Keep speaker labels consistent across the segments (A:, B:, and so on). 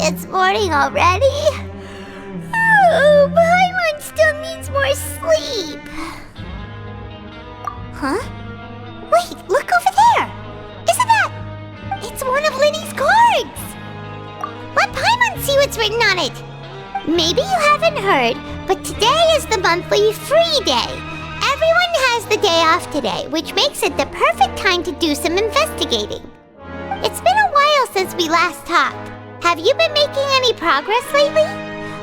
A: It's morning already? Oh, Paimon still needs more sleep. Huh? Wait, look over there! Isn't that... It's one of Linny's cards! Let Paimon see what's written on it! Maybe you haven't heard, but today is the monthly free day. Everyone has the day off today, which makes it the perfect time to do some investigating. It's been a while since we last talked. Have you been making any progress lately?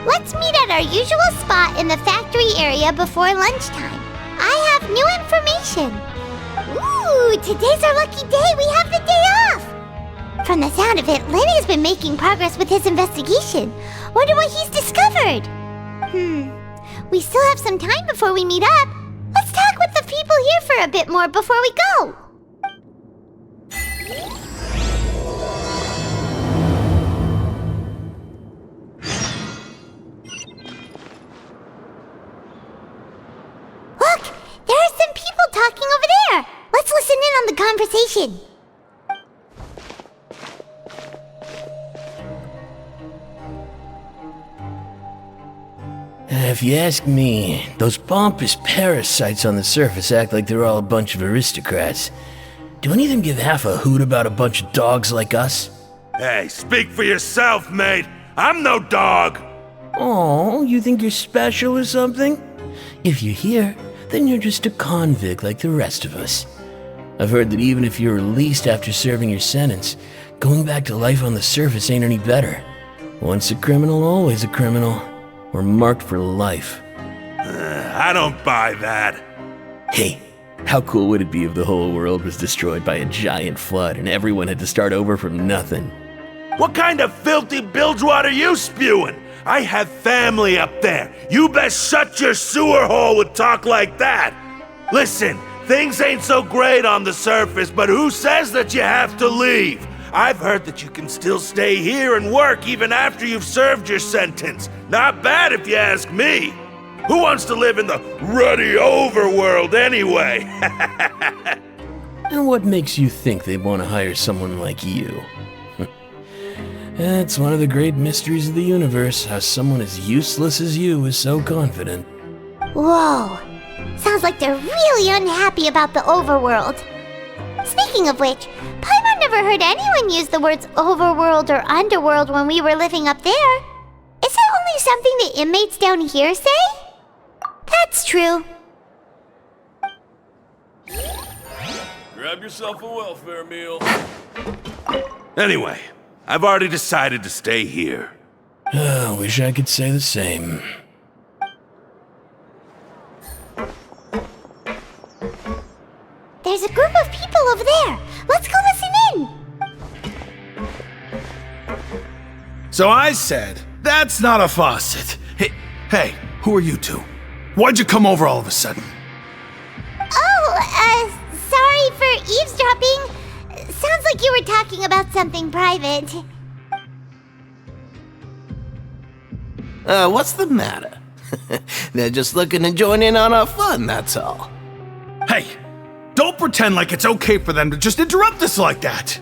A: Let's meet at our usual spot in the factory area before lunchtime. I have new information. Ooh, today's our lucky day. We have the day off. From the sound of it, Lenny's been making progress with his investigation. Wonder what he's discovered. We still have some time before we meet up. Let's talk with the people here for a bit more before we go. Look, there are some people talking over there. Let's listen in on the conversation.
B: If you ask me, those pompous parasites on the surface act like they're all a bunch of aristocrats. Do any of them give half a hoot about a bunch of dogs like us?
C: Hey, speak for yourself, mate. I'm no dog.
B: Oh, you think you're special or something? If you're here, then you're just a convict like the rest of us. I've heard that even if you're released after serving your sentence, going back to life on the surface ain't any better. Once a criminal, always a criminal. We're marked for life.
C: I don't buy that.
B: Hey, how cool would it be if the whole world was destroyed by a giant flood and everyone had to start over from nothing?
C: What kind of filthy bilgewater are you spewing? I have family up there. You best shut your sewer hole with talk like that. Listen, things ain't so great on the surface, but who says that you have to leave? I've heard that you can still stay here and work even after you've served your sentence. Not bad if you ask me. Who wants to live in the ruddy overworld anyway?
B: And what makes you think they want to hire someone like you? It's one of the great mysteries of the universe, how someone as useless as you is so confident.
A: Whoa. Sounds like they're really unhappy about the overworld. Speaking of which, Paimon never heard anyone use the words overworld or underworld when we were living up there. Is it only something the inmates down here say? That's true.
D: Grab yourself a welfare meal.
C: Anyway, I've already decided to stay here.
B: Wish I could say the same.
A: There's a group of people over there. Let's go listen in.
E: So I said, that's not a faucet. Hey, who are you two? Why'd you come over all of a sudden?
A: Oh, sorry for eavesdropping. Sounds like you were talking about something private.
F: What's the matter? They're just looking to join in on our fun, that's all.
E: Hey, don't pretend like it's okay for them to just interrupt us like that.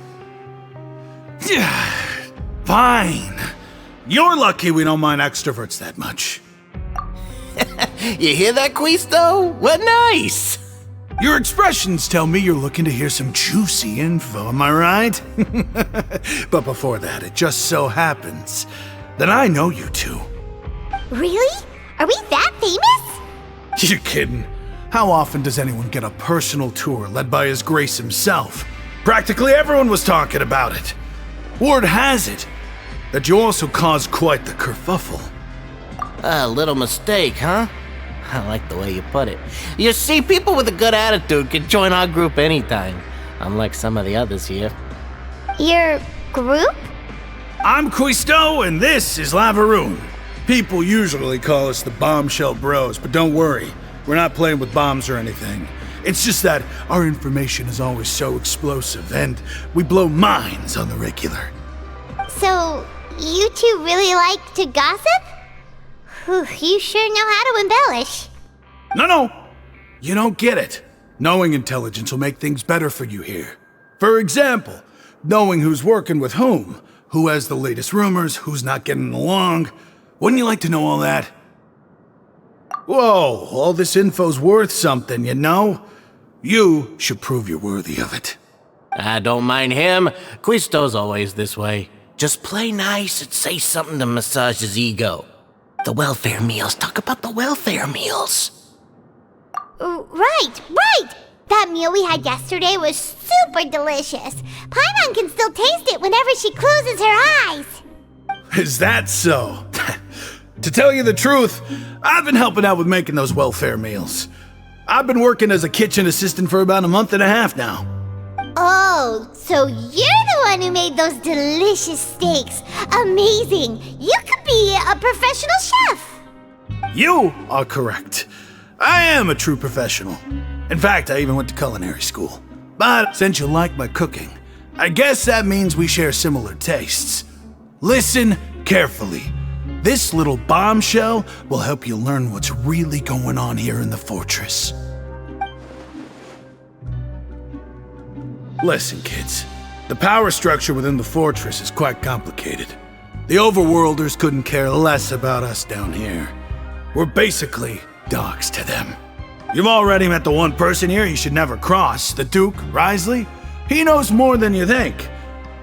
E: Yeah, fine. You're lucky we don't mind extroverts that much.
F: You hear that, Quisto? What nice!
E: Your expressions tell me you're looking to hear some juicy info, am I right? But before that, it just so happens that I know you two.
A: Really? Are we that famous?
E: You're kidding. How often does anyone get a personal tour led by His Grace himself? Practically everyone was talking about it. Word has it that you also caused quite the kerfuffle.
F: A little mistake, huh? I like the way you put it. You see, people with a good attitude can join our group anytime, unlike some of the others here.
A: Your group?
E: I'm Quisto, and this is Lavaroon. People usually call us the Bombshell Bros, but don't worry, we're not playing with bombs or anything. It's just that our information is always so explosive, and we blow minds on the regular.
A: So, you two really like to gossip? Whew, you sure know how to embellish.
E: No, you don't get it. Knowing intelligence will make things better for you here. For example, knowing who's working with whom Who has the latest rumors, who's not getting along. Wouldn't you like to know all that? Whoa, all this info's worth something, you know? You should prove you're worthy of it.
F: I don't mind him. Quisto's always this way. Just play nice and say something to massage his ego. The welfare meals. Talk about the welfare meals.
A: Right. That meal we had yesterday was super delicious. Paimon can still taste it whenever she closes her eyes.
E: Is that so? To tell you the truth, I've been helping out with making those welfare meals. I've been working as a kitchen assistant for about a month and a half now.
A: Oh, so you're the one who made those delicious steaks. Amazing. You could be a professional chef.
E: You are correct. I am a true professional. In fact, I even went to culinary school. But since you like my cooking, I guess that means we share similar tastes. Listen carefully. This little bombshell will help you learn what's really going on here in the fortress. Listen, kids. The power structure within the fortress is quite complicated. The overworlders couldn't care less about us down here. We're basically dogs to them. You've already met the one person here you should never cross, the Duke, Risley. He knows more than you think.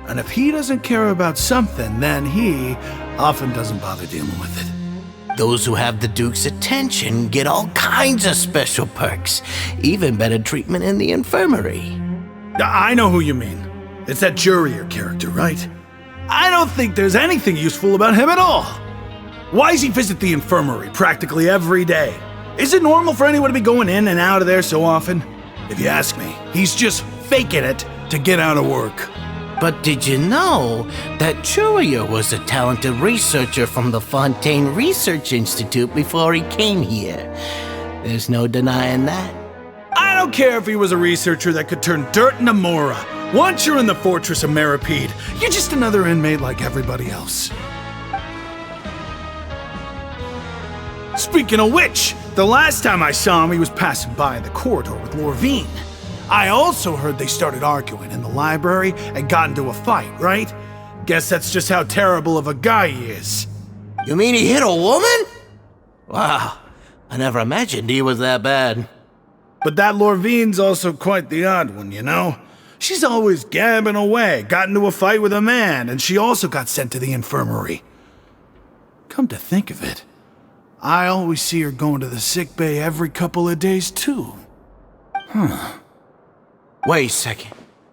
E: And if he doesn't care about something, then he often doesn't bother dealing with it.
F: Those who have the Duke's attention get all kinds of special perks, even better treatment in the infirmary.
E: I know who you mean. It's that Jurier character, right? I don't think there's anything useful about him at all. Why does he visit the infirmary practically every day? Is it normal for anyone to be going in and out of there so often? If you ask me, he's just faking it to get out of work.
F: But did you know that Jurier was a talented researcher from the Fontaine Research Institute before he came here? There's no denying that.
E: I don't care if he was a researcher that could turn dirt into Mora. Once you're in the fortress of Meripede, you're just another inmate like everybody else. Speaking of which, the last time I saw him, he was passing by in the corridor with Lorvine. I also heard they started arguing in the library and got into a fight, right? Guess that's just how terrible of a guy he is.
F: You mean he hit a woman? Wow, I never imagined he was that bad.
E: But that Lorvine's also quite the odd one, you know? She's always gabbing away, got into a fight with a man, and she also got sent to the infirmary. Come to think of it, I always see her going to the sick bay every couple of days, too.
F: Wait a second.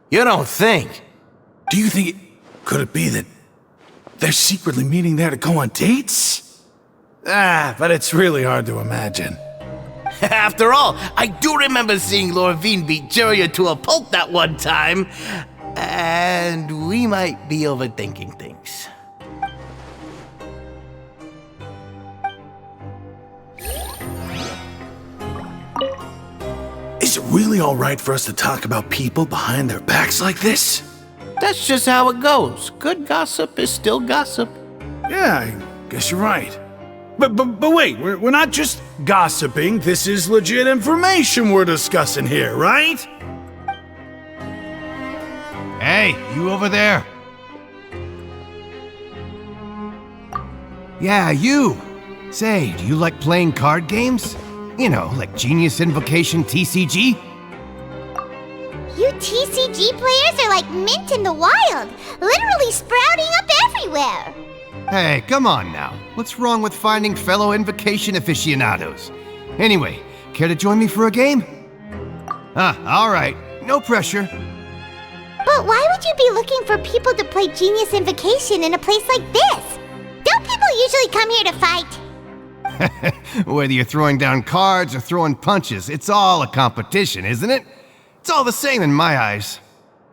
F: You don't think?
E: Do you think could it be that they're secretly meeting there to go on dates? But it's really hard to imagine.
F: After all, I do remember seeing Lorvine beat Jurier to a pulp that one time. And we might be overthinking things.
E: Is it really all right for us to talk about people behind their backs like this?
F: That's just how it goes. Good gossip is still gossip.
E: Yeah, I guess you're right. But wait, we're not just gossiping. This is legit information we're discussing here, right?
G: Hey, you over there. Yeah, you. Say, do you like playing card games? You know, like Genius Invocation TCG?
A: You TCG players are like mint in the wild, literally sprouting up everywhere.
G: Hey, come on now. What's wrong with finding fellow Invocation aficionados? Anyway, care to join me for a game? All right. No pressure.
A: But why would you be looking for people to play Genius Invocation in a place like this? Don't people usually come here to fight?
G: Whether you're throwing down cards or throwing punches, it's all a competition, isn't it? It's all the same in my eyes.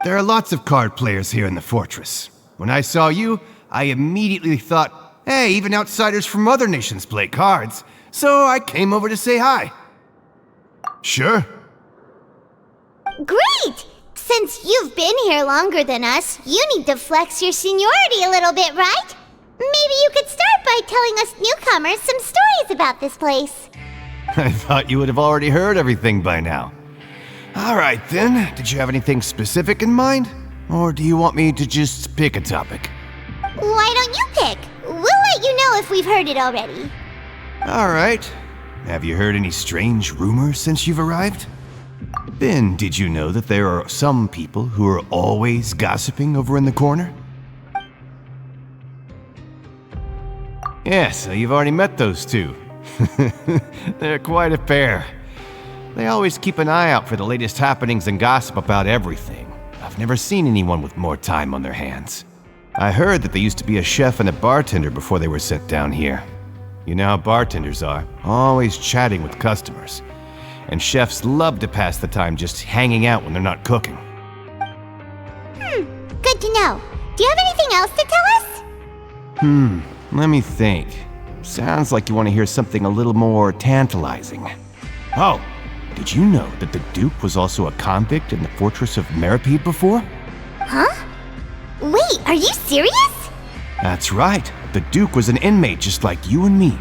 G: There are lots of card players here in the fortress. When I saw you, I immediately thought, hey, even outsiders from other nations play cards, so I came over to say hi. Sure.
A: Great! Since you've been here longer than us, you need to flex your seniority a little bit, right? Maybe you could start by telling us newcomers some stories about this place.
G: I thought you would have already heard everything by now. All right then, did you have anything specific in mind? Or do you want me to just pick a topic?
A: Why don't you pick? We'll let you know if we've heard it already.
G: All right. Have you heard any strange rumors since you've arrived? Ben, did you know that there are some people who are always gossiping over in the corner? Yeah, so you've already met those two. They're quite a pair. They always keep an eye out for the latest happenings and gossip about everything. I've never seen anyone with more time on their hands. I heard that they used to be a chef and a bartender before they were sent down here. You know how bartenders are, always chatting with customers. And chefs love to pass the time just hanging out when they're not cooking.
A: Good to know. Do you have anything else to tell us?
G: Let me think. Sounds like you want to hear something a little more tantalizing. Oh, did you know that the Duke was also a convict in the fortress of Meripede before?
A: Huh? Wait, are you serious?
G: That's right. The Duke was an inmate just like you and me.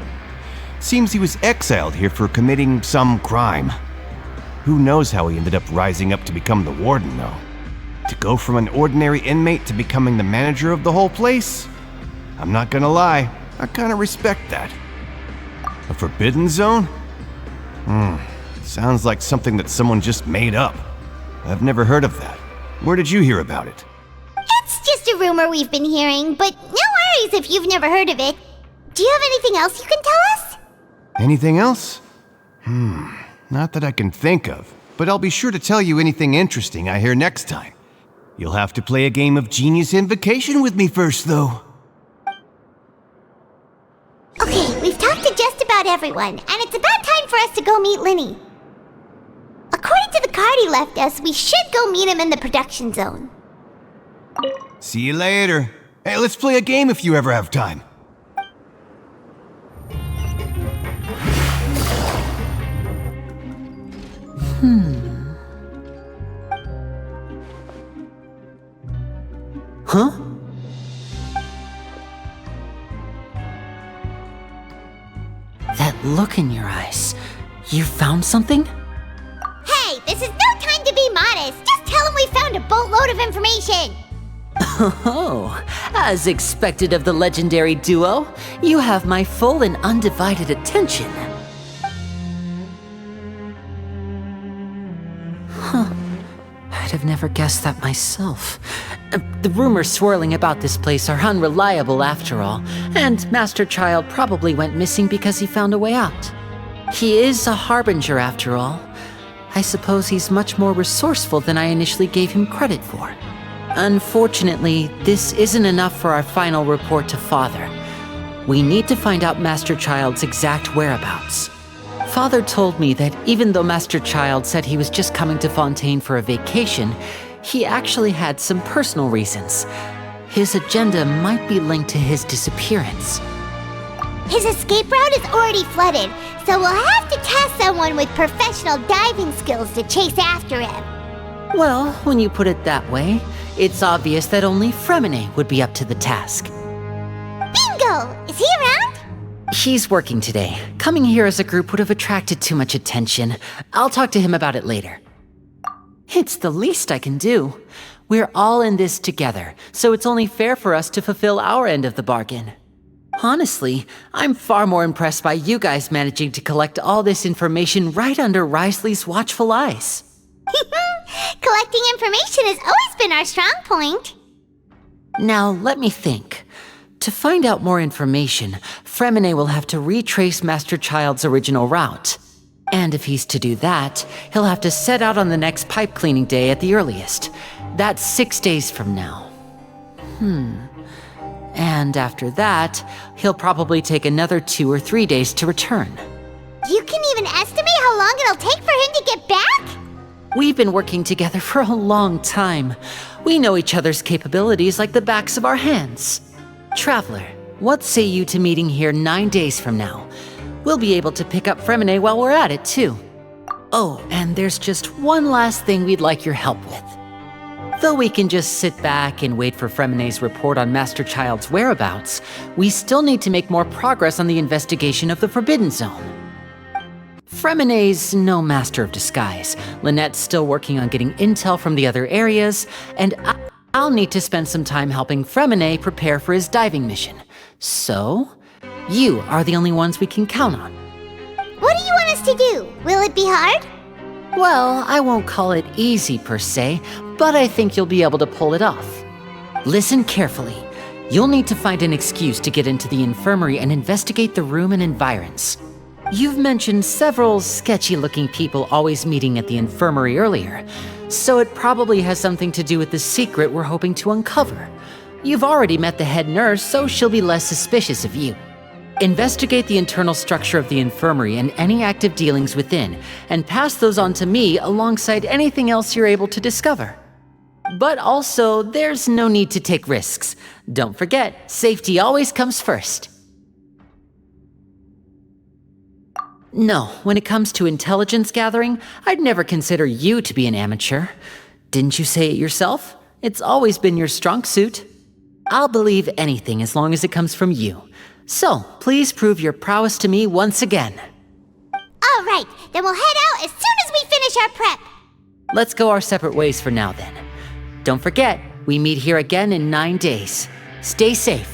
G: Seems he was exiled here for committing some crime. Who knows how he ended up rising up to become the warden, though. To go from an ordinary inmate to becoming the manager of the whole place? I'm not gonna lie, I kinda respect that. A forbidden zone? Sounds like something that someone just made up. I've never heard of that. Where did you hear about it?
A: It's just a rumor we've been hearing, but no worries if you've never heard of it. Do you have anything else you can tell us?
G: Anything else? Not that I can think of, but I'll be sure to tell you anything interesting I hear next time. You'll have to play a game of Genius Invocation with me first, though.
A: Okay, we've talked to just about everyone, and it's about time for us to go meet Linny. According to the card he left us, we should go meet him in the production zone.
G: See you later. Hey, let's play a game if you ever have time.
F: Huh? That look in your eyes. You found something?
A: Hey, this is no time to be modest. Just tell him we found a boatload of information.
H: Oh, as expected of the legendary duo, you have my full and undivided attention. I'd have never guessed that myself. The rumors swirling about this place are unreliable after all, and Master Child probably went missing because he found a way out. He is a harbinger after all. I suppose he's much more resourceful than I initially gave him credit for. Unfortunately, this isn't enough for our final report to Father. We need to find out Master Child's exact whereabouts. Father told me that even though Master Child said he was just coming to Fontaine for a vacation, he actually had some personal reasons. His agenda might be linked to his disappearance.
A: His escape route is already flooded, so we'll have to task someone with professional diving skills to chase after him.
H: Well, when you put it that way, it's obvious that only Fremine would be up to the task.
A: Bingo! Is he around?
H: He's working today. Coming here as a group would have attracted too much attention. I'll talk to him about it later. It's the least I can do. We're all in this together, so it's only fair for us to fulfill our end of the bargain. Honestly, I'm far more impressed by you guys managing to collect all this information right under Risley's watchful eyes.
A: Collecting information has always been our strong point.
H: Now, let me think. To find out more information, Fremine will have to retrace Master Child's original route. And if he's to do that, he'll have to set out on the next pipe cleaning day at the earliest. That's 6 days from now. And after that, he'll probably take another 2 or 3 days to return.
A: You can even estimate how long it'll take for him to get back?
H: We've been working together for a long time. We know each other's capabilities like the backs of our hands. Traveler, what say you to meeting here 9 days from now? We'll be able to pick up Fremine while we're at it, too. Oh, and there's just one last thing we'd like your help with. Though we can just sit back and wait for Fremine's report on Master Child's whereabouts, we still need to make more progress on the investigation of the Forbidden Zone. Fremine's no master of disguise. Lynette's still working on getting intel from the other areas, and I'll need to spend some time helping Fremine prepare for his diving mission. So, you are the only ones we can count on.
A: What do you want us to do? Will it be hard?
H: Well, I won't call it easy per se, but I think you'll be able to pull it off. Listen carefully. You'll need to find an excuse to get into the infirmary and investigate the room and environs. You've mentioned several sketchy-looking people always meeting at the infirmary earlier, so it probably has something to do with the secret we're hoping to uncover. You've already met the head nurse, so she'll be less suspicious of you. Investigate the internal structure of the infirmary and any active dealings within, and pass those on to me alongside anything else you're able to discover. But also, there's no need to take risks. Don't forget, safety always comes first. No, when it comes to intelligence gathering, I'd never consider you to be an amateur. Didn't you say it yourself? It's always been your strong suit. I'll believe anything as long as it comes from you. So, please prove your prowess to me once again.
A: All right, then we'll head out as soon as we finish our prep.
H: Let's go our separate ways for now then. Don't forget, we meet here again in 9 days. Stay safe.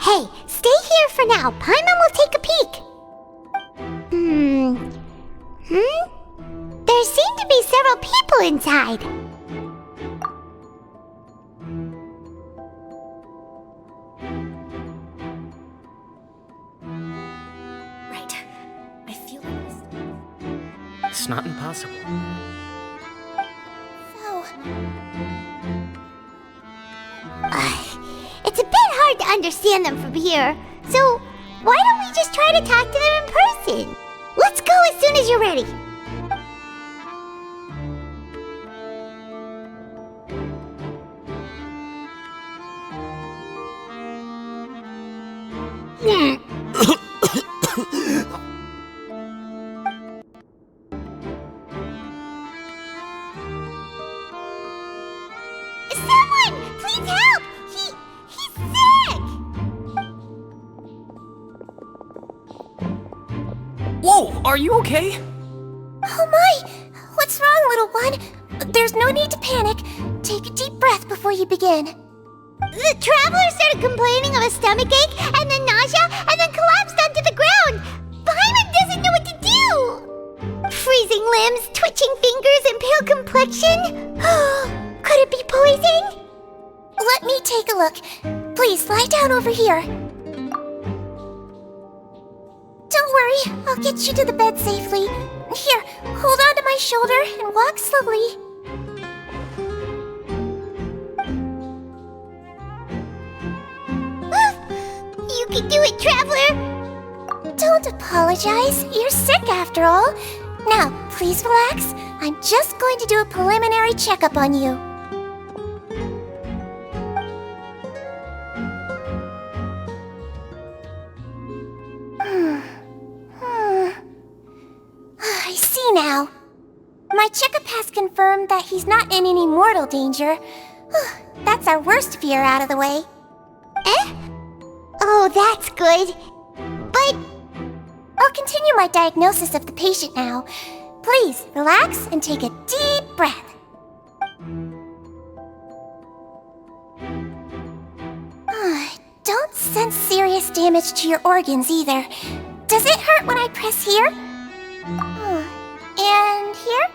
A: Hey, stay here for now. Paimon will take a peek. There seem to be several people inside.
I: Right. I feel like this.
F: It's not impossible.
A: So... it's a bit hard to understand them from here, so why don't we just try to talk to them in person? Let's go as soon as you're ready. Someone, please help! He's sick!
I: Whoa, are you okay?
A: Oh my! What's wrong, little one? There's no need to panic. Take a deep breath before you begin. The traveler started complaining of a stomachache, and then nausea, and then collapsed onto the ground. Paimon doesn't know what to do. Freezing limbs, twitching fingers, and pale complexion. Could it be poison? Let me take a look. Please lie down over here. Don't worry, I'll get you to the bed safely. Here, hold on to my shoulder and walk slowly. You can do it, Traveler! Don't apologize. You're sick after all. Now, please relax. I'm just going to do a preliminary checkup on you. I see now. My checkup has confirmed that he's not in any mortal danger. That's our worst fear out of the way. Eh? Oh, that's good. But I'll continue my diagnosis of the patient now. Please, relax and take a deep breath. Don't sense serious damage to your organs either. Does it hurt when I press here? And here?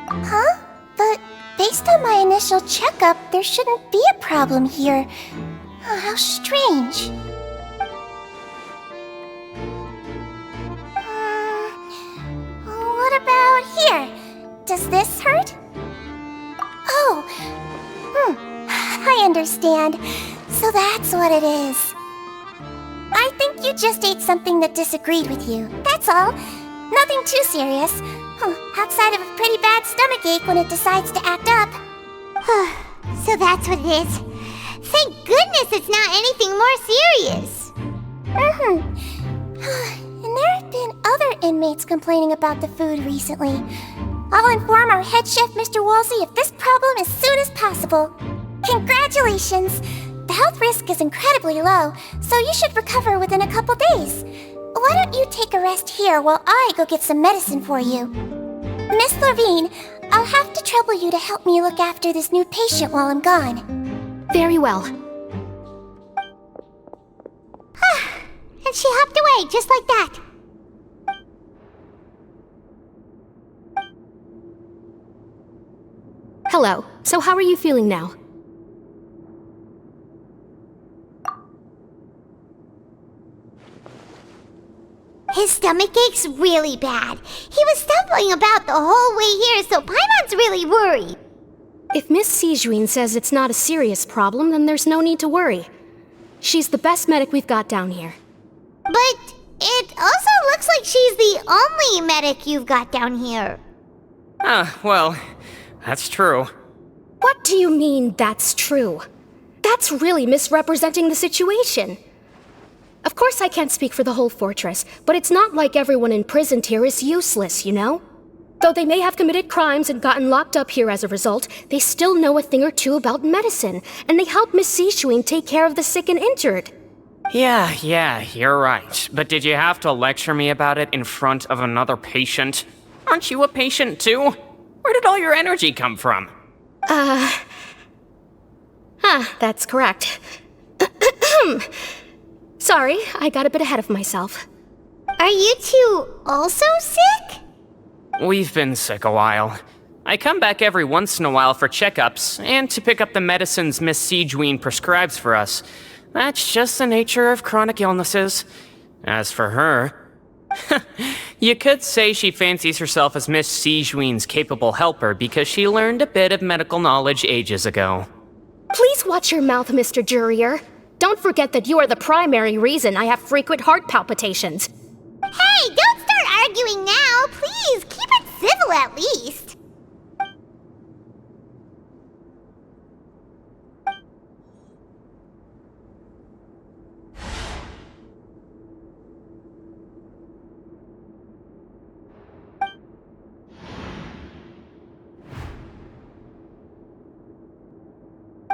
A: Huh? But based on my initial checkup, there shouldn't be a problem here. How strange. What about here? Does this hurt? Oh, I understand. So that's what it is. I think you just ate something that disagreed with you. That's all. Nothing too serious. Outside of a pretty bad stomachache when it decides to act up. So that's what it is. Thank goodness it's not anything more serious. And there have been other inmates complaining about the food recently. I'll inform our head chef, Mr. Wolsey, of this problem as soon as possible. possible. Congratulations! The health risk is incredibly low, so you should recover within a couple days. Why don't you take a rest here while I go get some medicine for you? Miss Lorvine, I'll have to trouble you to help me look after this new patient while I'm gone.
I: Very well.
A: And she hopped away just like that.
I: Hello. So how are you feeling now?
A: His stomach ache's really bad. He was stumbling about the whole way here, so Paimon's really worried.
I: If Miss Sijuin says it's not a serious problem, then there's no need to worry. She's the best medic we've got down here.
A: But it also looks like she's the only medic you've got down here.
J: Well, that's true.
I: What do you mean, that's true? That's really misrepresenting the situation. Of course I can't speak for the whole fortress, but it's not like everyone imprisoned here is useless, you know? Though they may have committed crimes and gotten locked up here as a result, they still know a thing or two about medicine, and they help Miss Sishuin take care of the sick and injured.
J: Yeah, you're right. But did you have to lecture me about it in front of another patient? Aren't you a patient too? Where did all your energy come from?
I: That's correct. Sorry, I got a bit ahead of myself.
A: Are you two also sick?
J: We've been sick a while. I come back every once in a while for checkups, and to pick up the medicines Miss Sijuin prescribes for us. That's just the nature of chronic illnesses. As for her... you could say she fancies herself as Miss Sijuin's capable helper because she learned a bit of medical knowledge ages ago.
I: Please watch your mouth, Mr. Jurier. Don't forget that you are the primary reason I have frequent heart palpitations.
A: Hey, don't start arguing now! Please, keep it civil at least!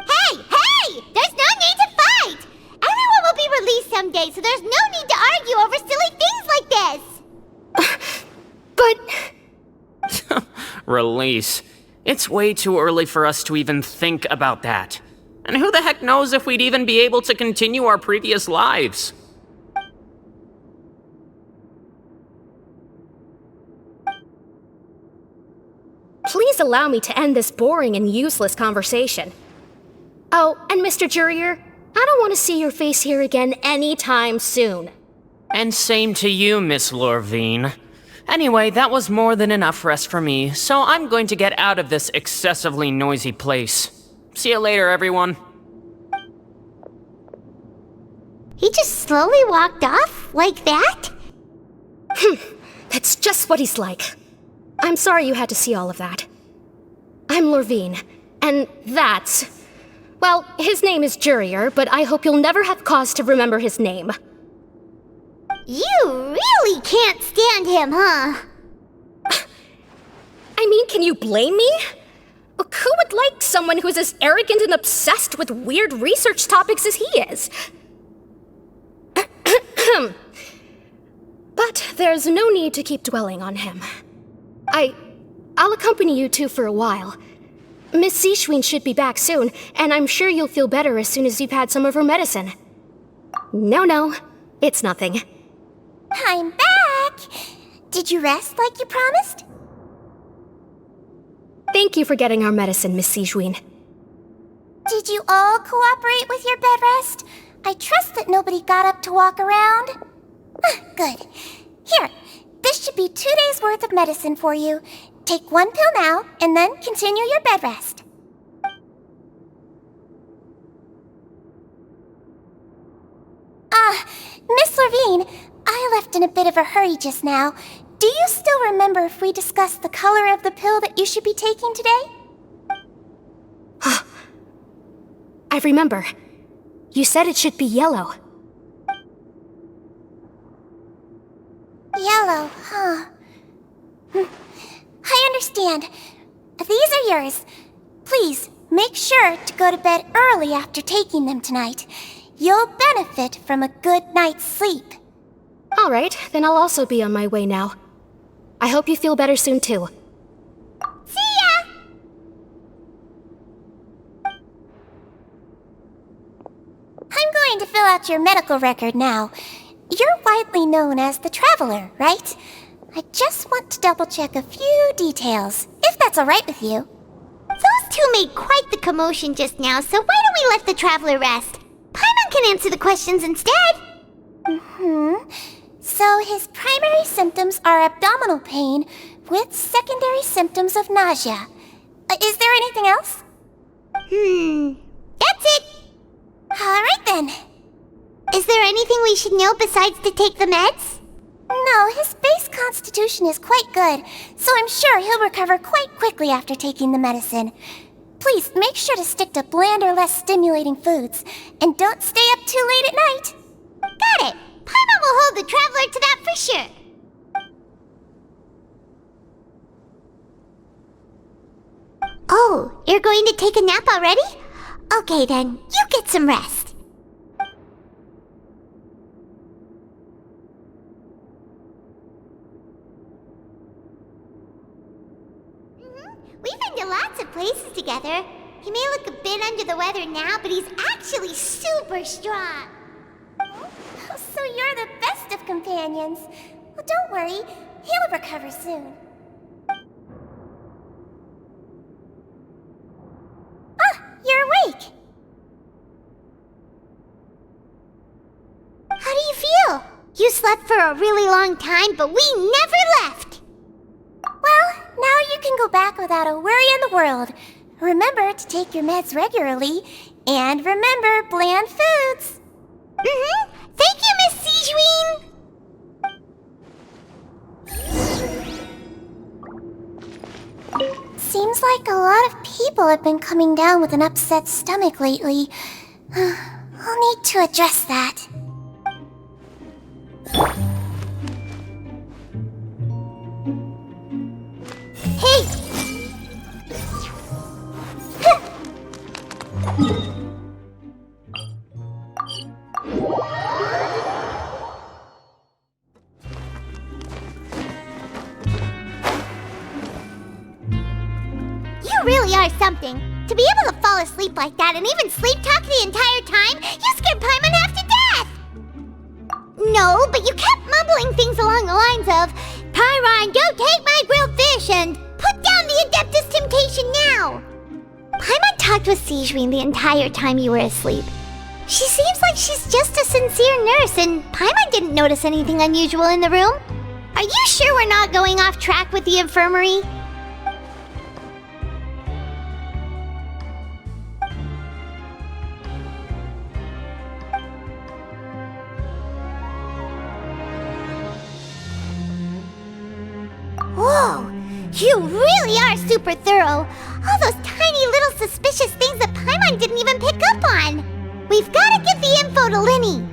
A: Hey! There's no need to fight! Everyone will be released someday, so there's no need to argue over silly things like this!
I: But...
J: Release. It's way too early for us to even think about that. And who the heck knows if we'd even be able to continue our previous lives?
I: Please allow me to end this boring and useless conversation. Oh, and Mr. Jurier, I don't want to see your face here again anytime soon.
J: And same to you, Miss Lorvine. Anyway, that was more than enough rest for me, so I'm going to get out of this excessively noisy place. See you later, everyone.
A: He just slowly walked off like that?
I: That's just what he's like. I'm sorry you had to see all of that. I'm Lorvine, and that's... Well, his name is Jurier, but I hope you'll never have cause to remember his name.
A: You really can't stand him, huh?
I: I mean, can you blame me? Who would like someone who's as arrogant and obsessed with weird research topics as he is? But there's no need to keep dwelling on him. I'll accompany you two for a while. Miss Sishuin should be back soon, and I'm sure you'll feel better as soon as you've had some of her medicine. No, it's nothing.
A: I'm back! Did you rest like you promised?
I: Thank you for getting our medicine, Miss Sishuin.
A: Did you all cooperate with your bed rest? I trust that nobody got up to walk around. Good. Here, this should be 2 days' worth of medicine for you. Take 1 pill now, and then continue your bed rest. Miss Lorvine, I left in a bit of a hurry just now. Do you still remember if we discussed the color of the pill that you should be taking today?
I: I remember. You said it should be yellow.
A: Yellow, huh? I understand. These are yours. Please, make sure to go to bed early after taking them tonight. You'll benefit from a good night's sleep.
I: All right, then I'll also be on my way now. I hope you feel better soon, too.
A: See ya! I'm going to fill out your medical record now. You're widely known as the Traveler, right? I just want to double-check a few details, if that's all right with you. Those two made quite the commotion just now, so why don't we let the Traveler rest? Paimon can answer the questions instead. So his primary symptoms are abdominal pain with secondary symptoms of nausea. Is there anything else? That's it. All right then. Is there anything we should know besides to take the meds? No, his base constitution is quite good, so I'm sure he'll recover quite quickly after taking the medicine. Please make sure to stick to bland or less stimulating foods, and don't stay up too late at night. Got it. Paimon will hold the Traveler to that for sure. Oh, you're going to take a nap already? Okay then, you get some rest. We've been to lots of places together. He may look a bit under the weather now, but he's actually super strong. So you're the best of companions. Well, don't worry. He'll recover soon. Ah, you're awake. How do you feel? You slept for a really long time, but we never left. Well, now you can go back without a worry in the world. Remember to take your meds regularly, and remember bland foods. Thank you, Miss Sijuin! Seems like a lot of people have been coming down with an upset stomach lately. I'll need to address that. Hey! You really are something. To be able to fall asleep like that and even sleep talk the entire time, you scared Paimon half to death! No, but you kept mumbling things along the lines of, Pyron, don't take my grilled fish, and put down the Adeptus Temptation now! Paimon talked with Sijuin the entire time you were asleep. She seems like she's just a sincere nurse, and Paimon didn't notice anything unusual in the room. Are you sure we're not going off track with the infirmary? Whoa! You really are super thorough! All those tiny little suspicious things that Paimon didn't even pick up on! We've gotta give the info to Linny!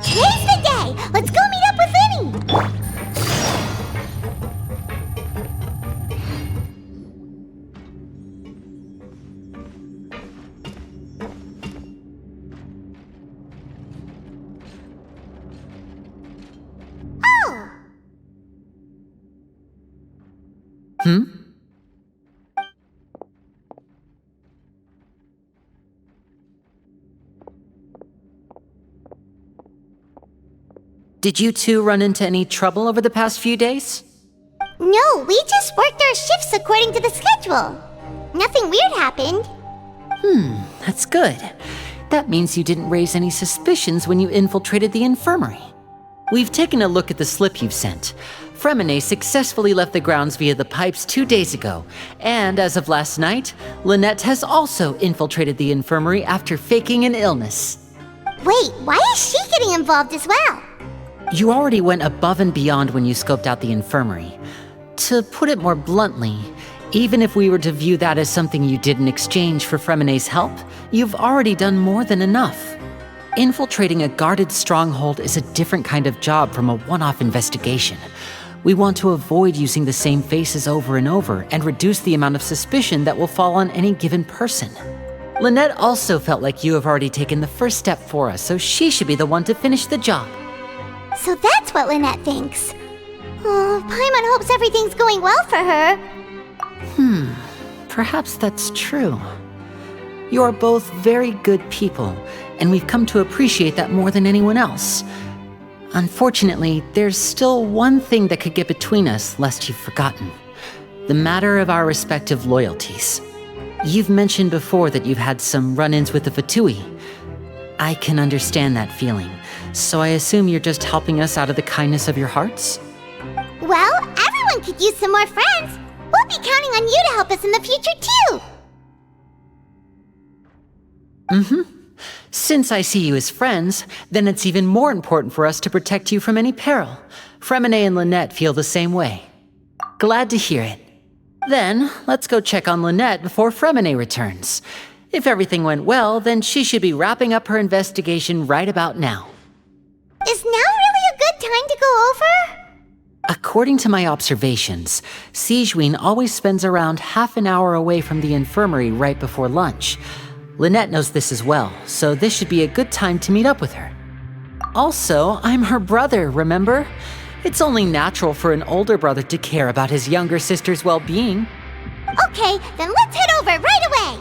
A: Today's the day! Let's go meet up with Linny! Oh!
H: Did you two run into any trouble over the past few days?
A: No, we just worked our shifts according to the schedule. Nothing weird happened.
H: That's good. That means you didn't raise any suspicions when you infiltrated the infirmary. We've taken a look at the slip you've sent. Fremine successfully left the grounds via the pipes 2 days ago, and as of last night, Lynette has also infiltrated the infirmary after faking an illness.
A: Wait, why is she getting involved as well?
H: You already went above and beyond when you scoped out the infirmary. To put it more bluntly, even if we were to view that as something you did in exchange for Fremine's help, you've already done more than enough. Infiltrating a guarded stronghold is a different kind of job from a one-off investigation. We want to avoid using the same faces over and over and reduce the amount of suspicion that will fall on any given person. Lynette also felt like you have already taken the first step for us, so she should be the one to finish the job.
A: So that's what Lynette thinks. Oh, Paimon hopes everything's going well for her.
H: Perhaps that's true. You are both very good people, and we've come to appreciate that more than anyone else. Unfortunately, there's still one thing that could get between us, lest you've forgotten. The matter of our respective loyalties. You've mentioned before that you've had some run-ins with the Fatui. I can understand that feeling, so I assume you're just helping us out of the kindness of your hearts?
A: Well, everyone could use some more friends. We'll be counting on you to help us in the future, too.
H: Since I see you as friends, then it's even more important for us to protect you from any peril. Fremine and Lynette feel the same way. Glad to hear it. Then, let's go check on Lynette before Fremine returns. If everything went well, then she should be wrapping up her investigation right about now.
A: Is now really a good time to go over?
H: According to my observations, Sigewinne always spends around half an hour away from the infirmary right before lunch. Lynette knows this as well, so this should be a good time to meet up with her. Also, I'm her brother, remember? It's only natural for an older brother to care about his younger sister's well-being.
A: Okay, then let's head over right away!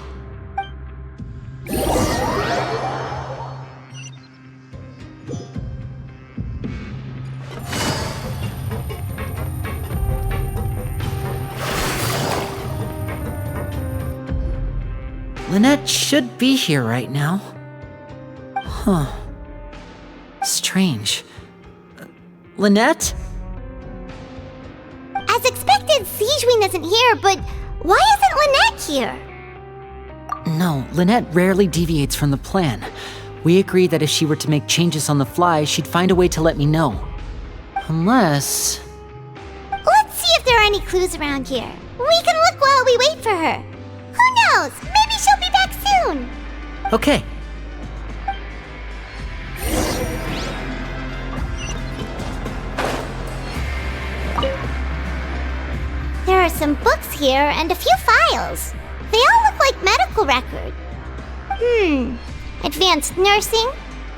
H: Lynette should be here right now. Huh. Strange. Lynette?
A: As expected, Sigewinne isn't here, but why isn't Lynette here?
H: No, Lynette rarely deviates from the plan. We agreed that if she were to make changes on the fly, she'd find a way to let me know. Unless...
A: Let's see if there are any clues around here. We can look while we wait for her. Who knows? Maybe she'll be back soon.
H: Okay.
A: There are some books here and a few files. They all look like medical records. Advanced nursing,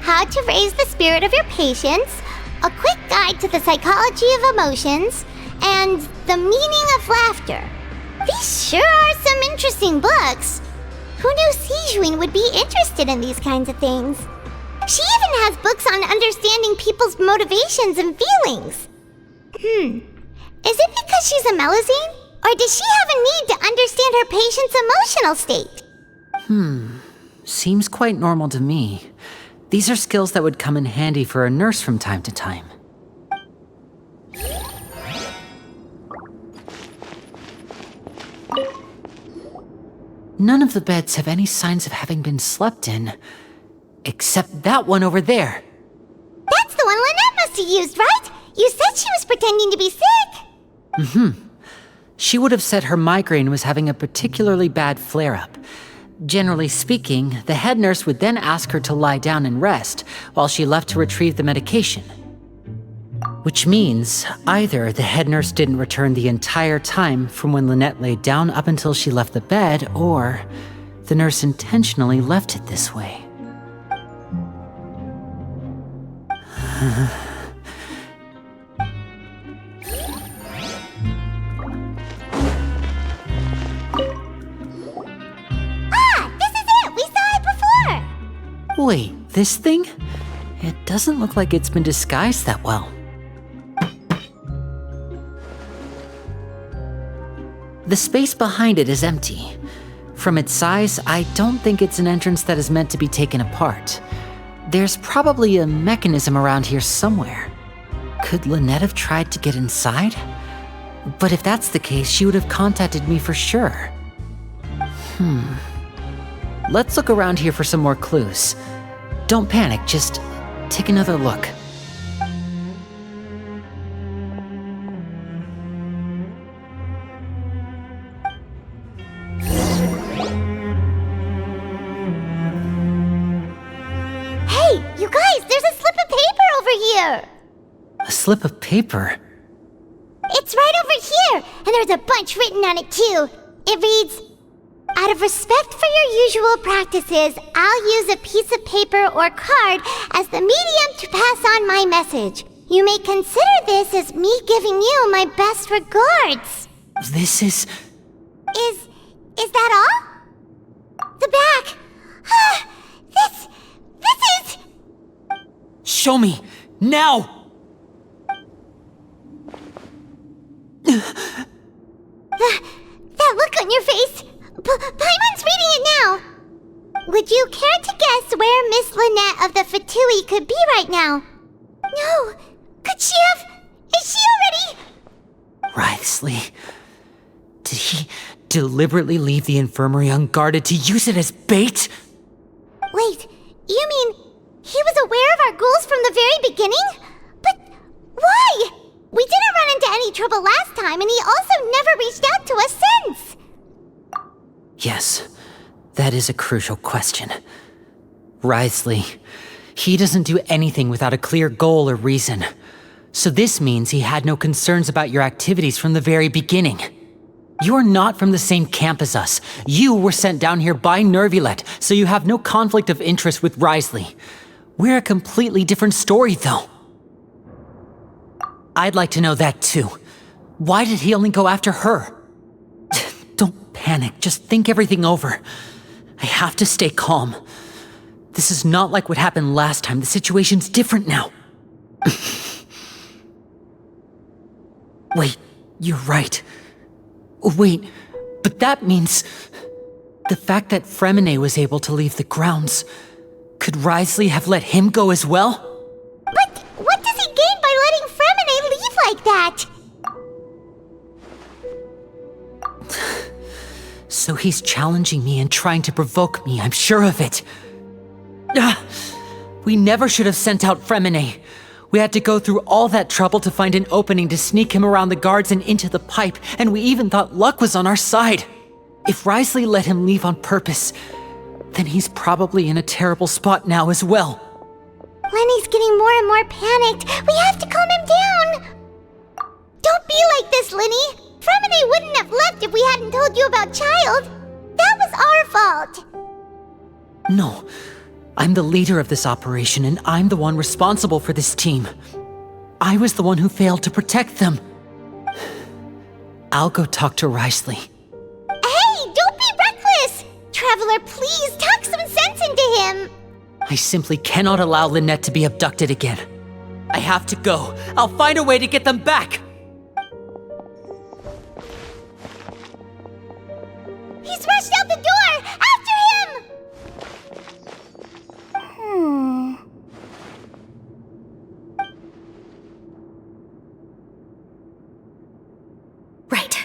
A: how to raise the spirit of your patients, a quick guide to the psychology of emotions, and the meaning of laughter. These sure are some interesting books. Who knew Sigewinne would be interested in these kinds of things? She even has books on understanding people's motivations and feelings. Is it because she's a Melusine? Or does she have a need to understand her patient's emotional state?
H: Seems quite normal to me. These are skills that would come in handy for a nurse from time to time. None of the beds have any signs of having been slept in, except that one over there.
A: That's the one Lynette must have used, right? You said she was pretending to be sick.
H: She would have said her migraine was having a particularly bad flare-up. Generally speaking, the head nurse would then ask her to lie down and rest while she left to retrieve the medication. Which means either the head nurse didn't return the entire time from when Lynette laid down up until she left the bed, or the nurse intentionally left it this way. Wait, this thing? It doesn't look like it's been disguised that well. The space behind it is empty. From its size, I don't think it's an entrance that is meant to be taken apart. There's probably a mechanism around here somewhere. Could Lynette have tried to get inside? But if that's the case, she would have contacted me for sure. Let's look around here for some more clues. Don't panic, just take another look.
A: Hey, you guys, there's a slip of paper over here!
H: A slip of paper?
A: It's right over here, and there's a bunch written on it too. It reads, "Out of respect for your usual practices, I'll use a piece of paper or card as the medium to pass on my message. You may consider this as me giving you my best regards."
H: This is...
A: Is that all? The back. This is...
H: Show me! Now!
A: That look on your face. Paimon's reading it now. Would you care to guess where Miss Lynette of the Fatui could be right now? No. Could she have... Is she already...
H: Writhsley. Did he deliberately leave the infirmary unguarded to use it as bait?
A: Wait, you mean he was aware of our goals from the very beginning? But why? We didn't run into any trouble last time, and he also never reached out to us since.
H: Yes, that is a crucial question. Writhsley, he doesn't do anything without a clear goal or reason. So this means he had no concerns about your activities from the very beginning. You're not from the same camp as us. You were sent down here by Nervulet, so you have no conflict of interest with Writhsley. We're a completely different story, though. I'd like to know that too. Why did he only go after her? Don't panic, just think everything over. I have to stay calm. This is not like what happened last time. The situation's different now. Wait, you're right. Wait, but that means... the fact that Fremine was able to leave the grounds... Could Writhsley have let him go as well?
A: But what does he gain by letting Fremine leave like that?
H: So he's challenging me and trying to provoke me, I'm sure of it. We never should have sent out Fremine. We had to go through all that trouble to find an opening to sneak him around the guards and into the pipe, and we even thought luck was on our side. If Writhsley let him leave on purpose, then he's probably in a terrible spot now as well.
A: Lenny's getting more and more panicked. We have to calm him down. Don't be like this, Lenny. Fremine wouldn't have left if we hadn't told you about Child. That was our fault.
H: No, I'm the leader of this operation, and I'm the one responsible for this team. I was the one who failed to protect them. I'll go talk to Writhsley.
A: Hey, don't be reckless! Traveler, please, talk some sense into him!
H: I simply cannot allow Lynette to be abducted again. I have to go. I'll find a way to get them back!
A: He's rushed out the door! After him!
I: Right.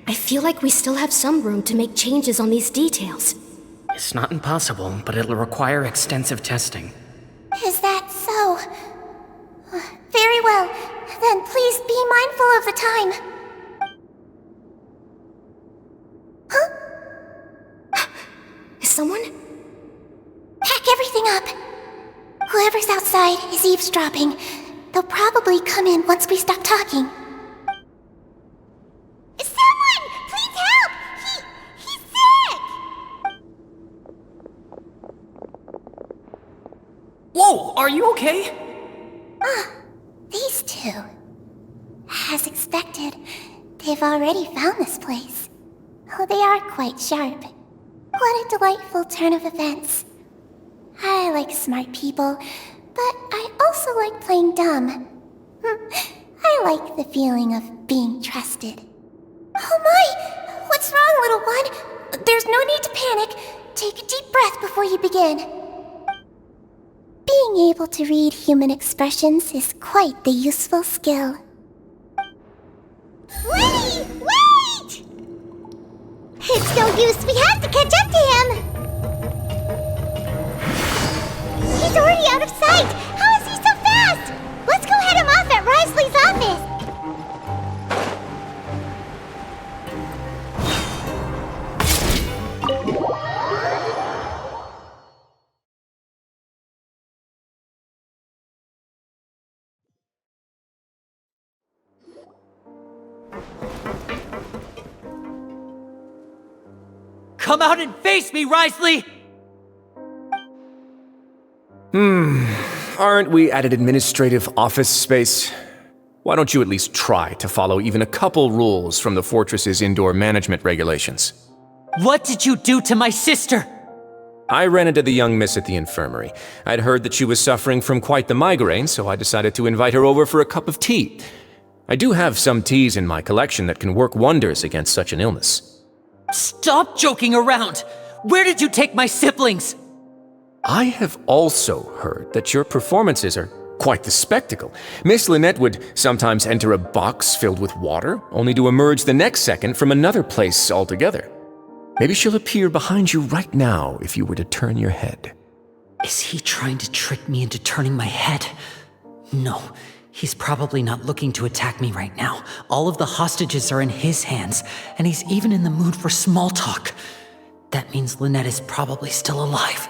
I: I feel like we still have some room to make changes on these details.
J: It's not impossible, but it'll require extensive testing.
A: Is that so? Very well. Then please be mindful of the time. Huh?
I: Is someone?
A: Pack everything up. Whoever's outside is eavesdropping. They'll probably come in once we stop talking. Someone! Please help! He's sick!
J: Whoa, are you okay?
A: These two. As expected, they've already found this place. Oh, they are quite sharp. What a delightful turn of events. I like smart people, but I also like playing dumb. I like the feeling of being trusted. Oh my! What's wrong, little one? There's no need to panic. Take a deep breath before you begin. Being able to read human expressions is quite the useful skill. Wait! Wait! It's no use. We have to catch up to him. He's already out of sight. How is he so fast? Let's go head him off at Risley's office.
H: Come out and face me, Risley!
K: Aren't we at an administrative office space? Why don't you at least try to follow even a couple rules from the fortress's indoor management regulations?
H: What did you do to my sister?
K: I ran into the young miss at the infirmary. I'd heard that she was suffering from quite the migraine, so I decided to invite her over for a cup of tea. I do have some teas in my collection that can work wonders against such an illness.
H: Stop joking around! Where did you take my siblings?
K: I have also heard that your performances are quite the spectacle. Miss Lynette would sometimes enter a box filled with water, only to emerge the next second from another place altogether. Maybe she'll appear behind you right now if you were to turn your head.
H: Is he trying to trick me into turning my head? No, he's probably not looking to attack me right now. All of the hostages are in his hands, and he's even in the mood for small talk. That means Lynette is probably still alive.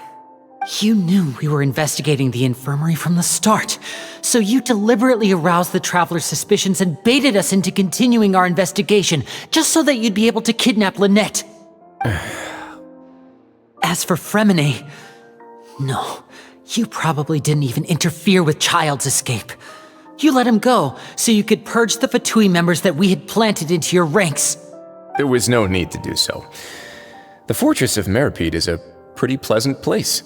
H: You knew we were investigating the infirmary from the start, so you deliberately aroused the traveler's suspicions and baited us into continuing our investigation, just so that you'd be able to kidnap Lynette. As for Fremine, no, you probably didn't even interfere with Child's escape. You let him go, so you could purge the Fatui members that we had planted into your ranks.
K: There was no need to do so. The fortress of Meripede is a pretty pleasant place.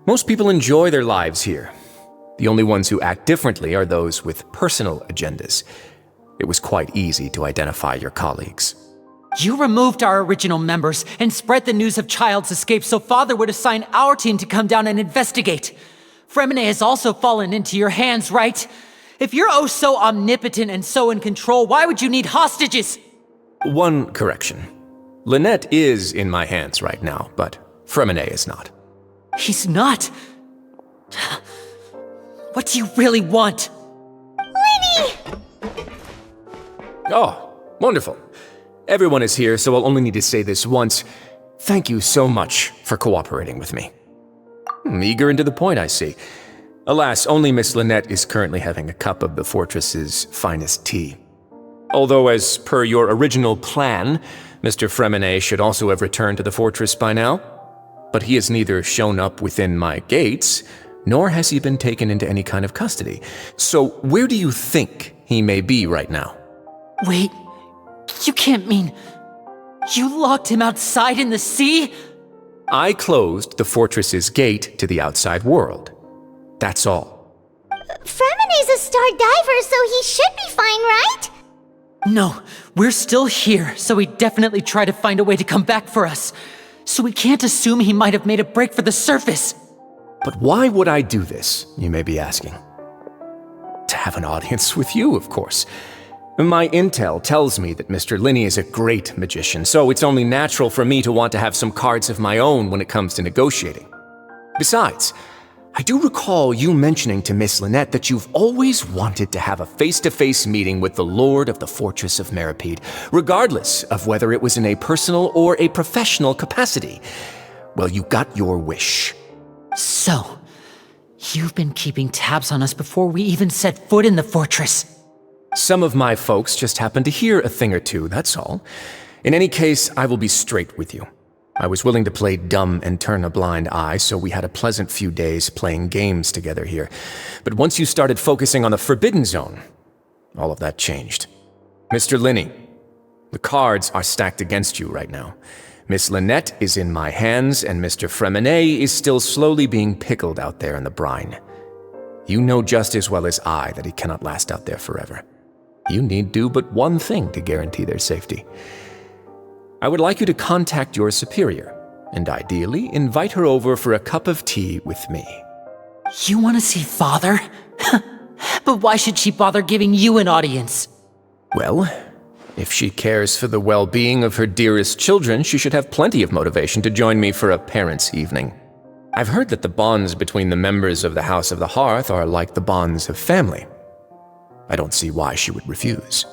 K: Most people enjoy their lives here. The only ones who act differently are those with personal agendas. It was quite easy to identify your colleagues.
H: You removed our original members and spread the news of Child's escape so Father would assign our team to come down and investigate. Fremine has also fallen into your hands, right? If you're oh so omnipotent and so in control, why would you need hostages?
K: One correction. Lynette is in my hands right now, but Fremine is not.
H: He's not? What do you really want?
A: Lenny!
K: Oh, wonderful. Everyone is here, so I'll only need to say this once. Thank you so much for cooperating with me. Eager and to the point, I see. Alas, only Miss Lynette is currently having a cup of the fortress's finest tea. Although, as per your original plan, Mr. Fremine should also have returned to the fortress by now. But he has neither shown up within my gates, nor has he been taken into any kind of custody. So where do you think he may be right now?
H: Wait, you can't mean... You locked him outside in the sea?
K: I closed the fortress's gate to the outside world. That's all.
A: Fremine's a star diver, so he should be fine, right?
H: No, we're still here, so he'd definitely try to find a way to come back for us. So we can't assume he might have made a break for the surface.
K: But why would I do this, you may be asking? To have an audience with you, of course. My intel tells me that Mr. Linney is a great magician, so it's only natural for me to want to have some cards of my own when it comes to negotiating. Besides, I do recall you mentioning to Miss Lynette that you've always wanted to have a face-to-face meeting with the Lord of the Fortress of Meripede, regardless of whether it was in a personal or a professional capacity. Well, you got your wish.
H: So, you've been keeping tabs on us before we even set foot in the fortress.
K: Some of my folks just happened to hear a thing or two, that's all. In any case, I will be straight with you. I was willing to play dumb and turn a blind eye, so we had a pleasant few days playing games together here. But once you started focusing on the Forbidden Zone, all of that changed. Mr. Linney, the cards are stacked against you right now. Miss Lynette is in my hands, and Mr. Fremine is still slowly being pickled out there in the brine. You know just as well as I that he cannot last out there forever. You need do but one thing to guarantee their safety. I would like you to contact your superior, and ideally invite her over for a cup of tea with me.
H: You want to see Father? But why should she bother giving you an audience?
K: Well, if she cares for the well-being of her dearest children, she should have plenty of motivation to join me for a parents' evening. I've heard that the bonds between the members of the House of the Hearth are like the bonds of family. I don't see why she would refuse.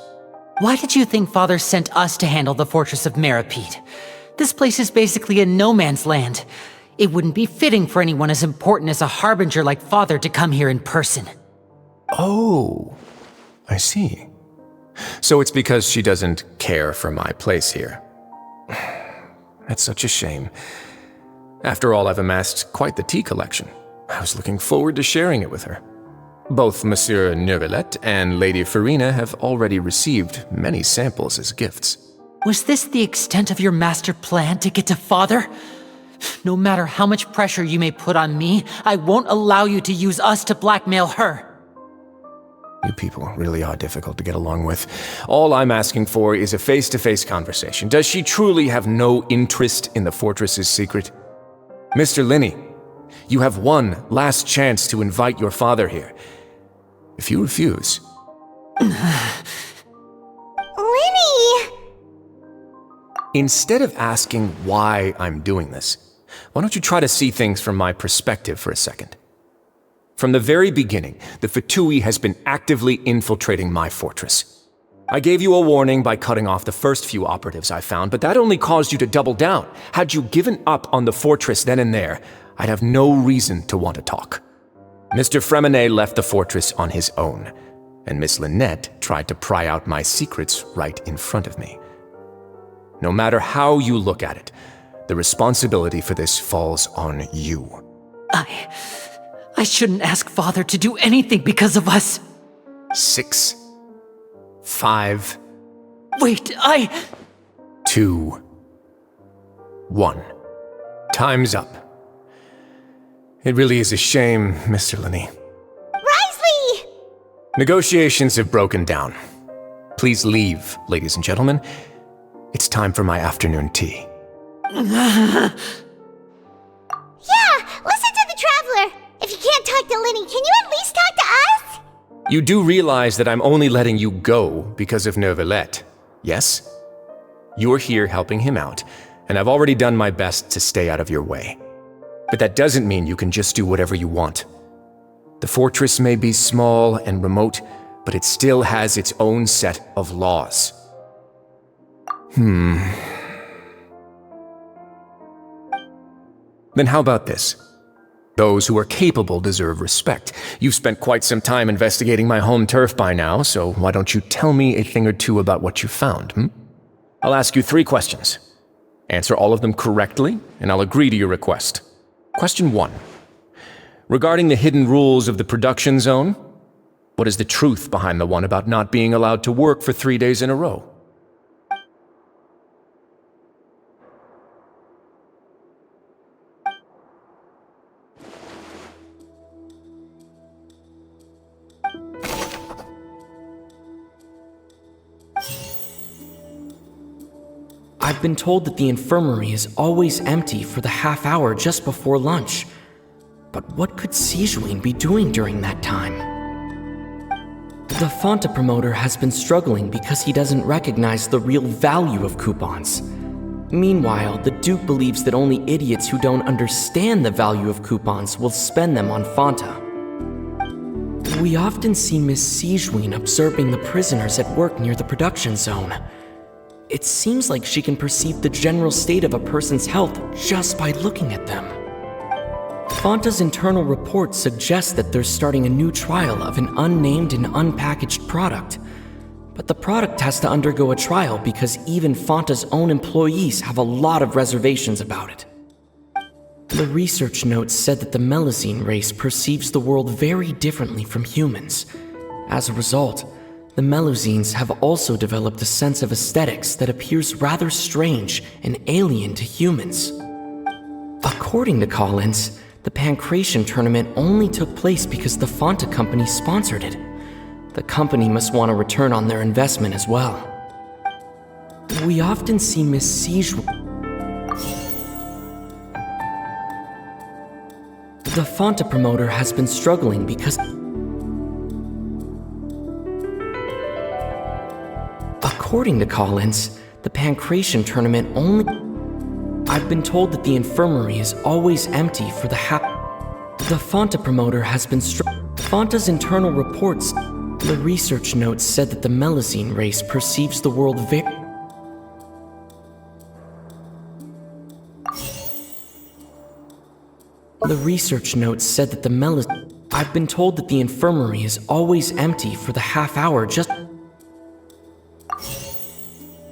H: Why did you think Father sent us to handle the Fortress of Meripede? This place is basically a no-man's land. It wouldn't be fitting for anyone as important as a harbinger like Father to come here in person.
K: Oh, I see. So it's because she doesn't care for my place here. That's such a shame. After all, I've amassed quite the tea collection. I was looking forward to sharing it with her. Both Monsieur Neuvillette and Lady Farina have already received many samples as gifts.
H: Was this the extent of your master plan to get to Father? No matter how much pressure you may put on me, I won't allow you to use us to blackmail her.
K: You people really are difficult to get along with. All I'm asking for is a face-to-face conversation. Does she truly have no interest in the fortress's secret? Mr. Linney, you have one last chance to invite your father here. If you refuse...
A: Linny!
K: Instead of asking why I'm doing this, why don't you try to see things from my perspective for a second? From the very beginning, the Fatui has been actively infiltrating my fortress. I gave you a warning by cutting off the first few operatives I found, but that only caused you to double down. Had you given up on the fortress then and there, I'd have no reason to want to talk. Mr. Fremenet left the fortress on his own, and Miss Lynette tried to pry out my secrets right in front of me. No matter how you look at it, the responsibility for this falls on you.
H: I shouldn't ask Father to do anything because of us.
K: 6, 5...
H: Wait,
K: 2, 1. Time's up. It really is a shame, Mr. Linney.
A: Risley!
K: Negotiations have broken down. Please leave, ladies and gentlemen. It's time for my afternoon tea.
A: Yeah, listen to the Traveler! If you can't talk to Linny, can you at least talk to us?
K: You do realize that I'm only letting you go because of Neuvillette, yes? You're here helping him out, and I've already done my best to stay out of your way. But that doesn't mean you can just do whatever you want. The fortress may be small and remote, but it still has its own set of laws. Then how about this? Those who are capable deserve respect. You've spent quite some time investigating my home turf by now, so why don't you tell me a thing or two about what you found, I'll ask you 3 questions. Answer all of them correctly, and I'll agree to your request. Question 1. Regarding the hidden rules of the production zone, what is the truth behind the one about not being allowed to work for 3 days in a row?
L: I've been told that the infirmary is always empty for the half hour just before lunch. But what could Sijuin be doing during that time? The Fonta promoter has been struggling because he doesn't recognize the real value of coupons. Meanwhile, the Duke believes that only idiots who don't understand the value of coupons will spend them on Fonta. We often see Miss Sijuin observing the prisoners at work near the production zone. It seems like she can perceive the general state of a person's health just by looking at them. Fonta's internal reports suggest that they're starting a new trial of an unnamed and unpackaged product. But the product has to undergo a trial because even Fonta's own employees have a lot of reservations about it. The research notes said that the Melusine race perceives the world very differently from humans. As a result, the Melusines have also developed a sense of aesthetics that appears rather strange and alien to humans. According to Collins, the Pancration tournament only took place because the Fonta company sponsored it. The company must want a return on their investment as well. We often see Miss Siege. The Fonta promoter has been struggling because... According to Collins, the Pancration tournament only... I've been told that the infirmary is always empty for the The Fonta promoter has been Fonta's internal reports... The research notes said that the Melusine race perceives the world The research notes said that the I've been told that the infirmary is always empty for the half hour just...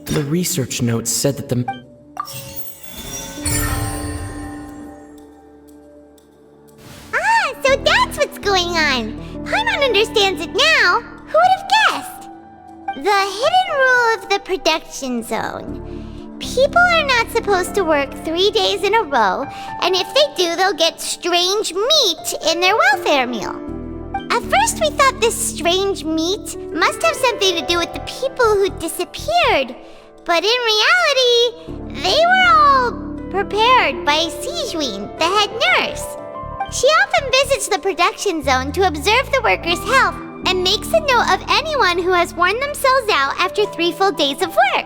L: The research notes said that the...
A: So that's what's going on. Paimon understands it now. Who would have guessed? The hidden rule of the production zone. People are not supposed to work 3 days in a row, and if they do, they'll get strange meat in their welfare meal. At first, we thought this strange meat must have something to do with the people who disappeared, but in reality, they were all prepared by Sijuin, the head nurse. She often visits the production zone to observe the workers' health and makes a note of anyone who has worn themselves out after 3 full days of work.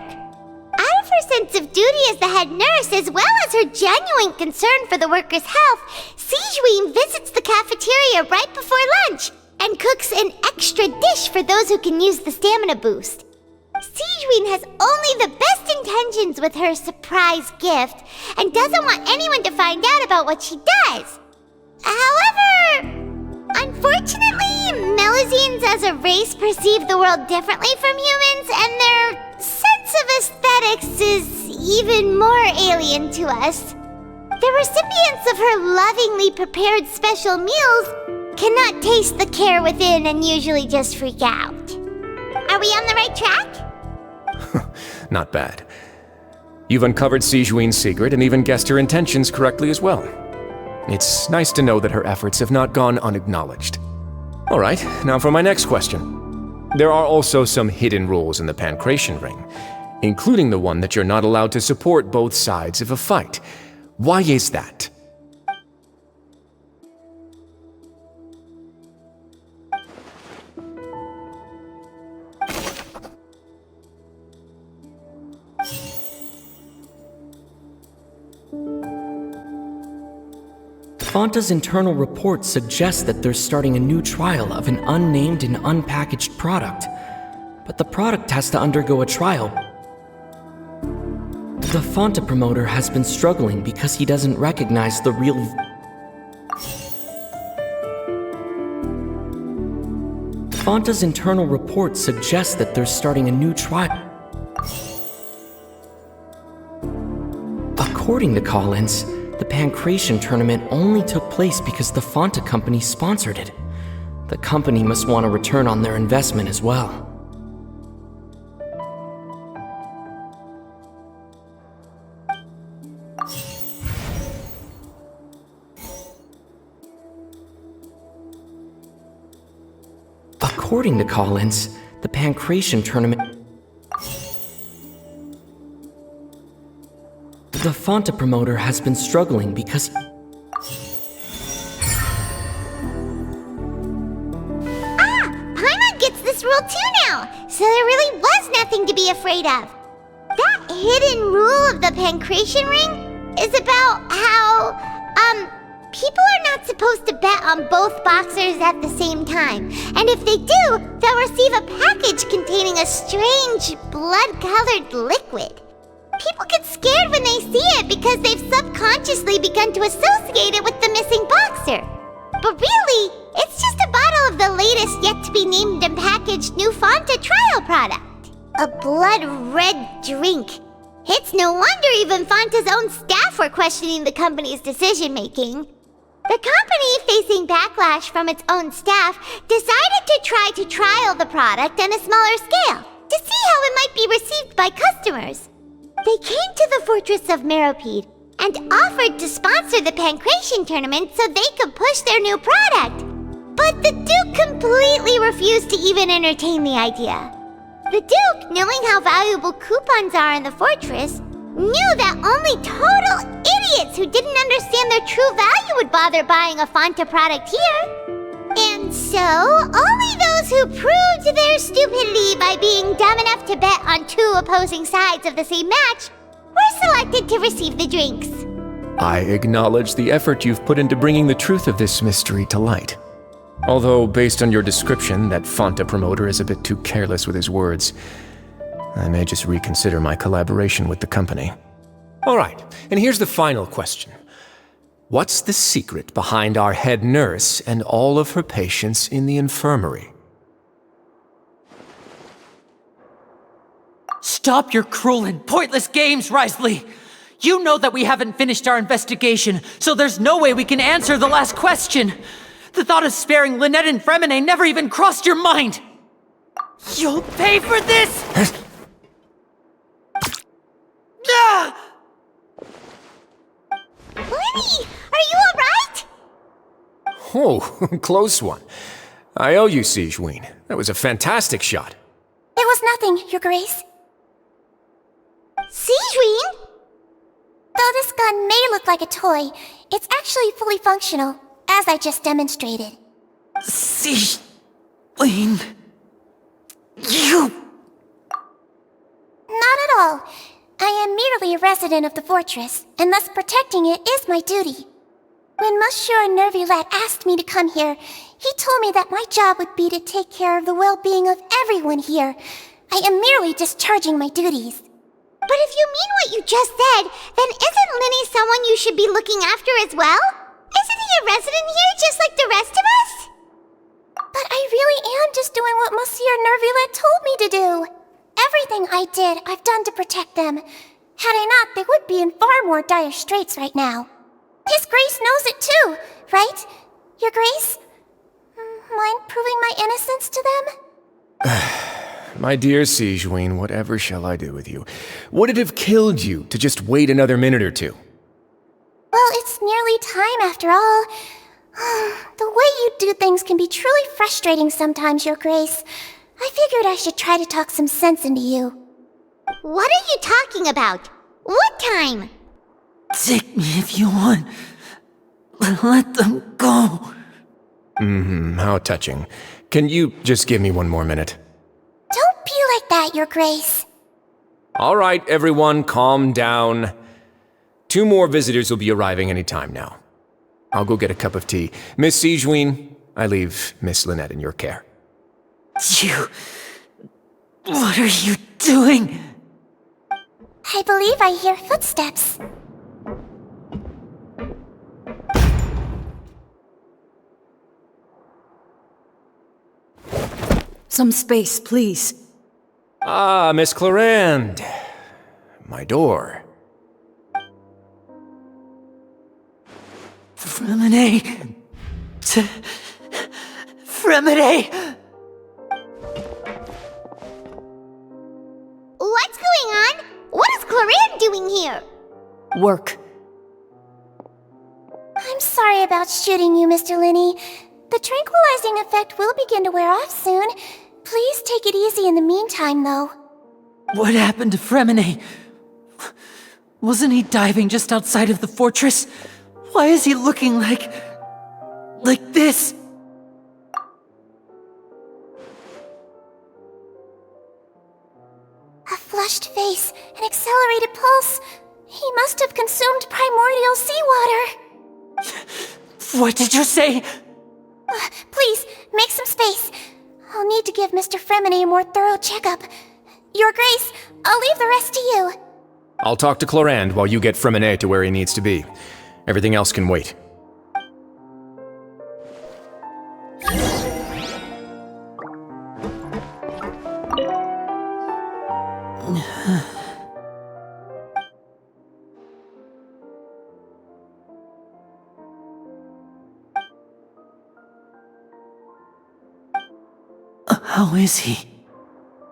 A: Out of her sense of duty as the head nurse, as well as her genuine concern for the workers' health, Sijuin visits the cafeteria right before lunch and cooks an extra dish for those who can use the stamina boost. Sijuin has only the best intentions with her surprise gift and doesn't want anyone to find out about what she does. However, unfortunately, Melusines as a race perceive the world differently from humans, and their sense of aesthetics is even more alien to us. The recipients of her lovingly prepared special meals cannot taste the care within and usually just freak out. Are we on the right track?
K: Not bad. You've uncovered Sijuin's secret and even guessed her intentions correctly as well. It's nice to know that her efforts have not gone unacknowledged. All right, now for my next question. There are also some hidden rules in the Pancration Ring, including the one that you're not allowed to support both sides of a fight. Why is that?
L: Fonta's internal report suggests that they're starting a new trial of an unnamed and unpackaged product. But the product has to undergo a trial. The Fonta promoter has been struggling because he doesn't recognize the real... Fonta's internal report suggests that they're starting a new trial. According to Collins, the Pancration tournament only took place because the Fonta company sponsored it. The company must want a return on their investment as well. According to Collins, the Pancration tournament... The Fonta promoter has been struggling because...
A: Paimon gets this rule too now, so there really was nothing to be afraid of. That hidden rule of the Pancration Ring is about how, people are not supposed to bet on both boxers at the same time. And if they do, they'll receive a package containing a strange, blood-colored liquid. People get scared when they see it because they've subconsciously begun to associate it with the missing boxer. But really, it's just a bottle of the latest yet-to-be-named and packaged new Fonta trial product. A blood-red drink. It's no wonder even Fonta's own staff were questioning the company's decision-making. The company, facing backlash from its own staff, decided to try to trial the product on a smaller scale to see how it might be received by customers. They came to the fortress of Meropide and offered to sponsor the Pancration tournament so they could push their new product. But the Duke completely refused to even entertain the idea. The Duke, knowing how valuable coupons are in the fortress, knew that only total idiots who didn't understand their true value would bother buying a Fanta product here. And so, only those who proved their stupidity by being dumb enough to bet on two opposing sides of the same match were selected to receive the drinks.
K: I acknowledge the effort you've put into bringing the truth of this mystery to light. Although, based on your description, that Fanta promoter is a bit too careless with his words. I may just reconsider my collaboration with the company. All right, and here's the final question. What's the secret behind our head nurse and all of her patients in the infirmary?
H: Stop your cruel and pointless games, Risley! You know that we haven't finished our investigation, so there's no way we can answer the last question! The thought of sparing Lynette and Fremine never even crossed your mind! You'll pay for this! Ah!
A: Lenny, are you alright?
K: Oh, close one. I owe you, Sigewinne. That was a fantastic shot.
A: It was nothing, Your Grace. Sigewinne? Though this gun may look like a toy, it's actually fully functional, as I just demonstrated.
H: Sigewinne... You...
A: Not at all. I am merely a resident of the fortress, and thus protecting it is my duty. When Monsieur Nervulette asked me to come here, he told me that my job would be to take care of the well-being of everyone here. I am merely discharging my duties. But if you mean what you just said, then isn't Linny someone you should be looking after as well? Isn't he a resident here just like the rest of us? But I really am just doing what Monsieur Nervulette told me to do. Everything I did, I've done to protect them. Had I not, they would be in far more dire straits right now. His Grace knows it too, right? Your Grace? Mind proving my innocence to them?
K: My dear Sigewinne, whatever shall I do with you? Would it have killed you to just wait another minute or two?
A: Well, it's nearly time after all. The way you do things can be truly frustrating sometimes, Your Grace. I figured I should try to talk some sense into you. What are you talking about? What time?
H: Take me if you want. Let them go.
K: How touching. Can you just give me one more minute?
A: Don't be like that, Your Grace.
K: All right, everyone, calm down. 2 more visitors will be arriving any time now. I'll go get a cup of tea. Miss Sigewinne, I leave Miss Lynette in your care.
H: You... What are you doing?
A: I believe I hear footsteps.
M: Some space, please.
K: Ah, Miss Clarande. My door.
H: Fremine... Fremine...
A: What's going on? What is Clarande doing here?
M: Work.
A: I'm sorry about shooting you, Mr. Linny. The tranquilizing effect will begin to wear off soon. Please take it easy in the meantime, though.
H: What happened to Fremine? Wasn't he diving just outside of the fortress? Why is he looking like this?
A: A flushed face, an accelerated pulse. He must have consumed primordial seawater.
H: What did you say?
A: Please, make some space. I'll need to give Mr. Fremine a more thorough checkup. Your Grace, I'll leave the rest to you.
K: I'll talk to Clarande while you get Fremine to where he needs to be. Everything else can wait.
H: How is he?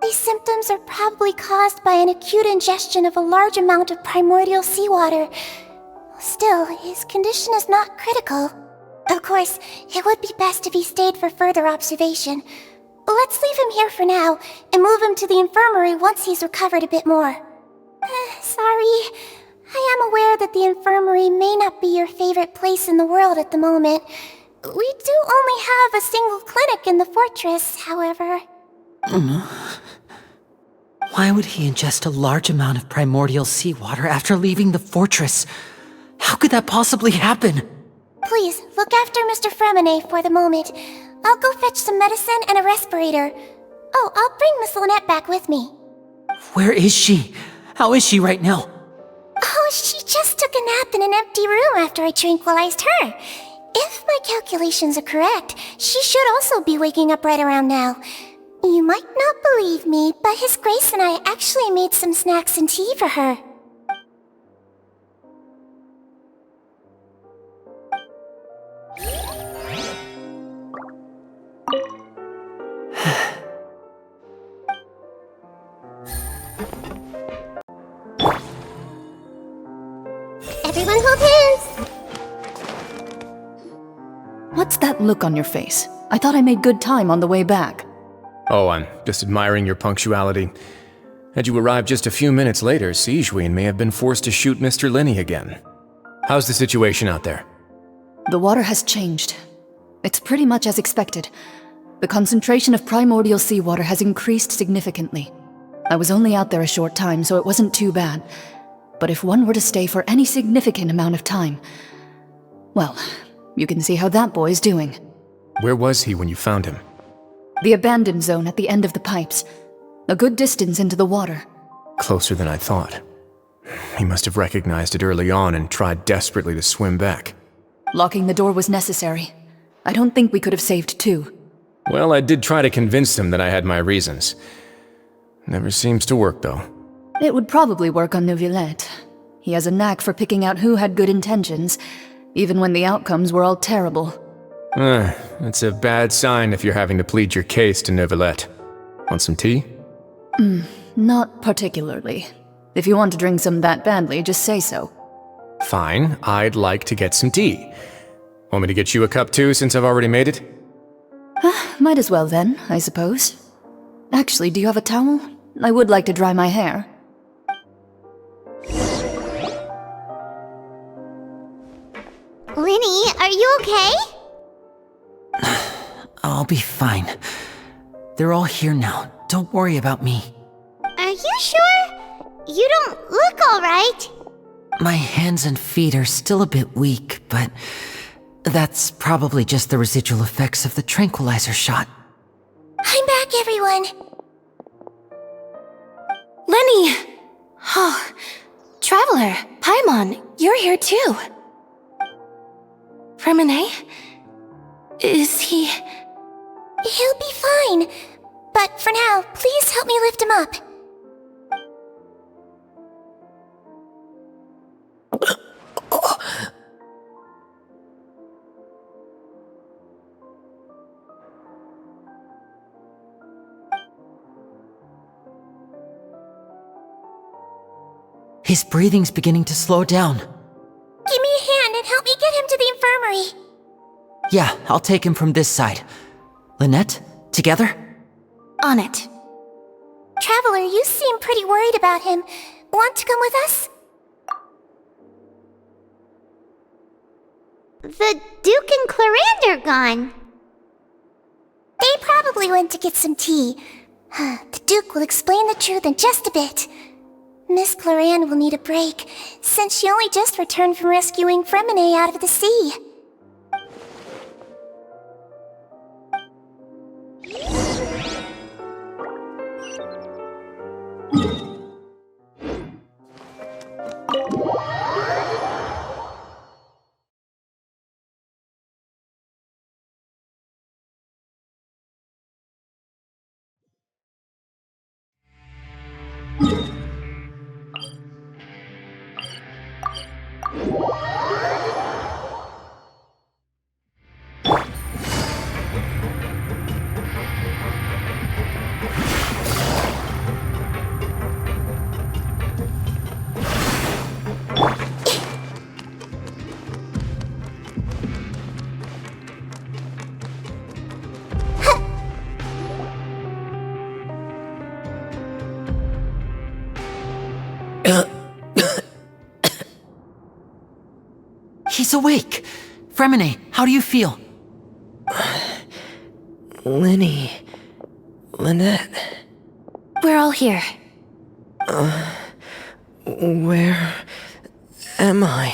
A: These symptoms are probably caused by an acute ingestion of a large amount of primordial seawater. Still, his condition is not critical. Of course, it would be best if he stayed for further observation. let's leave him here for now, and move him to the infirmary once he's recovered a bit more. Sorry. I am aware that the infirmary may not be your favorite place in the world at the moment. We do only have a single clinic in the fortress, however.
H: Why would he ingest a large amount of primordial seawater after leaving the fortress? How could that possibly happen?
A: Please, look after Mr. Fremine for the moment. I'll go fetch some medicine and a respirator. Oh, I'll bring Miss Lynette back with me.
H: Where is she? How is she right now?
A: Oh, she just took a nap in an empty room after I tranquilized her. If my calculations are correct, she should also be waking up right around now. You might not believe me, but His Grace and I actually made some snacks and tea for her. Everyone hold hands!
M: What's that look on your face? I thought I made good time on the way back.
K: Oh, I'm just admiring your punctuality. Had you arrived just a few minutes later, Sigewinne may have been forced to shoot Mr. Lenny again. How's the situation out there?
M: The water has changed. It's pretty much as expected. The concentration of primordial seawater has increased significantly. I was only out there a short time, so it wasn't too bad. But if one were to stay for any significant amount of time... well, you can see how that boy's doing.
K: Where was he when you found him?
M: The abandoned zone at the end of the pipes. A good distance into the water.
K: Closer than I thought. He must have recognized it early on and tried desperately to swim back.
M: Locking the door was necessary. I don't think we could have saved two.
K: Well, I did try to convince him that I had my reasons. Never seems to work, though.
M: It would probably work on Neuvillette. He has a knack for picking out who had good intentions, even when the outcomes were all terrible.
K: That's a bad sign if you're having to plead your case to Neuvillette. Want some tea?
M: Not particularly. If you want to drink some that badly, just say so.
K: Fine, I'd like to get some tea. Want me to get you a cup too, since I've already made it?
M: Might as well then, I suppose. Actually, do you have a towel? I would like to dry my hair.
A: Linny, are you okay?
H: I'll be fine. They're all here now. Don't worry about me.
A: Are you sure? You don't look alright.
H: My hands and feet are still a bit weak, but that's probably just the residual effects of the tranquilizer shot.
A: I'm back, everyone.
I: Lenny! Oh, Traveler, Paimon, you're here too. Fremine? Is he...
A: He'll be fine. But for now, please help me lift him up.
H: His breathing's beginning to slow down.
A: Give me a hand and help me get him to the infirmary.
H: Yeah, I'll take him from this side. Lynette, together?
A: On it. Traveler, you seem pretty worried about him. Want to come with us? The Duke and Clarande are gone. They probably went to get some tea. The Duke will explain the truth in just a bit. Miss Clarande will need a break, since she only just returned from rescuing Fremine out of the sea.
H: He's awake! Fremine, how do you feel?
L: Lenny... Lynette...
I: We're all here.
L: Where... am I?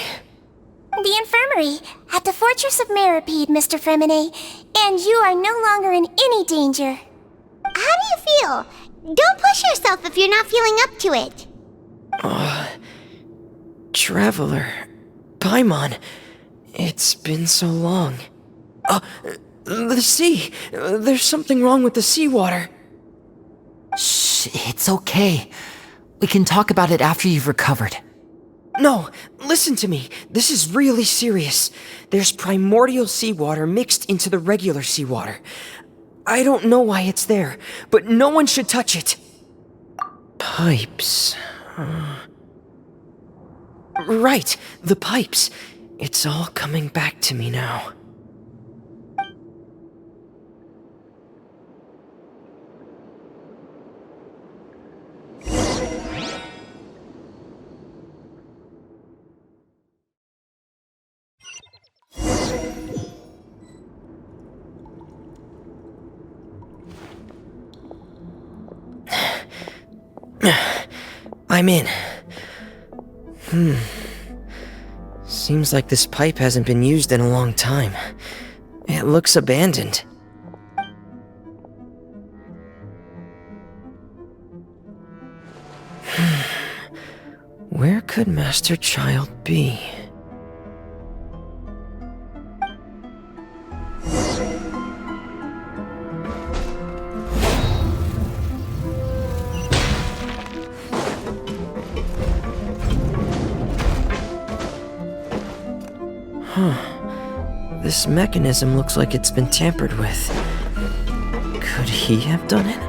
A: The infirmary at the Fortress of Meripede, Mr. Fremine, and you are no longer in any danger. How do you feel? Don't push yourself if you're not feeling up to it.
L: Traveler... Paimon... It's been so long. The sea! There's something wrong with the seawater.
H: Shh, it's okay. We can talk about it after you've recovered.
L: No, listen to me. This is really serious. There's primordial seawater mixed into the regular seawater. I don't know why it's there, but no one should touch it. Pipes... Right, the pipes. It's all coming back to me now. I'm in. Seems like this pipe hasn't been used in a long time. It looks abandoned. Where could Master Child be? This mechanism looks like it's been tampered with. Could he have done it?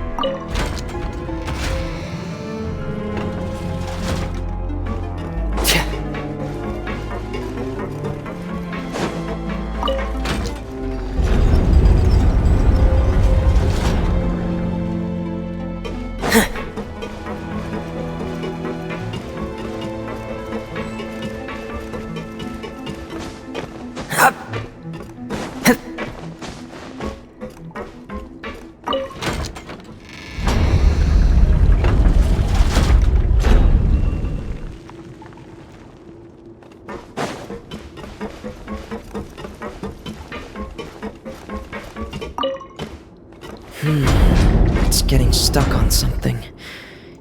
L: It's getting stuck on something.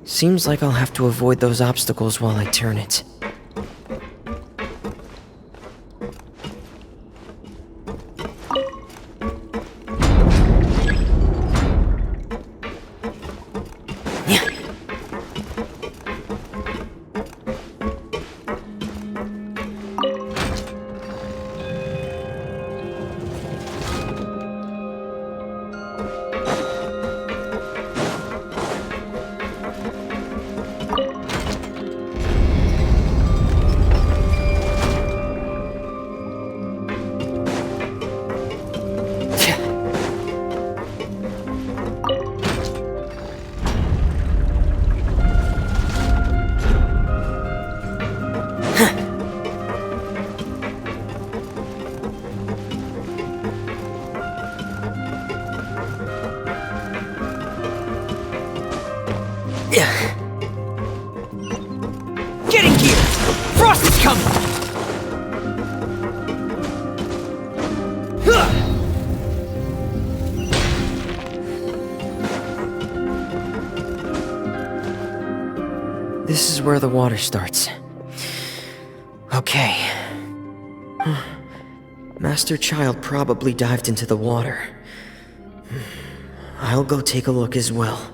L: Seems like I'll have to avoid those obstacles while I turn it. Get in gear! Frost is coming! This is where the water starts. Okay. Master Child probably dived into the water. I'll go take a look as well.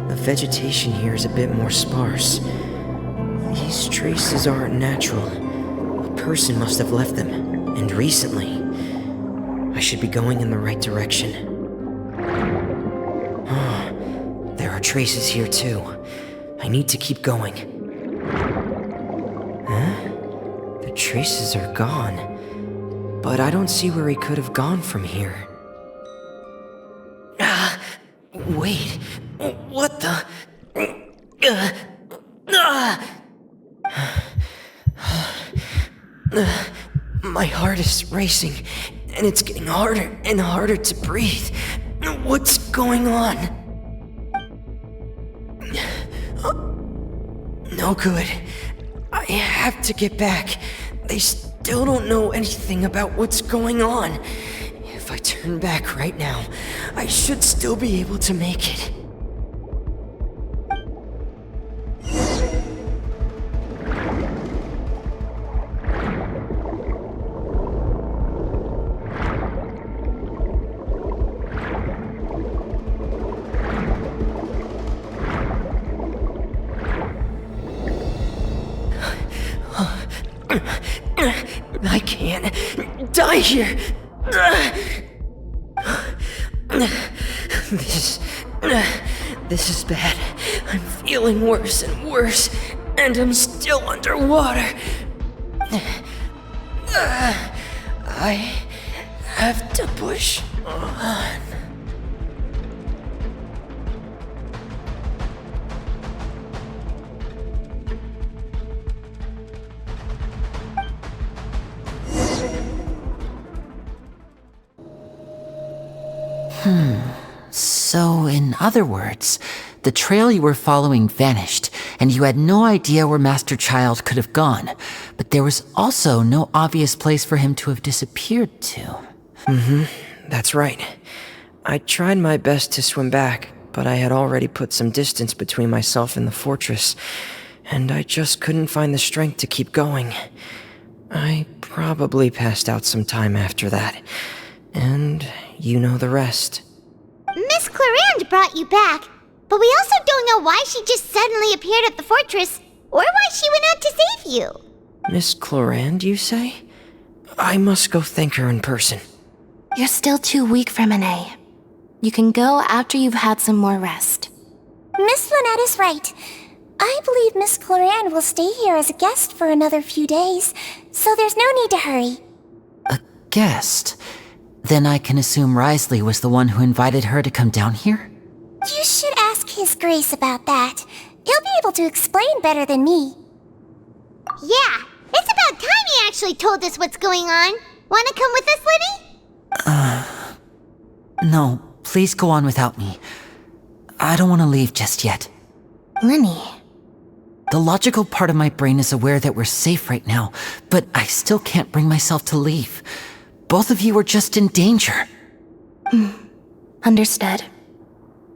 L: The vegetation here is a bit more sparse. These traces aren't natural. A person must have left them, and recently. I should be going in the right direction. There are traces here too. I need to keep going. traces are gone. But I don't see where he could have gone from here. Wait, what the? My heart is racing, and it's getting harder and harder to breathe. What's going on? No good. I have to get back. They still don't know anything about what's going on. If I turn back right now, I should still be able to make it. I can't die here. This is bad. I'm feeling worse and worse, and I'm still underwater. I have to push on.
H: So, in other words, the trail you were following vanished, and you had no idea where Master Child could have gone, but there was also no obvious place for him to have disappeared to.
L: That's right. I tried my best to swim back, but I had already put some distance between myself and the fortress, and I just couldn't find the strength to keep going. I probably passed out some time after that, and you know the rest.
A: Miss Clarande brought you back, but we also don't know why she just suddenly appeared at the fortress, or why she went out to save you.
L: Miss Clarande, you say? I must go thank her in person.
N: You're still too weak for Monet. You can go after you've had some more rest.
A: Miss Lynette is right. I believe Miss Clarande will stay here as a guest for another few days, so there's no need to hurry.
H: A guest? Then I can assume Risley was the one who invited her to come down here?
A: You should ask His Grace about that. He'll be able to explain better than me. Yeah, it's about time he actually told us what's going on. Wanna come with us, Lenny?
H: No, please go on without me. I don't want to leave just yet.
N: Lenny.
H: The logical part of my brain is aware that we're safe right now, but I still can't bring myself to leave. Both of you are just in danger.
N: Understood.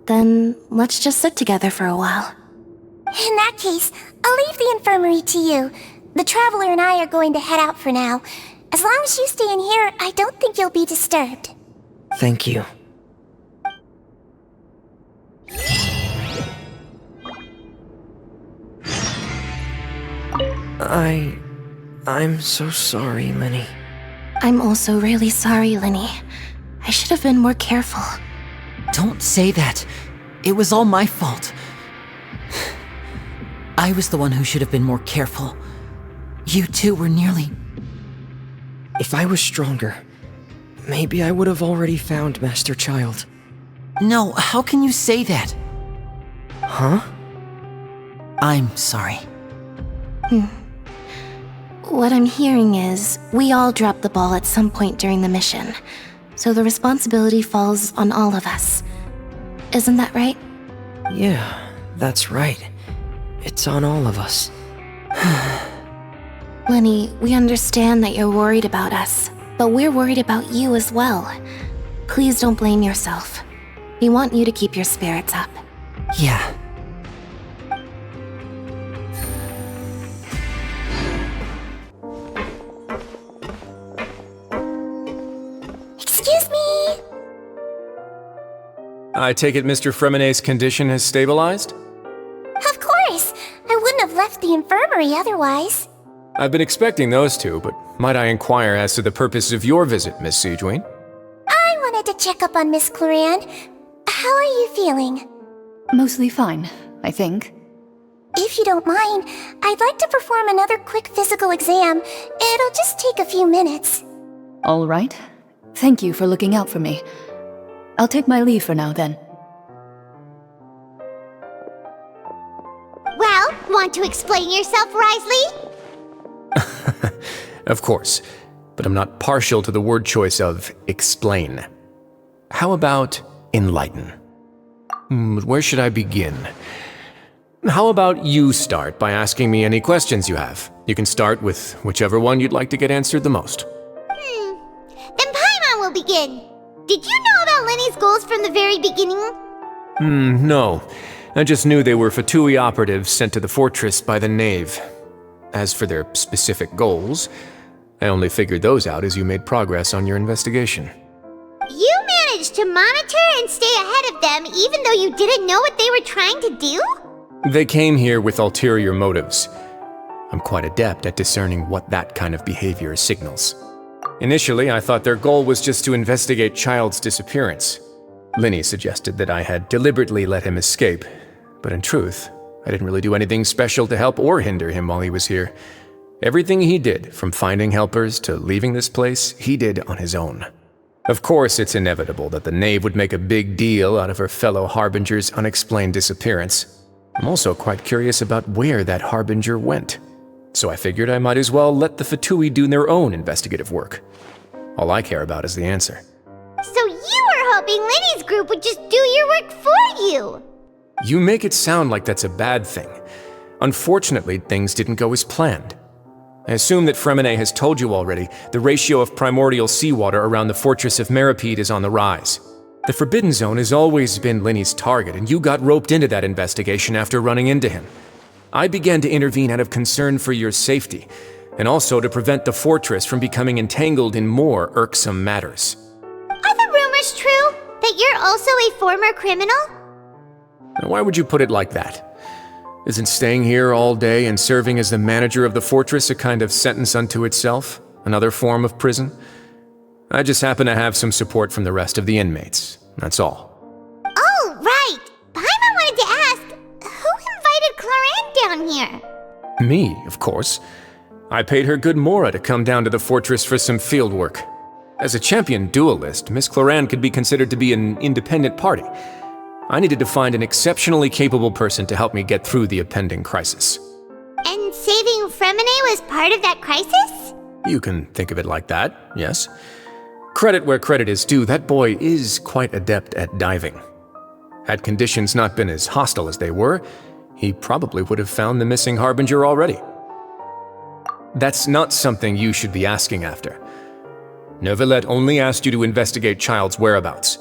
N: Then let's just sit together for a while.
A: In that case, I'll leave the infirmary to you. The Traveler and I are going to head out for now. As long as you stay in here, I don't think you'll be disturbed.
L: Thank you. I'm so sorry, Lenny.
N: I'm also really sorry, Lenny. I should have been more careful.
H: Don't say that. It was all my fault. I was the one who should have been more careful. You two were nearly...
L: If I was stronger, maybe I would have already found Master Child.
H: No, how can you say that?
L: Huh?
H: I'm sorry.
N: What I'm hearing is, we all dropped the ball at some point during the mission, so the responsibility falls on all of us. Isn't that right?
L: Yeah, that's right. It's on all of us.
N: Lenny, we understand that you're worried about us, but we're worried about you as well. Please don't blame yourself. We want you to keep your spirits up.
H: Yeah.
A: Excuse me?
K: I take it Mr. Fremonet's condition has stabilized?
A: Of course. I wouldn't have left the infirmary otherwise.
K: I've been expecting those two, but might I inquire as to the purpose of your visit, Miss Sidgeween?
A: I wanted to check up on Miss Clarande. How are you feeling?
M: Mostly fine, I think.
A: If you don't mind, I'd like to perform another quick physical exam. It'll just take a few minutes.
M: All right. Thank you for looking out for me. I'll take my leave for now, then.
A: Well, want to explain yourself, Risley?
K: Of course, but I'm not partial to the word choice of explain. How about enlighten? Where should I begin? How about you start by asking me any questions you have? You can start with whichever one you'd like to get answered the most.
A: Then Paimon will begin. Did you know about Lenny's goals from the very beginning?
K: No. I just knew they were Fatui operatives sent to the fortress by the Knave. As for their specific goals, I only figured those out as you made progress on your investigation.
A: You managed to monitor and stay ahead of them even though you didn't know what they were trying to do?
K: They came here with ulterior motives. I'm quite adept at discerning what that kind of behavior signals. Initially, I thought their goal was just to investigate Child's disappearance. Linny suggested that I had deliberately let him escape, but in truth, I didn't really do anything special to help or hinder him while he was here. Everything he did, from finding helpers to leaving this place, he did on his own. Of course, it's inevitable that the Knave would make a big deal out of her fellow Harbinger's unexplained disappearance. I'm also quite curious about where that Harbinger went, so I figured I might as well let the Fatui do their own investigative work. All I care about is the answer.
A: So you were hoping Lenny's group would just do your work for you!
K: You make it sound like that's a bad thing. Unfortunately, things didn't go as planned. I assume that Fremine has told you already, the ratio of primordial seawater around the fortress of Meripede is on the rise. The Forbidden Zone has always been Lenny's target, and you got roped into that investigation after running into him. I began to intervene out of concern for your safety, and also to prevent the fortress from becoming entangled in more irksome matters.
A: Are the rumors true? That you're also a former criminal?
K: Now, why would you put it like that? Isn't staying here all day and serving as the manager of the fortress a kind of sentence unto itself? Another form of prison? I just happen to have some support from the rest of the inmates, that's all.
A: Oh, right! Paimon wanted to ask, who invited Cloran down here?
K: Me, of course. I paid her good mora to come down to the fortress for some field work. As a champion duelist, Miss Cloran could be considered to be an independent party. I needed to find an exceptionally capable person to help me get through the impending crisis.
A: And saving Fremine was part of that crisis?
K: You can think of it like that, yes. Credit where credit is due, that boy is quite adept at diving. Had conditions not been as hostile as they were, he probably would have found the missing Harbinger already. That's not something you should be asking after. Neuvillette only asked you to investigate Child's whereabouts.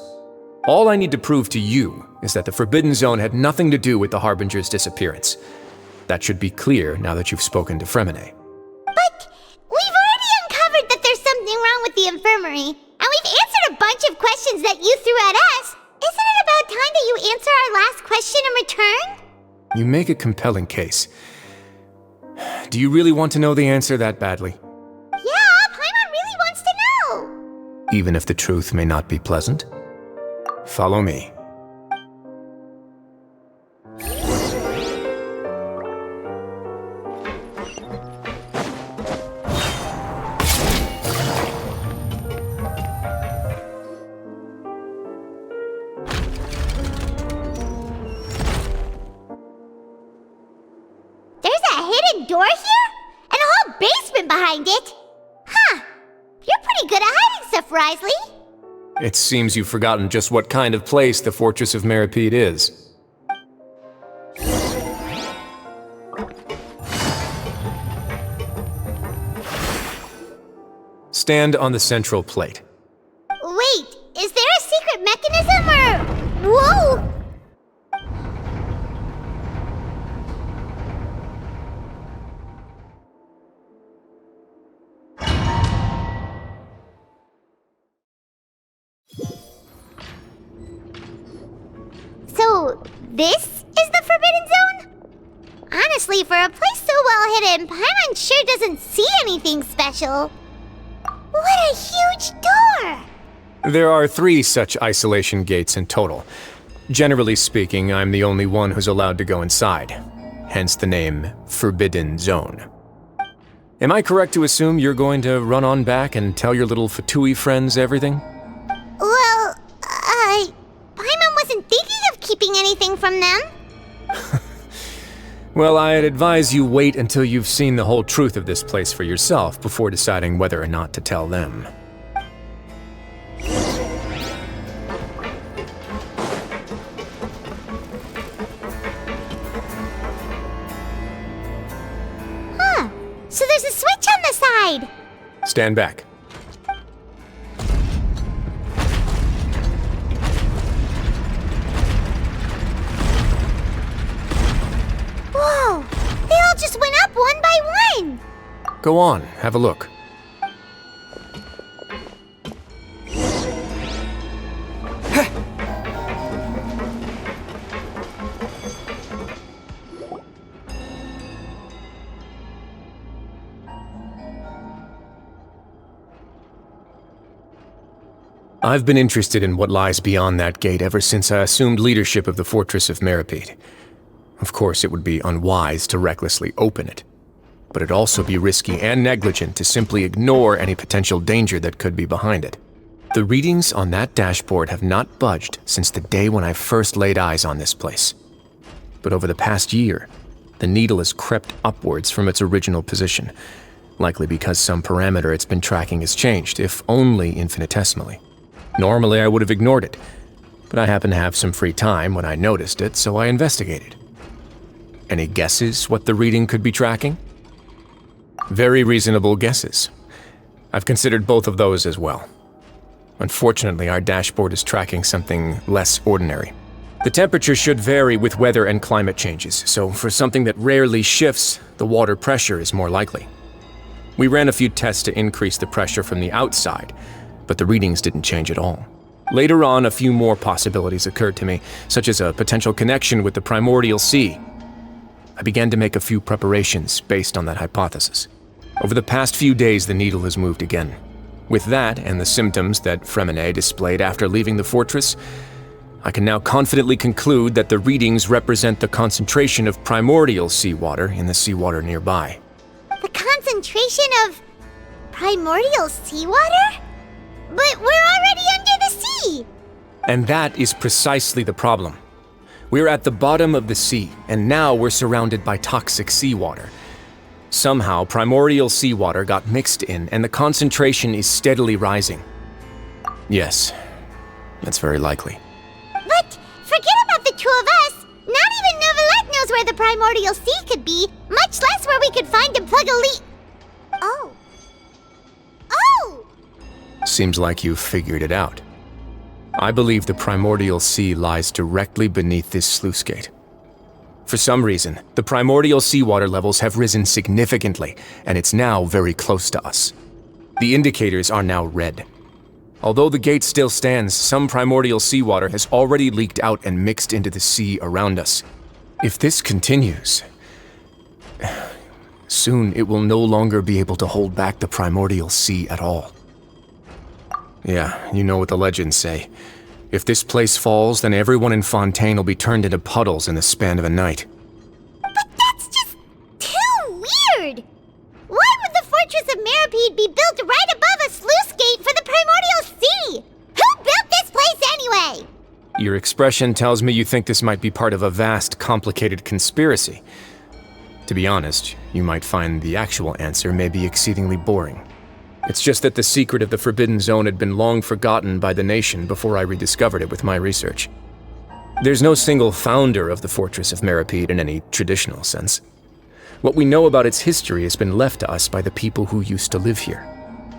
K: All I need to prove to you is that the Forbidden Zone had nothing to do with the Harbinger's disappearance. That should be clear now that you've spoken to Fremine.
A: But we've already uncovered that there's something wrong with the infirmary, and we've answered a bunch of questions that you threw at us. Isn't it about time that you answer our last question in return?
K: You make a compelling case. Do you really want to know the answer that badly?
A: Yeah, Paimon really wants to know!
K: Even if the truth may not be pleasant? Follow me.
A: Door here? And a whole basement behind it? Huh. You're pretty good at hiding stuff, Risley.
K: It seems you've forgotten just what kind of place the Fortress of Meripede is. Stand on the central plate.
A: Wait, is there a secret mechanism or... Whoa! So, this is the Forbidden Zone? Honestly, for a place so well hidden, Paimon sure doesn't see anything special. What a huge door!
K: There are 3 such isolation gates in total. Generally speaking, I'm the only one who's allowed to go inside. hence the name Forbidden Zone. Am I correct to assume you're going to run on back and tell your little Fatui friends everything?
A: Well, Paimon wasn't thinking of keeping anything from them.
K: Well, I'd advise you wait until you've seen the whole truth of this place for yourself before deciding whether or not to tell them.
A: So there's a switch on the side.
K: Stand back.
A: Whoa! They all just went up one by one.
K: Go on, have a look. I've been interested in what lies beyond that gate ever since I assumed leadership of the Fortress of Meripede. Of course, it would be unwise to recklessly open it, but it'd also be risky and negligent to simply ignore any potential danger that could be behind it. The readings on that dashboard have not budged since the day when I first laid eyes on this place. But over the past year, the needle has crept upwards from its original position, likely because some parameter it's been tracking has changed, if only infinitesimally. Normally, I would have ignored it, but I happened to have some free time when I noticed it, so I investigated. Any guesses what the reading could be tracking? Very reasonable guesses. I've considered both of those as well. Unfortunately, our dashboard is tracking something less ordinary. The temperature should vary with weather and climate changes, so for something that rarely shifts, the water pressure is more likely. We ran a few tests to increase the pressure from the outside, but the readings didn't change at all. Later on, a few more possibilities occurred to me, such as a potential connection with the primordial sea. I began to make a few preparations based on that hypothesis. Over the past few days, the needle has moved again. With that, and the symptoms that Fremine displayed after leaving the fortress, I can now confidently conclude that the readings represent the concentration of primordial seawater in the seawater nearby.
A: The concentration of primordial seawater? But we're already under the sea!
K: And that is precisely the problem. We're at the bottom of the sea, and now we're surrounded by toxic seawater. Somehow, primordial seawater got mixed in, and the concentration is steadily rising. Yes, that's very likely.
A: But forget about the two of us! Not even Novelette knows where the primordial sea could be, much less where we could find and plug a leak. Oh. Oh!
K: Seems like you've figured it out. I believe the primordial sea lies directly beneath this sluice gate. For some reason, the primordial seawater levels have risen significantly, and it's now very close to us. The indicators are now red. Although the gate still stands, some primordial seawater has already leaked out and mixed into the sea around us. If this continues, soon it will no longer be able to hold back the primordial sea at all. Yeah, you know what the legends say. If this place falls, then everyone in Fontaine will be turned into puddles in the span of a night.
A: But that's just too weird! Why would the Fortress of Meripede be built right above a sluice gate for the primordial sea? Who built this place anyway?
K: Your expression tells me you think this might be part of a vast, complicated conspiracy. To be honest, you might find the actual answer may be exceedingly boring. It's just that the secret of the Forbidden Zone had been long forgotten by the nation before I rediscovered it with my research. There's no single founder of the Fortress of Meripede in any traditional sense. What we know about its history has been left to us by the people who used to live here.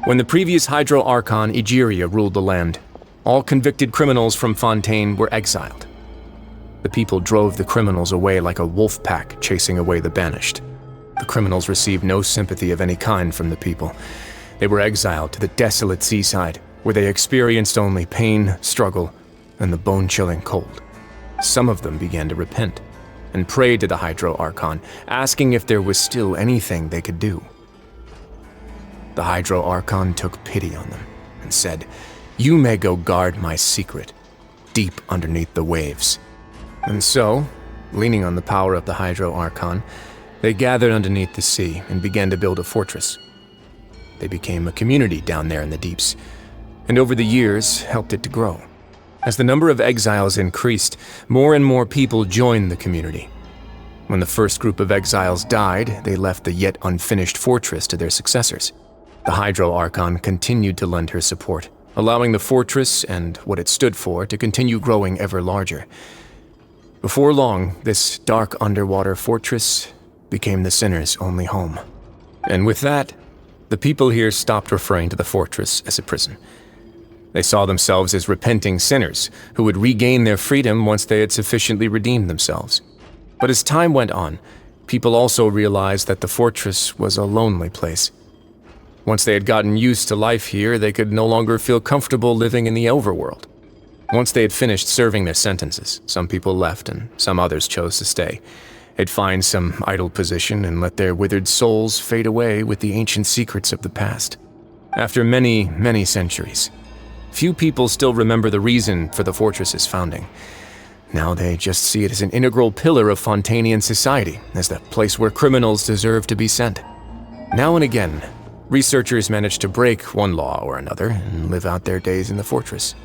K: When the previous Hydro Archon Egeria ruled the land, all convicted criminals from Fontaine were exiled. The people drove the criminals away like a wolf pack chasing away the banished. The criminals received no sympathy of any kind from the people. They were exiled to the desolate seaside, where they experienced only pain, struggle, and the bone-chilling cold. Some of them began to repent, and prayed to the Hydro Archon, asking if there was still anything they could do. The Hydro Archon took pity on them, and said, "You may go guard my secret, deep underneath the waves." And so, leaning on the power of the Hydro Archon, they gathered underneath the sea and began to build a fortress. They became a community down there in the deeps, and over the years helped it to grow. As the number of exiles increased, more and more people joined the community. When the first group of exiles died, they left the yet unfinished fortress to their successors. The Hydro Archon continued to lend her support, allowing the fortress and what it stood for to continue growing ever larger. Before long, this dark underwater fortress became the sinner's only home. And with that, the people here stopped referring to the fortress as a prison. They saw themselves as repenting sinners who would regain their freedom once they had sufficiently redeemed themselves. But as time went on, people also realized that the fortress was a lonely place. Once they had gotten used to life here, they could no longer feel comfortable living in the overworld. Once they had finished serving their sentences, some people left and some others chose to stay. They'd find some idle position and let their withered souls fade away with the ancient secrets of the past. After many, many centuries, few people still remember the reason for the fortress's founding. Now they just see it as an integral pillar of Fontainian society, as the place where criminals deserve to be sent. Now and again, researchers manage to break one law or another and live out their days in the fortress.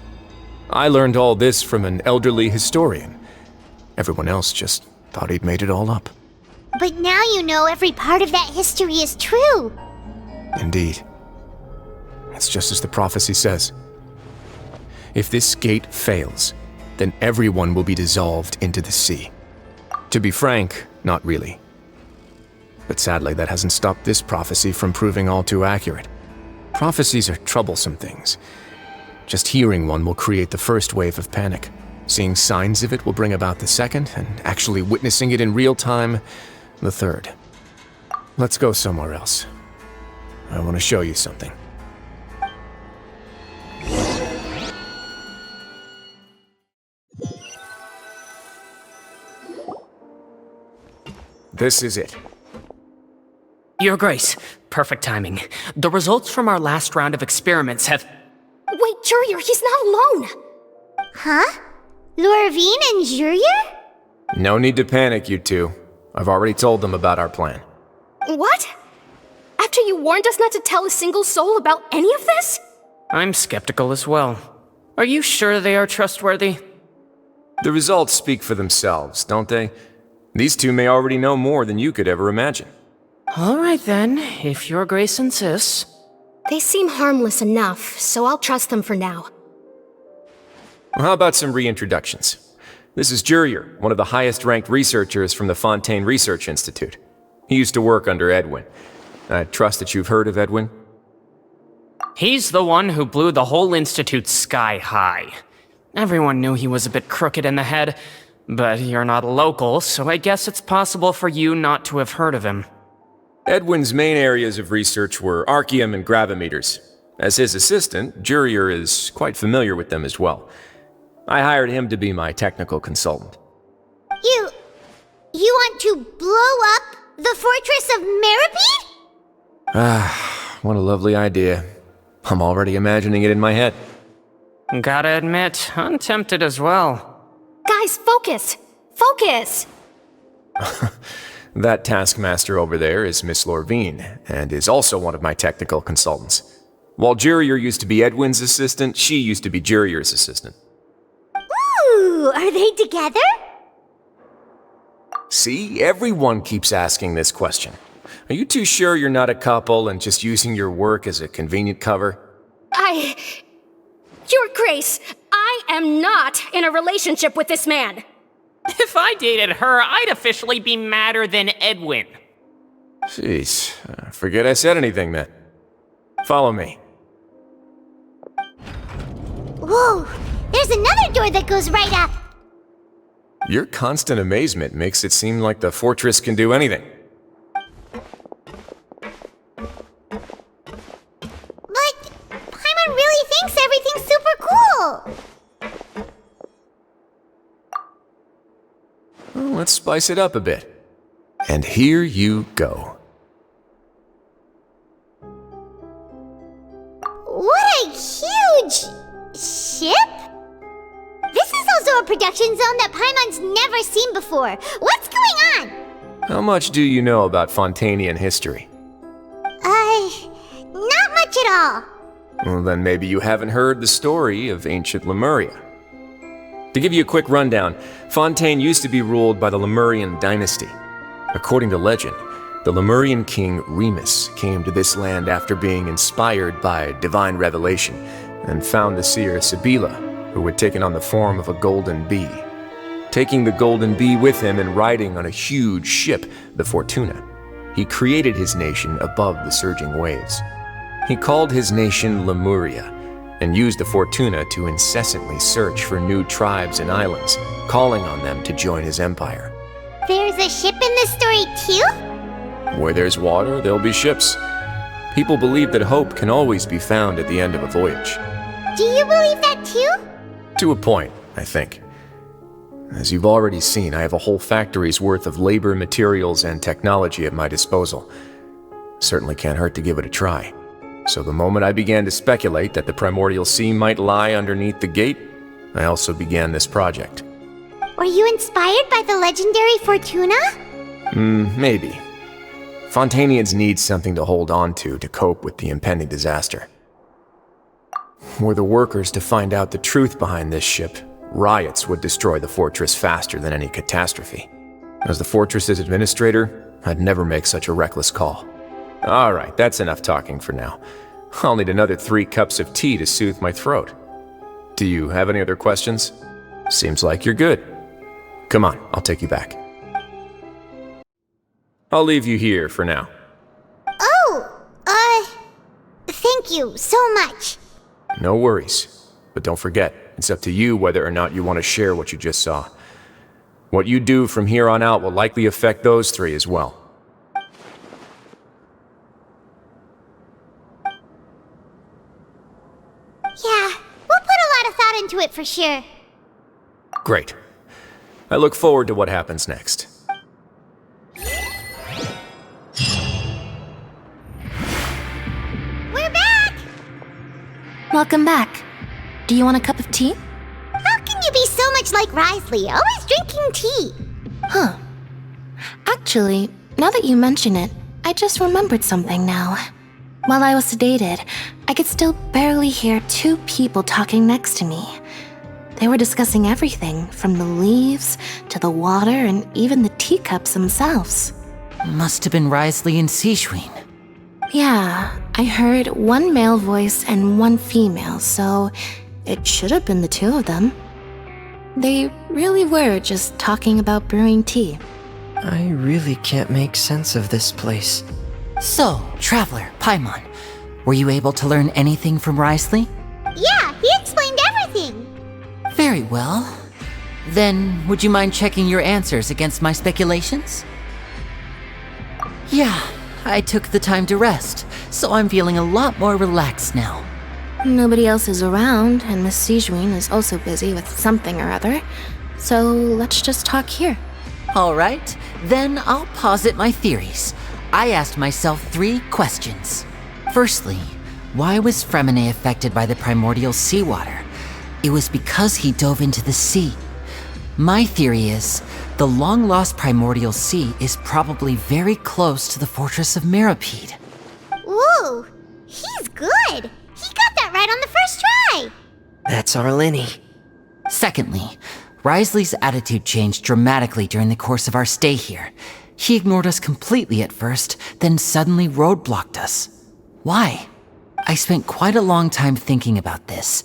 K: I learned all this from an elderly historian. Everyone else just thought he'd made it all up.
A: But now you know every part of that history is true.
K: Indeed. It's just as the prophecy says. If this gate fails, then everyone will be dissolved into the sea. To be frank, not really. But sadly, that hasn't stopped this prophecy from proving all too accurate. Prophecies are troublesome things. Just hearing one will create the first wave of panic. Seeing signs of it will bring about the second, and actually witnessing it in real time, the third. Let's go somewhere else. I want to show you something. This is it.
J: Your Grace, perfect timing. The results from our last round of experiments have...
I: Wait, Jurier, he's not alone!
A: Huh? Lorvine and Jurier?
K: No need to panic, you two. I've already told them about our plan.
I: What? After you warned us not to tell a single soul about any of this?
J: I'm skeptical as well. Are you sure they are trustworthy?
K: The results speak for themselves, don't they? These two may already know more than you could ever imagine.
J: All right then, if Your Grace insists.
I: They seem harmless enough, so I'll trust them for now.
K: Well, how about some reintroductions? This is Jurier, one of the highest-ranked researchers from the Fontaine Research Institute. He used to work under Edwin. I trust that you've heard of Edwin?
J: He's the one who blew the whole institute sky high. Everyone knew he was a bit crooked in the head, but you're not local, so I guess it's possible for you not to have heard of him.
K: Edwin's main areas of research were archaeum and gravimeters. As his assistant, Jurier is quite familiar with them as well. I hired him to be my technical consultant.
A: You want to blow up the fortress of Meripede?
K: Ah, what a lovely idea. I'm already imagining it in my head.
J: Gotta admit, I'm tempted as well.
I: Guys, focus! Focus!
K: That taskmaster over there is Miss Lorvine, and is also one of my technical consultants. While Jurier used to be Edwin's assistant, she used to be Jurier's assistant.
A: Ooh, are they together?
K: See, everyone keeps asking this question. Are you too sure you're not a couple and just using your work as a convenient cover?
I: Your Grace, I am not in a relationship with this man.
J: If I dated her, I'd officially be madder than Edwin.
K: Jeez, forget I said anything then. Follow me.
A: Whoa, there's another door that goes right up.
K: Your constant amazement makes it seem like the fortress can do anything.
A: But Paimon really thinks everything's super cool.
K: Well, let's spice it up a bit. And here you go.
A: What a huge ship! This is also a production zone that Paimon's never seen before. What's going on?
K: How much do you know about Fontainian history?
A: Not much at all.
K: Well, then maybe you haven't heard the story of ancient Lemuria. To give you a quick rundown, Fontaine used to be ruled by the Lemurian dynasty. According to legend, the Lemurian king Remus came to this land after being inspired by divine revelation and found the seer Sibila, who had taken on the form of a golden bee. Taking the golden bee with him and riding on a huge ship, the Fortuna, he created his nation above the surging waves. He called his nation Lemuria and used the Fortuna to incessantly search for new tribes and islands, calling on them to join his empire.
A: There's a ship in this story too?
K: Where there's water, there'll be ships. People believe that hope can always be found at the end of a voyage.
A: Do you believe that too?
K: To a point, I think. As you've already seen, I have a whole factory's worth of labor, materials, and technology at my disposal. Certainly can't hurt to give it a try. So the moment I began to speculate that the primordial sea might lie underneath the gate, I also began this project.
A: Were you inspired by the legendary Fortuna?
K: Maybe. Fontainians need something to hold on to cope with the impending disaster. Were the workers to find out the truth behind this ship, riots would destroy the fortress faster than any catastrophe. As the fortress's administrator, I'd never make such a reckless call. Alright, that's enough talking for now. I'll need another 3 cups of tea to soothe my throat. Do you have any other questions? Seems like you're good. Come on, I'll take you back. I'll leave you here for now.
A: Thank you so much.
K: No worries. But don't forget, it's up to you whether or not you want to share what you just saw. What you do from here on out will likely affect those 3 as well.
A: Yeah, we'll put a lot of thought into it for sure.
K: Great. I look forward to what happens next.
A: We're back!
N: Welcome back. Do you want a cup of tea?
A: How can you be so much like Risley, always drinking tea?
N: Huh. Actually, now that you mention it, I just remembered something now. While I was sedated, I could still barely hear 2 people talking next to me. They were discussing everything, from the leaves to the water and even the teacups themselves.
H: Must have been Risley and Sijwin.
N: Yeah, I heard 1 male voice and 1 female, so it should have been the 2 of them. They really were just talking about brewing tea.
O: I really can't make sense of this place.
H: So, Traveler, Paimon, were you able to learn anything from Risley?
A: Yeah, he explained everything.
H: Very well. Then, would you mind checking your answers against my speculations? Yeah, I took the time to rest, so I'm feeling a lot more relaxed now.
N: Nobody else is around, and Miss Sijwin is also busy with something or other, so let's just talk here.
H: Alright, then I'll posit my theories. I asked myself 3 questions. Firstly, why was Fremine affected by the primordial seawater? It was because he dove into the sea. My theory is, the long-lost primordial sea is probably very close to the fortress of Mirapede.
A: Ooh, he's good. He got that right on the first try.
O: That's our Lenny.
H: Secondly, Risley's attitude changed dramatically during the course of our stay here. He ignored us completely at first, then suddenly roadblocked us. Why? I spent quite a long time thinking about this.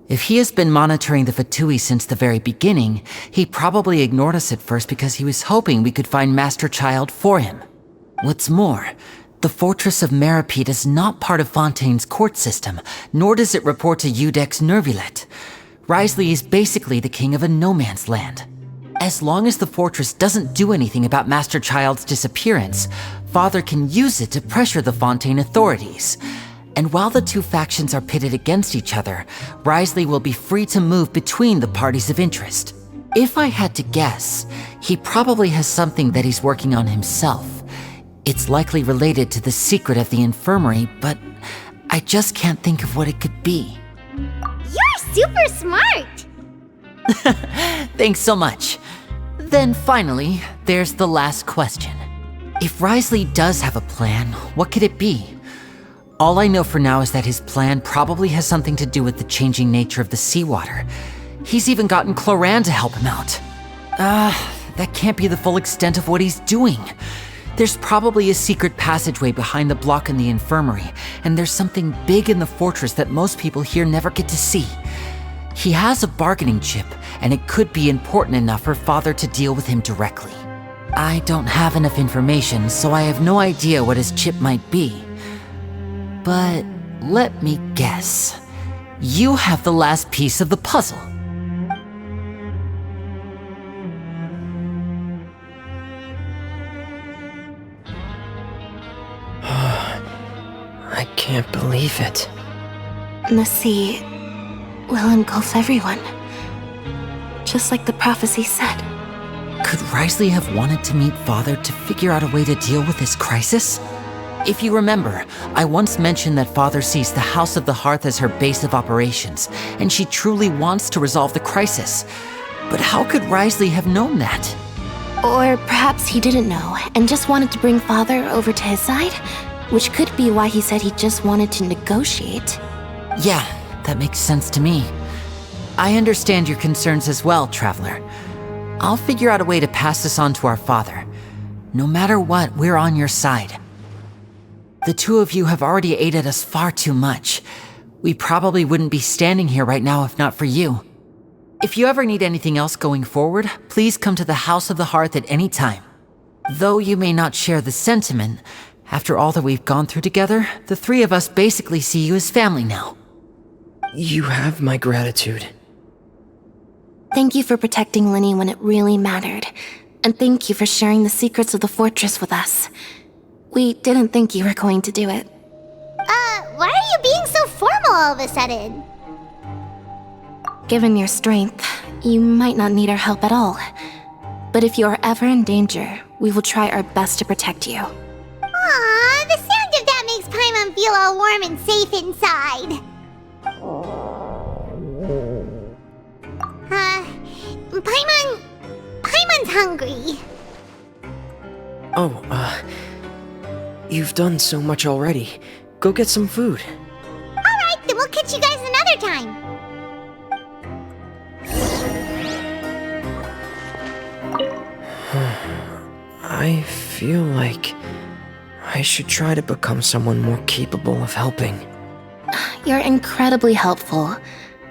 H: If he has been monitoring the Fatui since the very beginning, he probably ignored us at first because he was hoping we could find Master Child for him. What's more, the Fortress of Mirapede is not part of Fontaine's court system, nor does it report to Udex Nervulet. Risley is basically the king of a no-man's land. As long as the fortress doesn't do anything about Master Child's disappearance, Father can use it to pressure the Fontaine authorities. And while the 2 factions are pitted against each other, Risley will be free to move between the parties of interest. If I had to guess, he probably has something that he's working on himself. It's likely related to the secret of the infirmary, but I just can't think of what it could be.
A: You're super smart.
H: Thanks so much. Then finally, there's the last question. If Risley does have a plan, what could it be? All I know for now is that his plan probably has something to do with the changing nature of the seawater. He's even gotten Cloran to help him out. That can't be the full extent of what he's doing. There's probably a secret passageway behind the block in the infirmary, and there's something big in the fortress that most people here never get to see. He has a bargaining chip, and it could be important enough for Father to deal with him directly. I don't have enough information, so I have no idea what his chip might be. But let me guess. You have the last piece of the puzzle.
O: I can't believe it.
N: The sea will engulf everyone. Just like the prophecy said.
H: Could Risley have wanted to meet Father to figure out a way to deal with this crisis? If you remember, I once mentioned that Father sees the House of the Hearth as her base of operations, and she truly wants to resolve the crisis. But how could Risley have known that?
N: Or perhaps he didn't know, and just wanted to bring Father over to his side? Which could be why he said he just wanted to negotiate.
H: Yeah, that makes sense to me. I understand your concerns as well, Traveler. I'll figure out a way to pass this on to our father. No matter what, we're on your side. The two of you have already aided us far too much. We probably wouldn't be standing here right now if not for you. If you ever need anything else going forward, please come to the House of the Hearth at any time. Though you may not share the sentiment, after all that we've gone through together, the three of us basically see you as family now.
O: You have my gratitude.
N: Thank you for protecting Linny when it really mattered. And thank you for sharing the secrets of the fortress with us. We didn't think you were going to do it.
A: Why are you being so formal all of a sudden?
N: Given your strength, you might not need our help at all. But if you are ever in danger, we will try our best to protect you.
A: Aw, the sound of that makes Paimon feel all warm and safe inside. Paimon's hungry.
O: You've done so much already. Go get some food.
A: Alright, then we'll catch you guys another time.
O: I feel like I should try to become someone more capable of helping.
N: You're incredibly helpful.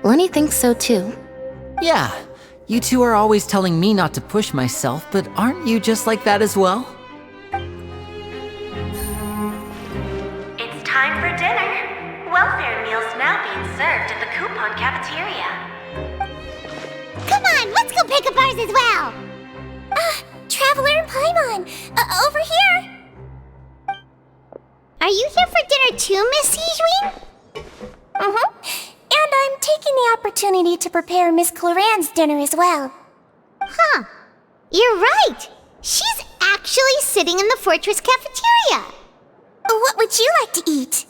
N: Lenny thinks so too.
H: Yeah, you two are always telling me not to push myself, but aren't you just like that as well?
P: It's time for dinner. Welfare meals now being served at the coupon cafeteria.
A: Come on, let's go pick up ours as well. Traveler and Paimon, over here. Are you here for dinner too, Miss Sijween?
Q: And I'm taking the opportunity to prepare Miss Cloran's dinner as well.
A: Huh. You're right. She's actually sitting in the fortress cafeteria.
Q: What would you like to eat?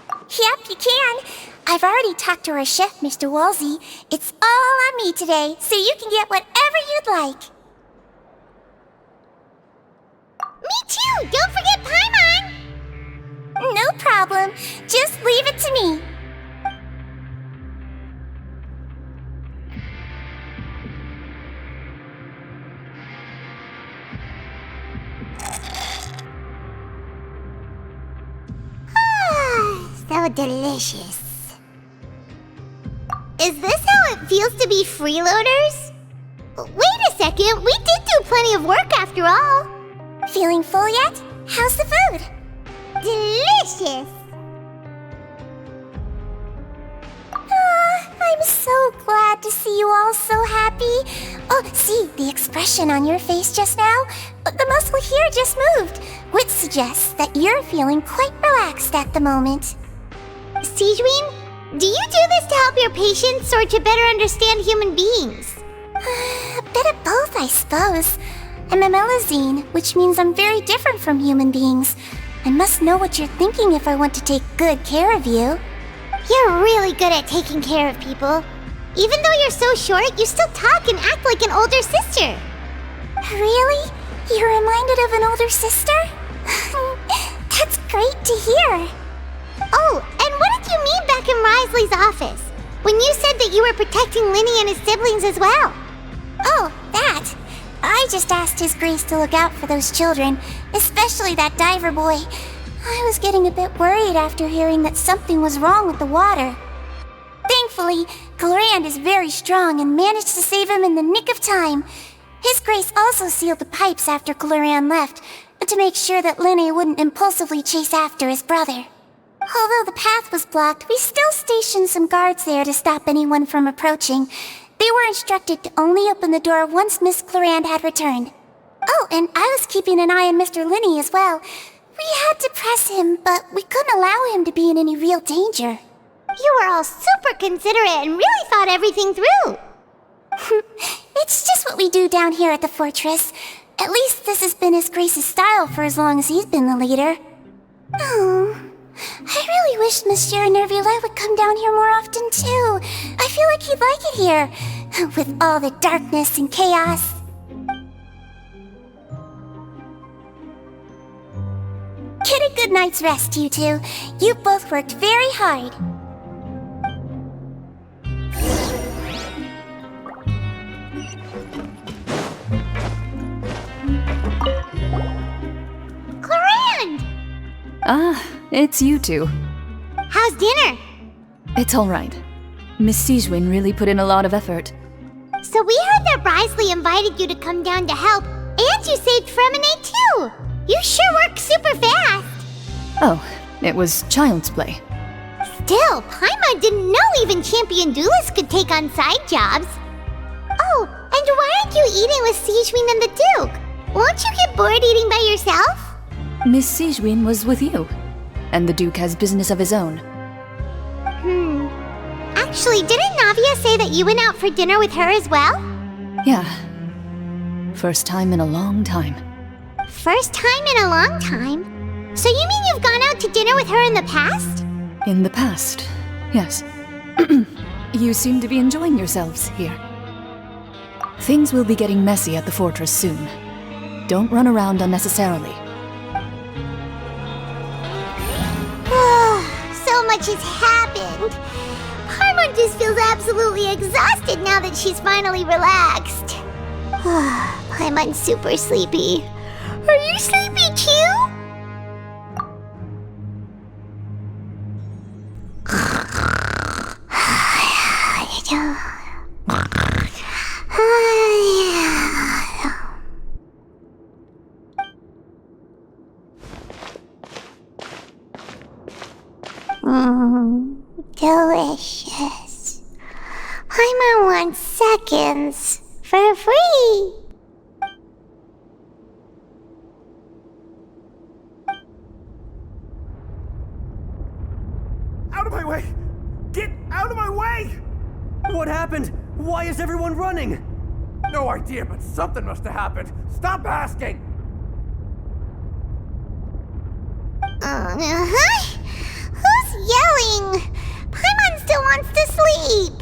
Q: Yep, you can. I've already talked to our chef, Mr. Wolsey. It's all on me today, so you can get whatever you'd like.
A: Me too! Don't forget Paimon!
Q: No problem. Just leave it to me.
A: So delicious. Is this how it feels to be freeloaders? Wait a second, we did do plenty of work after all.
Q: Feeling full yet? How's the food?
A: Delicious!
Q: I'm so glad to see you all so happy. Oh, see, the expression on your face just now? The muscle here just moved, which suggests that you're feeling quite relaxed at the moment.
A: Sijween, do you do this to help your patients or to better understand human beings?
Q: A bit of both, I suppose. I'm a Melazine, which means I'm very different from human beings. I must know what you're thinking if I want to take good care of you.
A: You're really good at taking care of people. Even though you're so short, you still talk and act like an older sister.
Q: Really? You're reminded of an older sister? That's great to hear.
A: Oh, and what did you mean back in Risley's office? When you said that you were protecting Linny and his siblings as well?
Q: Oh, that. I just asked His Grace to look out for those children, especially that diver boy. I was getting a bit worried after hearing that something was wrong with the water. Thankfully, Glorand is very strong and managed to save him in the nick of time. His Grace also sealed the pipes after Glorand left, to make sure that Linny wouldn't impulsively chase after his brother. Although the path was blocked, we still stationed some guards there to stop anyone from approaching. They were instructed to only open the door once Miss Glorand had returned. Oh, and I was keeping an eye on Mr. Linny as well. We had to press him, but we couldn't allow him to be in any real danger.
A: You were all super considerate and really thought everything through.
Q: It's just what we do down here at the fortress. At least this has been His Grace's style for as long as he's been the leader. Oh, I really wish Monsieur Nervula would come down here more often too. I feel like he'd like it here, with all the darkness and chaos. Get a good night's rest, you two. You both worked very hard.
A: Glorand!
M: Ah, it's you two.
A: How's dinner?
M: It's alright. Miss Sigewin really put in a lot of effort.
A: So we heard that Risley invited you to come down to help, and you saved Fremonade too! You sure work super fast!
M: Oh, it was child's play.
A: Still, Paimon didn't know even champion duelists could take on side jobs. Oh, and why aren't you eating with Sigewin and the Duke? Won't you get bored eating by yourself?
M: Miss Sigewin was with you, and the Duke has business of his own.
A: Actually, didn't Navia say that you went out for dinner with her as well?
M: Yeah. First time in a long time.
A: First time in a long time? So you mean you've gone out to dinner with her in the past?
M: In the past, yes. You seem to be enjoying yourselves here. Things will be getting messy at the fortress soon. Don't run around unnecessarily.
A: So much has happened. Paimon just feels absolutely exhausted now that she's finally relaxed. Paimon's super sleepy. Are you sleepy too? Delicious. Paimon wants seconds for free.
R: Out of my way! Get out of my way! What happened? Why is everyone running? No idea, but something must have happened. Stop asking!
A: Who's yelling? Paimon still wants to sleep.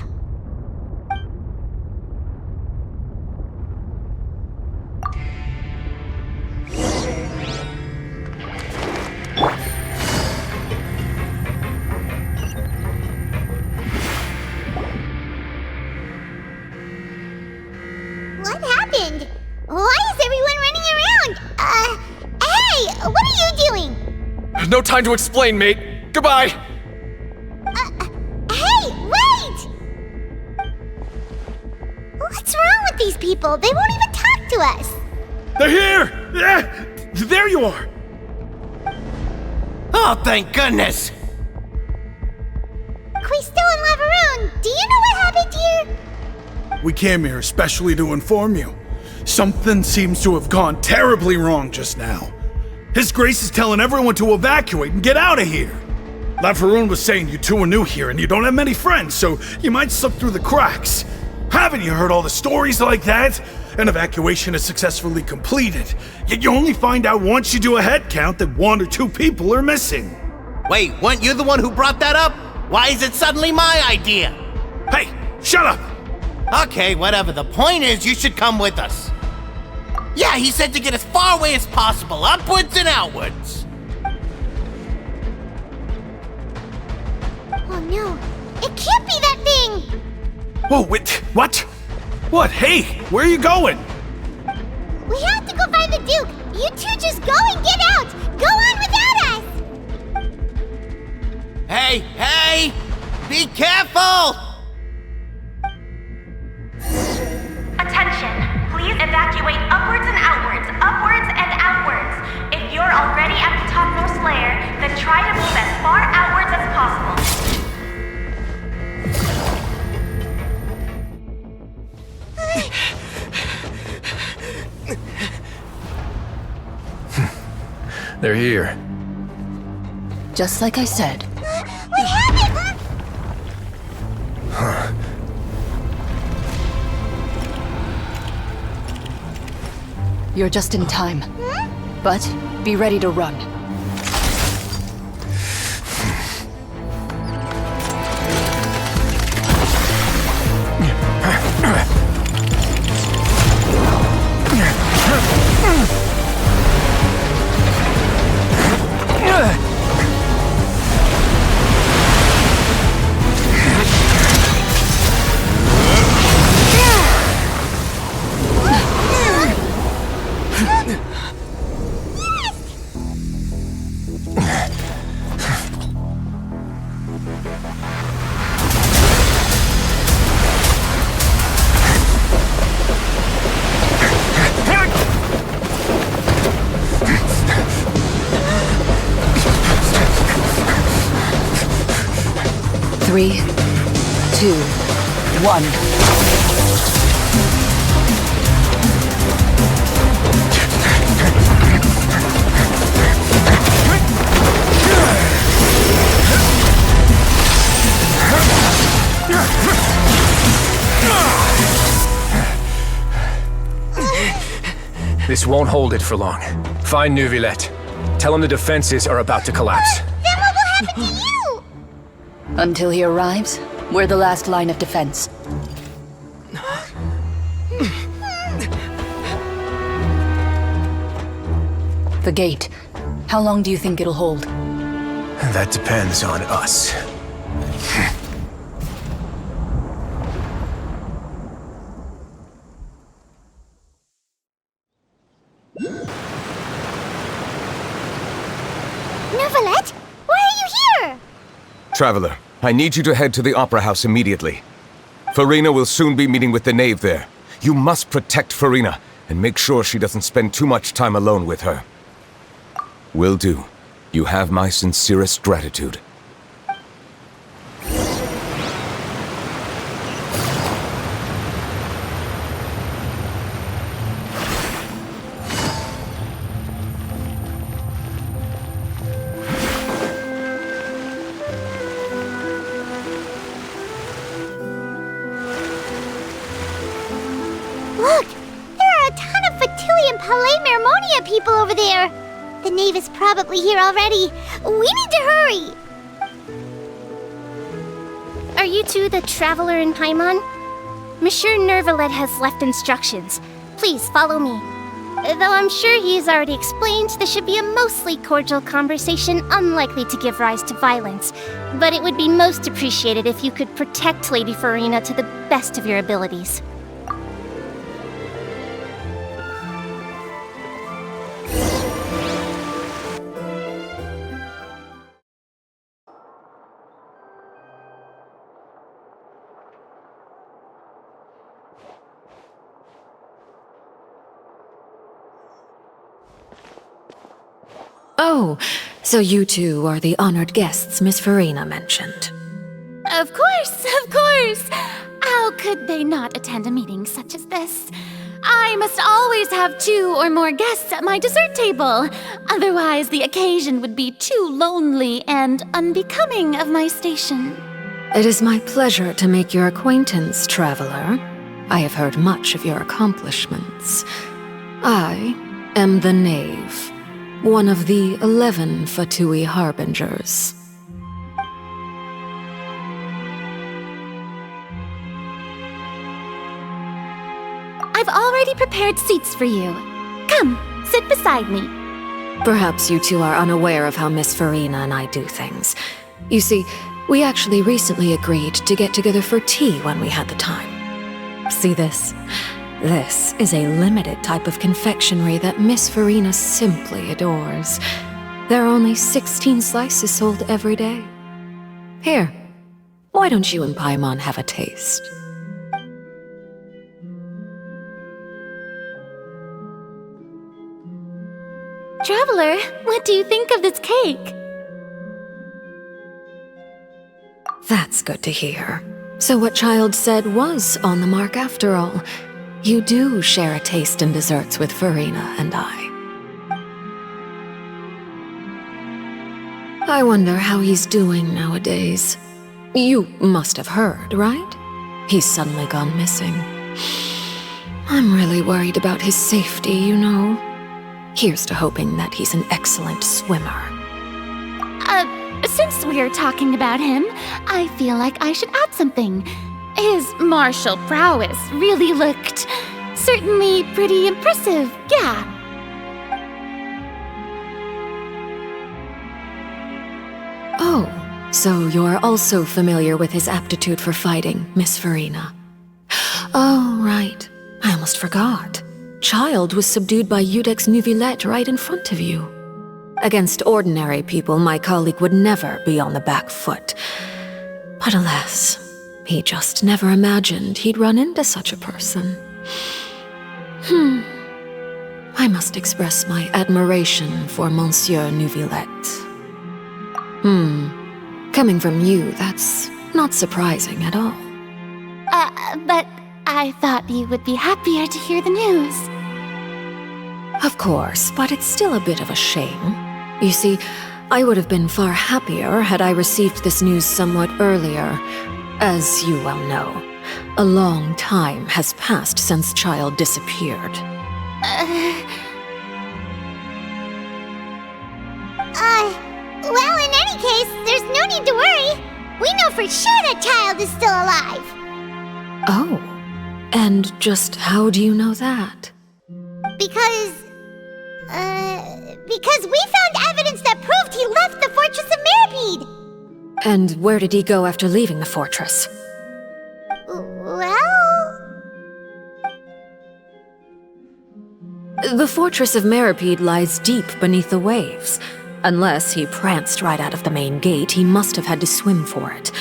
A: What happened? Why is everyone running around? Hey, what are you doing?
D: No time to explain, mate. Goodbye.
A: Hey, wait! What's wrong with these people? They won't even talk to us.
E: They're here! There you are!
F: Oh, thank goodness!
A: Quisto and Lavaroon, do you know what happened here?
E: We came here especially to inform you. Something seems to have gone terribly wrong just now. His Grace is telling everyone to evacuate and get out of here. Lavaroon was saying you two are new here and you don't have many friends, so you might slip through the cracks. Haven't you heard all the stories like that? An evacuation is successfully completed, yet you only find out once you do a head count that 1 or 2 people are missing.
F: Wait, weren't you the one who brought that up? Why is it suddenly my idea?
E: Hey, shut up!
F: Okay, whatever. The point is, you should come with us. Yeah, he said to get as far away as possible, upwards and outwards.
A: Oh no, it can't be that thing!
E: Whoa, wait, what? What? Hey, where are you going?
A: We have to go find the Duke! You two just go and get out! Go on without us!
F: Hey, hey! Be careful!
P: Attention! Please evacuate upwards and outwards, upwards and outwards. If you're already at the topmost layer, then try to move as far outwards as possible.
K: They're here.
M: Just like I said.
A: What happened?
K: Huh.
M: You're just in time. But be ready to run. Three, 2, 1.
K: This won't hold it for long. Find Neuvillette. Tell him the defenses are about to collapse.
A: Then what will happen to you?
M: Until he arrives, we're the last line of defense. The gate. How long do you think it'll hold?
K: That depends on us.
A: Neuvillette? Why are you here?
S: Traveler, I need you to head to the Opera House immediately. Farina will soon be meeting with the knave there. You must protect Farina, and make sure she doesn't spend too much time alone with her. Will do. You have my sincerest gratitude.
A: Look! There are a ton of Fatilian Palais Mermonia people over there! The knave is probably here already. We need to hurry! Are you two the traveler in Paimon? Monsieur Neuvillette has left instructions. Please follow me. Though I'm sure he's already explained, this should be a mostly cordial conversation, unlikely to give rise to violence. But it would be most appreciated if you could protect Lady Farina to the best of your abilities.
T: Oh, so you two are the honored guests Miss Farina mentioned.
U: Of course, of course! How could they not attend a meeting such as this? I must always have 2 or more guests at my dessert table. Otherwise, the occasion would be too lonely and unbecoming of my station.
T: It is my pleasure to make your acquaintance, traveler. I have heard much of your accomplishments. I am the Knave, one of the 11 Fatui Harbingers.
U: I've already prepared seats for you. Come, sit beside me.
T: Perhaps you two are unaware of how Miss Farina and I do things. You see, we actually recently agreed to get together for tea when we had the time. See this? This is a limited type of confectionery that Miss Farina simply adores. There are only 16 slices sold every day. Here, why don't you and Paimon have a taste?
U: Traveler, what do you think of this cake?
T: That's good to hear. So what Child said was on the mark after all. You do share a taste in desserts with Farina and I. I wonder how he's doing nowadays. You must have heard, right? He's suddenly gone missing. I'm really worried about his safety, you know. Here's to hoping that he's an excellent swimmer.
U: Since we're talking about him, I feel like I should add something. His martial prowess really looked certainly pretty impressive, yeah.
T: Oh, so you're also familiar with his aptitude for fighting, Miss Farina. Oh, right. I almost forgot. Child was subdued by Udex Nuvillette right in front of you. Against ordinary people, my colleague would never be on the back foot. But alas, he just never imagined he'd run into such a person. I must express my admiration for Monsieur Nuvillette. Coming from you, that's not surprising at all.
U: But I thought you would be happier to hear the news.
T: Of course, but it's still a bit of a shame. You see, I would have been far happier had I received this news somewhat earlier. As you well know, a long time has passed since Child disappeared.
A: Well, in any case, there's no need to worry. We know for sure that Child is still alive.
T: Oh, and just how do you know that?
A: Because we found evidence that proved he left the Fortress of Meripede.
T: And where did he go after leaving the fortress?
A: Well...
T: The Fortress of Meripede lies deep beneath the waves. Unless he pranced right out of the main gate, he must have had to swim for it.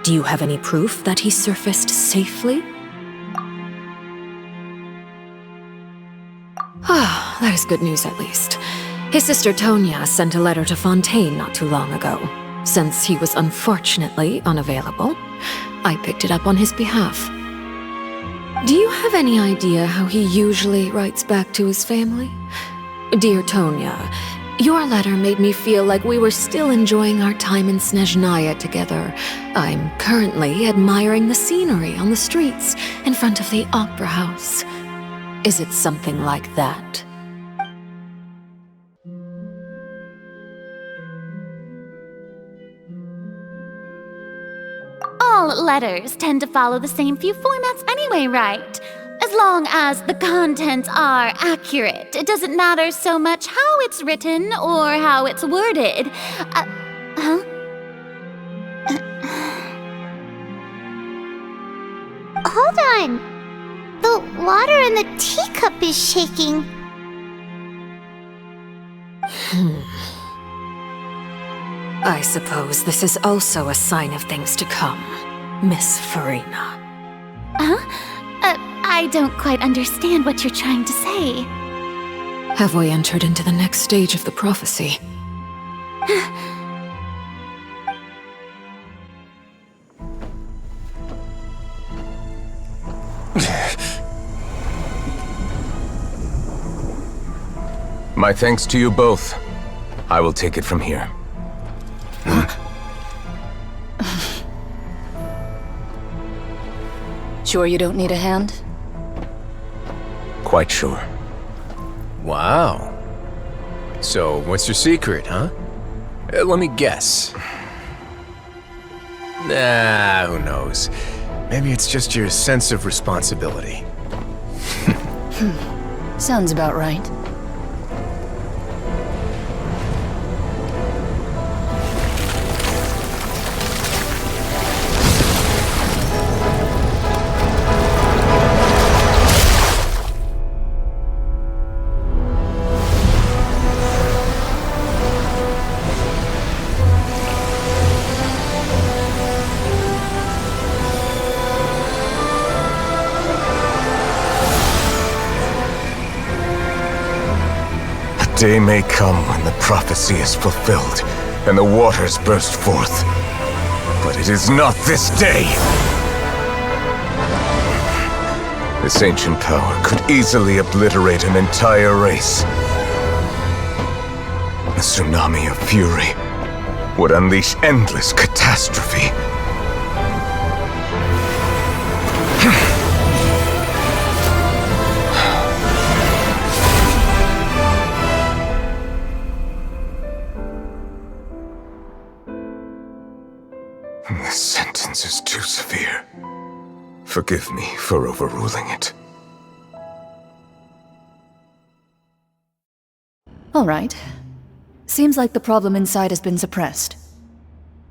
T: Do you have any proof that he surfaced safely? Ah, that is good news at least. His sister Tonya sent a letter to Fontaine not too long ago. Since he was unfortunately unavailable, I picked it up on his behalf. Do you have any idea how he usually writes back to his family? Dear Tonya, your letter made me feel like we were still enjoying our time in Snezhnaya together. I'm currently admiring the scenery on the streets in front of the opera house. Is it something like that?
U: All letters tend to follow the same few formats anyway, right? As long as the contents are accurate, it doesn't matter so much how it's written or how it's worded.
A: Hold on. The water in the teacup is shaking.
T: I suppose this is also a sign of things to come, Miss Farina.
U: I don't quite understand what you're trying to say.
T: Have we entered into the next stage of the prophecy?
S: My thanks to you both. I will take it from here.
M: Sure you don't need a hand?
S: Quite sure.
K: Wow. So, what's your secret, huh? Let me guess. Nah, who knows? Maybe it's just your sense of responsibility.
M: Sounds about right.
S: Day may come when the prophecy is fulfilled and the waters burst forth. But it is not this day! This ancient power could easily obliterate an entire race. A tsunami of fury would unleash endless catastrophe. This sentence is too severe. Forgive me for overruling it.
M: All right. Seems like the problem inside has been suppressed.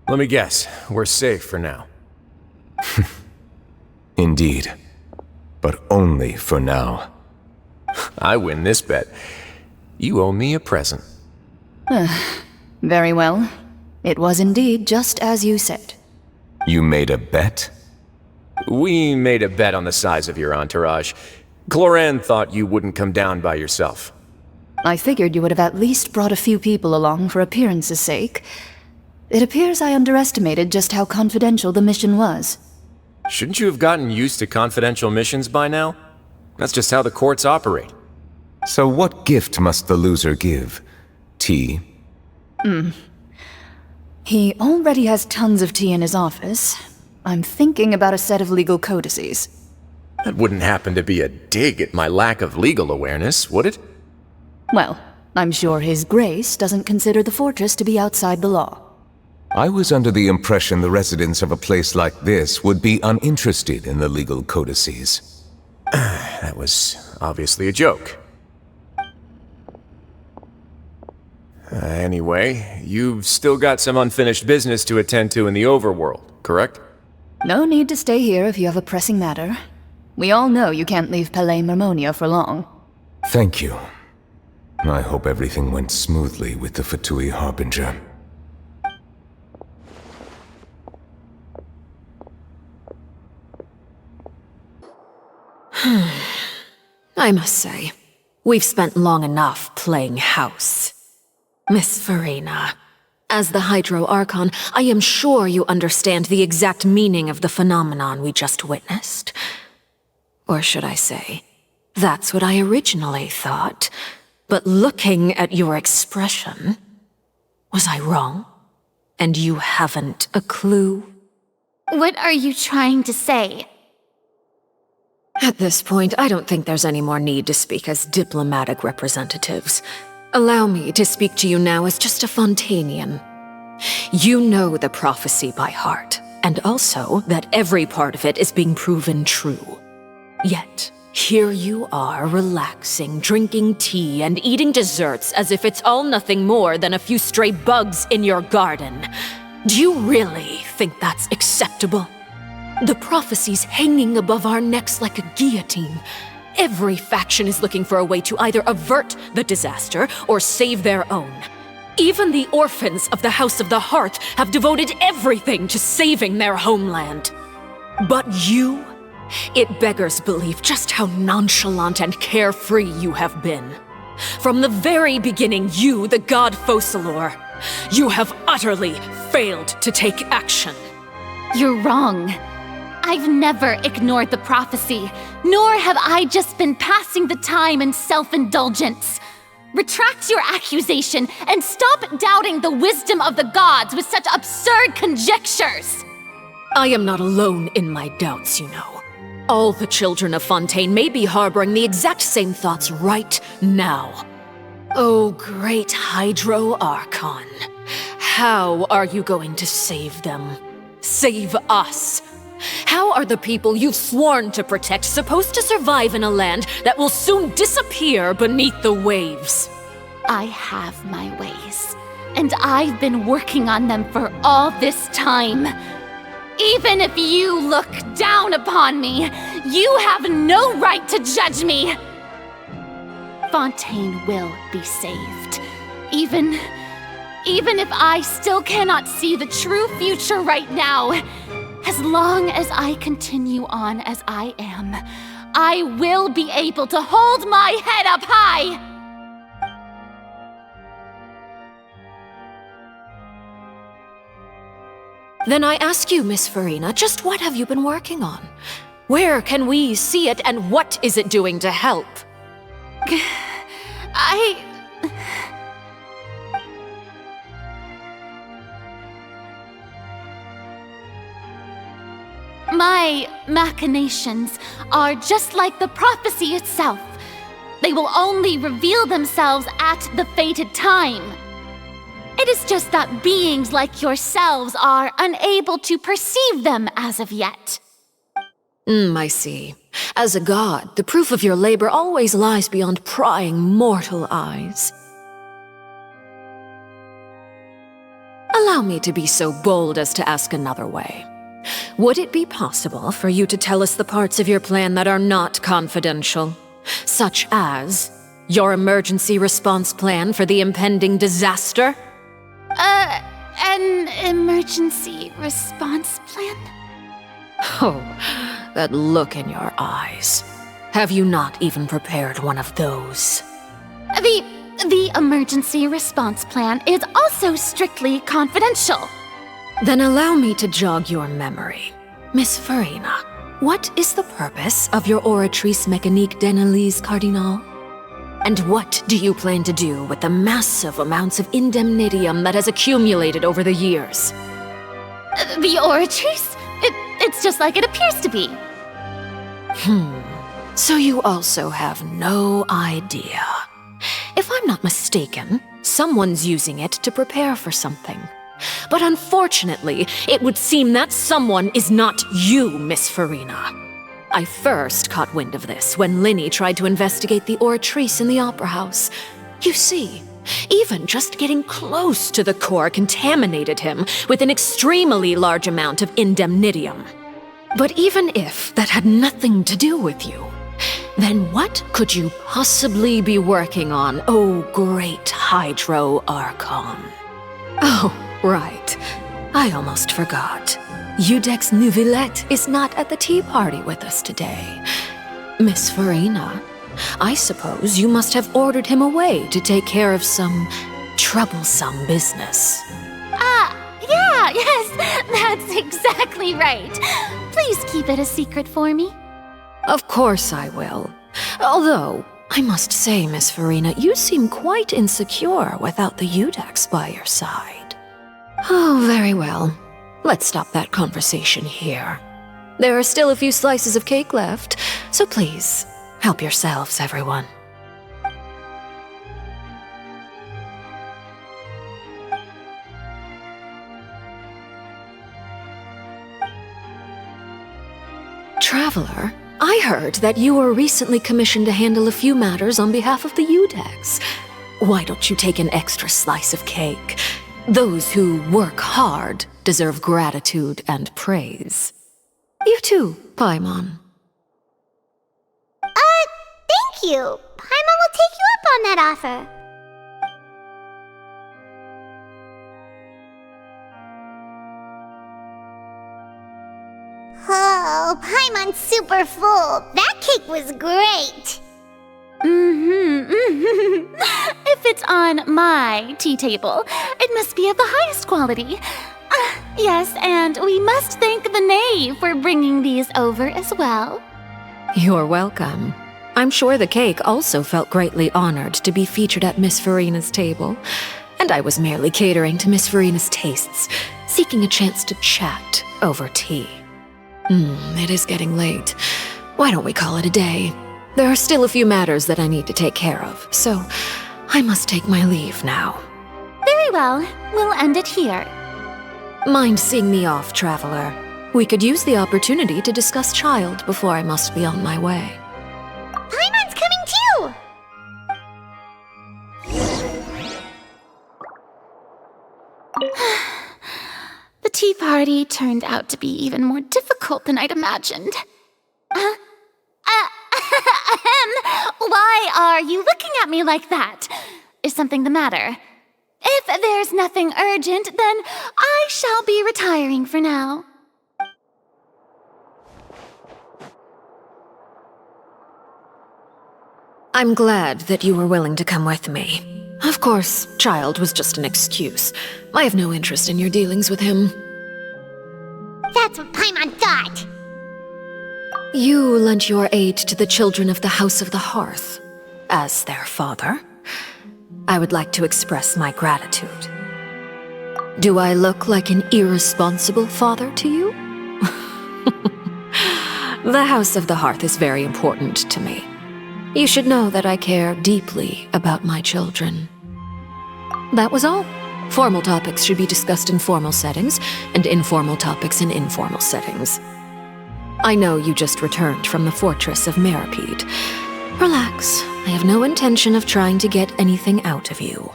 K: Let me guess, we're safe for now.
S: Indeed. But only for now.
K: I win this bet. You owe me a present.
M: Very well. It was indeed just as you said.
S: You made a bet?
K: We made a bet on the size of your entourage. Cloran thought you wouldn't come down by yourself.
M: I figured you would have at least brought a few people along for appearance's sake. It appears I underestimated just how confidential the mission was.
K: Shouldn't you have gotten used to confidential missions by now? That's just how the courts operate.
S: So what gift must the loser give? Tea?
M: He already has tons of tea in his office. I'm thinking about a set of legal codices.
K: That wouldn't happen to be a dig at my lack of legal awareness, would it?
M: Well, I'm sure His Grace doesn't consider the fortress to be outside the law.
S: I was under the impression the residents of a place like this would be uninterested in the legal codices.
K: That was obviously a joke. Anyway, you've still got some unfinished business to attend to in the overworld, correct?
M: No need to stay here if you have a pressing matter. We all know you can't leave Palais Mermonia for long.
S: Thank you. I hope everything went smoothly with the Fatui Harbinger.
T: I must say, we've spent long enough playing house. Miss Farina, as the Hydro Archon, I am sure you understand the exact meaning of the phenomenon we just witnessed. Or should I say, that's what I originally thought. But looking at your expression, was I wrong? And you haven't a clue?
U: What are you trying to say?
T: At this point, I don't think there's any more need to speak as diplomatic representatives. Allow me to speak to you now as just a Fontainian. You know the prophecy by heart, and also that every part of it is being proven true. Yet, here you are relaxing, drinking tea, and eating desserts as if it's all nothing more than a few stray bugs in your garden. Do you really think that's acceptable? The prophecy's hanging above our necks like a guillotine. Every faction is looking for a way to either avert the disaster or save their own. Even the orphans of the House of the Heart have devoted everything to saving their homeland. But you? It beggars belief just how nonchalant and carefree you have been. From the very beginning, you, the god Focalor, you have utterly failed to take action.
U: You're wrong. I've never ignored the prophecy, nor have I just been passing the time in self-indulgence. Retract your accusation and stop doubting the wisdom of the gods with such absurd conjectures.
T: I am not alone in my doubts, you know. All the children of Fontaine may be harboring the exact same thoughts right now. Oh, great Hydro Archon. How are you going to save them? Save us? How How are the people you've sworn to protect supposed to survive in a land that will soon disappear beneath the waves?
U: I have my ways, and I've been working on them for all this time. Even if you look down upon me, you have no right to judge me! Fontaine will be saved. Even if I still cannot see the true future right now, as long as I continue on as I am, I will be able to hold my head up high!
T: Then I ask you, Miss Farina, just what have you been working on? Where can we see it, and what is it doing to help?
U: My machinations are just like the prophecy itself. They will only reveal themselves at the fated time. It is just that beings like yourselves are unable to perceive them as of yet.
T: I see. As a god, the proof of your labor always lies beyond prying mortal eyes. Allow me to be so bold as to ask another way. Would it be possible for you to tell us the parts of your plan that are not confidential? Such as your emergency response plan for the impending disaster?
U: An emergency response plan?
T: Oh, that look in your eyes. Have you not even prepared one of those?
U: The emergency response plan is also strictly confidential.
T: Then allow me to jog your memory. Miss Farina, what is the purpose of your Oratrice Mécanique d'Analyse Cardinal? And what do you plan to do with the massive amounts of indemnitium that has accumulated over the years?
U: The Oratrice? It's just like it appears to be.
T: So you also have no idea. If I'm not mistaken, someone's using it to prepare for something. But unfortunately, it would seem that someone is not you, Miss Farina. I first caught wind of this when Linny tried to investigate the Oratrice in the Opera House. You see, even just getting close to the core contaminated him with an extremely large amount of indemnitium. But even if that had nothing to do with you, then what could you possibly be working on, oh great Hydro Archon? Oh, right. I almost forgot. Udex Neuvillette is not at the tea party with us today. Miss Farina, I suppose you must have ordered him away to take care of some troublesome business.
U: Yes, that's exactly right. Please keep it a secret for me.
T: Of course I will. Although, I must say, Miss Farina, you seem quite insecure without the Udex by your side. Oh, very well. Let's stop that conversation here. There are still a few slices of cake left, so please, help yourselves, everyone. Traveler, I heard that you were recently commissioned to handle a few matters on behalf of the Udex. Why don't you take an extra slice of cake? Those who work hard deserve gratitude and praise. You too, Paimon.
A: Thank you. Paimon will take you up on that offer. Oh, Paimon's super full. That cake was great.
U: If it's on my tea table, it must be of the highest quality. Yes, and we must thank the knave for bringing these over as well.
T: You're welcome. I'm sure the cake also felt greatly honored to be featured at Miss Farina's table, and I was merely catering to Miss Farina's tastes, seeking a chance to chat over tea. It is getting late. Why don't we call it a day? There are still a few matters that I need to take care of, so I must take my leave now.
U: Very well. We'll end it here.
T: Mind seeing me off, traveler. We could use the opportunity to discuss Child before I must be on my way.
A: Paimon's coming too!
U: The tea party turned out to be even more difficult than I'd imagined. Why are you looking at me like that? Is something the matter? If there's nothing urgent, then I shall be retiring for now.
T: I'm glad that you were willing to come with me. Of course, Child was just an excuse. I have no interest in your dealings with him.
A: That's what Paimon thought!
T: You lent your aid to the children of the House of the Hearth. As their father, I would like to express my gratitude. Do I look like an irresponsible father to you? The House of the Hearth is very important to me. You should know that I care deeply about my children. That was all. Formal topics should be discussed in formal settings, and informal topics in informal settings. I know you just returned from the fortress of Meripede. Relax. I have no intention of trying to get anything out of you.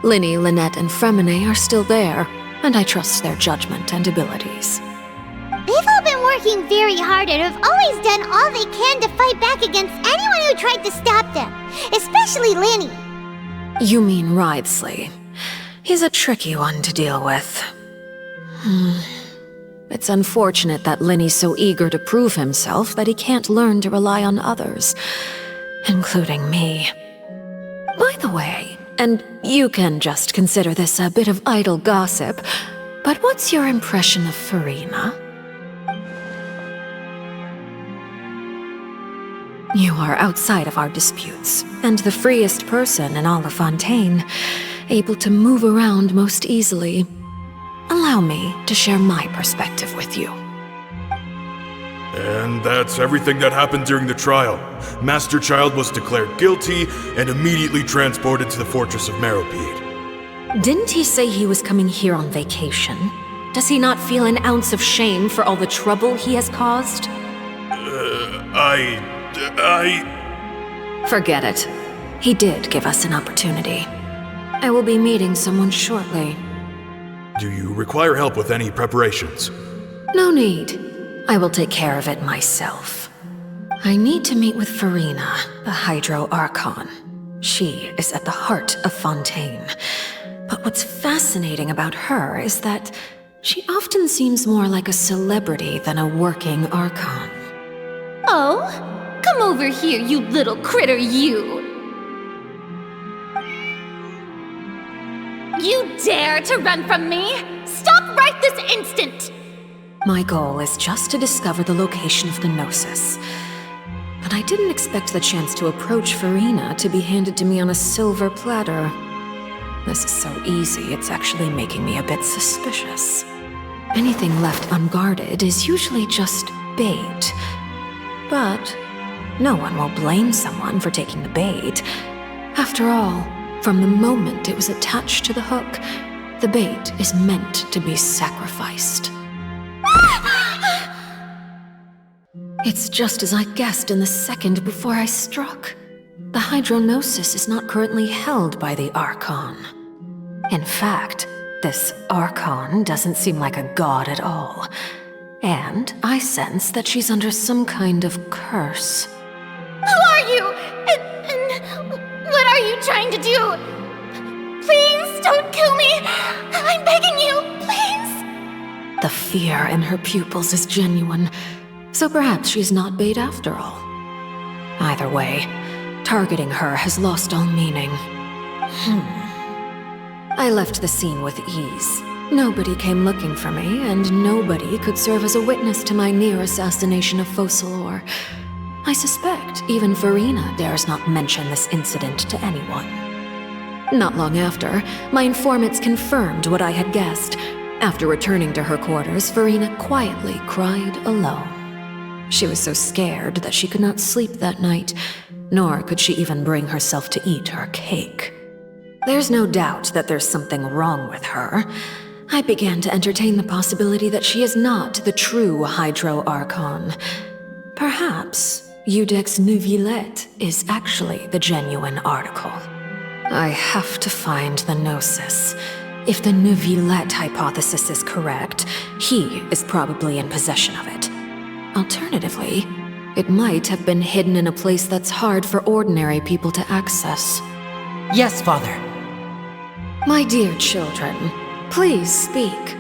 T: Linny, Lynette, and Fremine are still there, and I trust their judgment and abilities.
A: They've all been working very hard and have always done all they can to fight back against anyone who tried to stop them, especially Linny.
T: You mean Wriothesley. He's a tricky one to deal with. It's unfortunate that Linny's so eager to prove himself that he can't learn to rely on others, including me. By the way, and you can just consider this a bit of idle gossip, but what's your impression of Furina? You are outside of our disputes, and the freest person in all of Fontaine, able to move around most easily. Allow me to share my perspective with you.
C: And that's everything that happened during the trial. Master Child was declared guilty and immediately transported to the Fortress of Meripede.
T: Didn't he say he was coming here on vacation? Does he not feel an ounce of shame for all the trouble he has caused? Forget it. He did give us an opportunity. I will be meeting someone shortly.
C: Do you require help with any preparations?
T: No need. I will take care of it myself. I need to meet with Furina, the Hydro Archon. She is at the heart of Fontaine. But what's fascinating about her is that she often seems more like a celebrity than a working Archon.
U: Oh? Come over here, you little critter, you! You dare to run from me? Stop right this instant!
T: My goal is just to discover the location of the Gnosis. But I didn't expect the chance to approach Furina to be handed to me on a silver platter. This is so easy, it's actually making me a bit suspicious. Anything left unguarded is usually just bait. But no one will blame someone for taking the bait. After all, from the moment it was attached to the hook, the bait is meant to be sacrificed. It's just as I guessed in the second before I struck. The Hydronosis is not currently held by the Archon. In fact, this Archon doesn't seem like a god at all. And I sense that she's under some kind of curse.
U: Who are you? And what are you trying to do? Please don't kill me! I'm begging you, please!
T: The fear in her pupils is genuine, so perhaps she's not bait after all. Either way, targeting her has lost all meaning. I left the scene with ease. Nobody came looking for me, and nobody could serve as a witness to my near assassination of Focalor. I suspect even Furina dares not mention this incident to anyone. Not long after, my informants confirmed what I had guessed. After returning to her quarters, Furina quietly cried alone. She was so scared that she could not sleep that night, nor could she even bring herself to eat her cake. There's no doubt that there's something wrong with her, I began to entertain the possibility that she is not the true Hydro Archon. Perhaps Iudex Neuvillette is actually the genuine article. I have to find the Gnosis. If the Neuvillette hypothesis is correct, he is probably in possession of it. Alternatively, it might have been hidden in a place that's hard for ordinary people to access.
H: Yes, Father.
T: My dear children, please speak.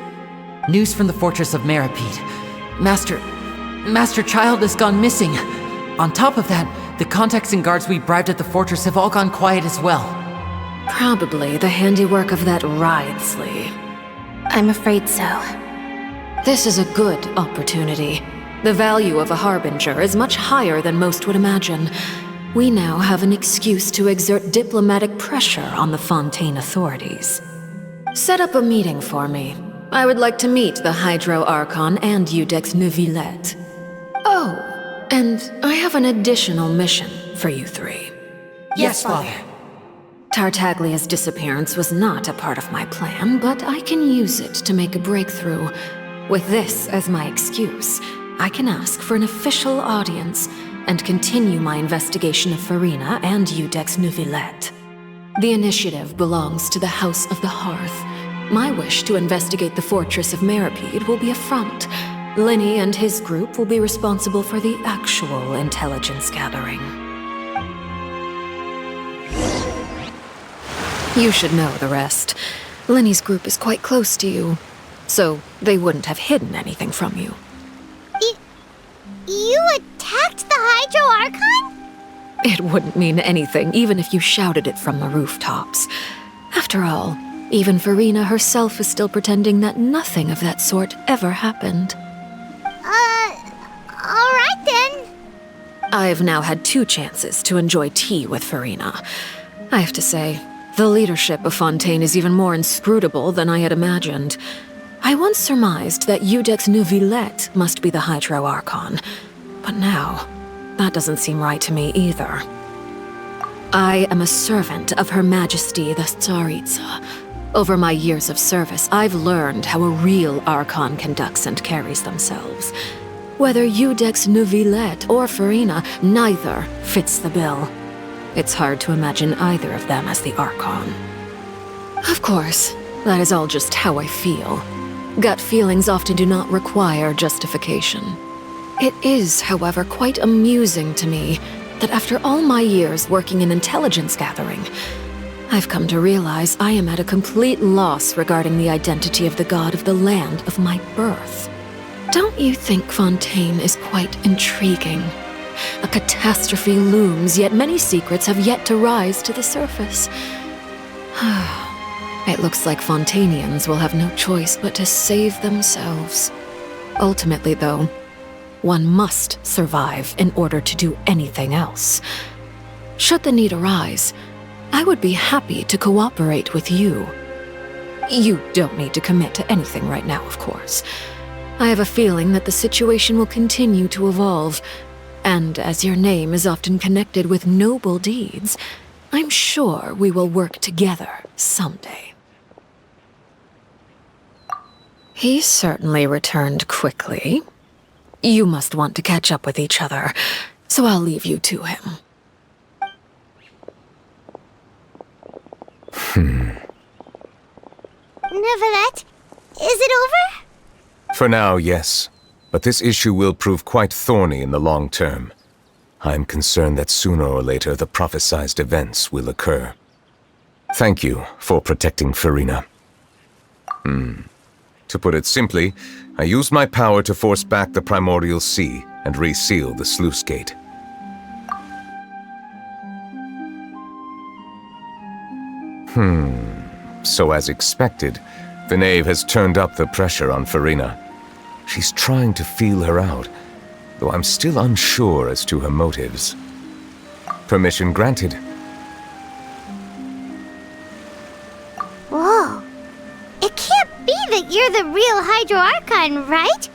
H: News from the fortress of Meripede. Master Child has gone missing. On top of that, the contacts and guards we bribed at the fortress have all gone quiet as well.
T: Probably the handiwork of that Ridesley.
N: I'm afraid so.
T: This is a good opportunity. The value of a Harbinger is much higher than most would imagine. We now have an excuse to exert diplomatic pressure on the Fontaine authorities. Set up a meeting for me. I would like to meet the Hydro Archon and Iudex Neuvillette. Oh, and I have an additional mission for you three.
H: Yes, Father.
T: Tartaglia's disappearance was not a part of my plan, but I can use it to make a breakthrough. With this as my excuse, I can ask for an official audience and continue my investigation of Farina and Iudex Neuvillette. The initiative belongs to the House of the Hearth. My wish to investigate the fortress of Meripede will be a front. Linny and his group will be responsible for the actual intelligence gathering. You should know the rest. Linny's group is quite close to you, so they wouldn't have hidden anything from you.
A: You attacked the Hydro Archon?
T: It wouldn't mean anything, even if you shouted it from the rooftops. After all, even Farina herself is still pretending that nothing of that sort ever happened.
A: Alright then.
T: I've now had 2 chances to enjoy tea with Farina. I have to say, the leadership of Fontaine is even more inscrutable than I had imagined. I once surmised that Iudex Neuvillette must be the Hydro Archon, but now, that doesn't seem right to me either. I am a servant of Her Majesty the Tsaritsa. Over my years of service, I've learned how a real Archon conducts and carries themselves. Whether Iudex Neuvillette or Farina, neither fits the bill. It's hard to imagine either of them as the Archon. Of course, that is all just how I feel. Gut feelings often do not require justification. It is, however, quite amusing to me that after all my years working in intelligence gathering, I've come to realize I am at a complete loss regarding the identity of the god of the land of my birth. Don't you think Fontaine is quite intriguing? A catastrophe looms, yet many secrets have yet to rise to the surface. It looks like Fontainians will have no choice but to save themselves. Ultimately, though, one must survive in order to do anything else. Should the need arise, I would be happy to cooperate with you. You don't need to commit to anything right now, of course. I have a feeling that the situation will continue to evolve, and as your name is often connected with noble deeds, I'm sure we will work together someday. He certainly returned quickly. You must want to catch up with each other, so I'll leave you to him.
A: Neuvillette, is it over?
S: For now, yes. But this issue will prove quite thorny in the long term. I'm concerned that sooner or later the prophesized events will occur. Thank you for protecting Farina. To put it simply, I used my power to force back the Primordial Sea and reseal the sluice gate. So as expected, the Knave has turned up the pressure on Farina. She's trying to feel her out, though I'm still unsure as to her motives. Permission granted.
A: Whoa. It can't be that you're the real Hydro Archon, right?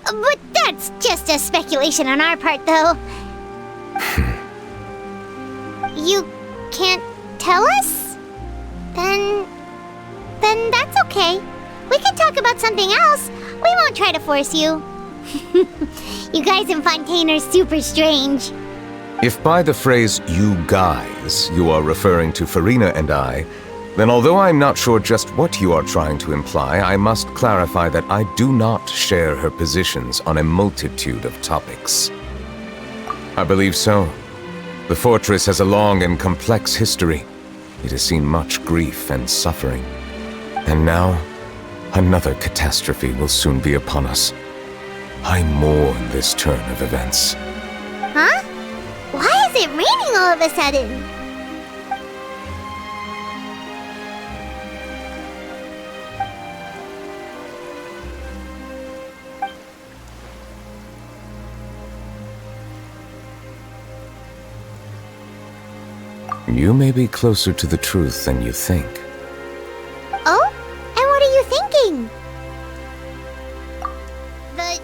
A: But that's just a speculation on our part, though. You can't tell us? Then that's okay. We can talk about something else. We won't try to force you. You guys in Fontaine are super strange.
S: If by the phrase, you guys, you are referring to Farina and I, then although I'm not sure just what you are trying to imply, I must clarify that I do not share her positions on a multitude of topics. I believe so. The fortress has a long and complex history. It has seen much grief and suffering. And now, another catastrophe will soon be upon us. I mourn this turn of events.
A: Huh? Why is it raining all of a sudden?
S: You may be closer to the truth than you think.
A: Oh? And what are you thinking? The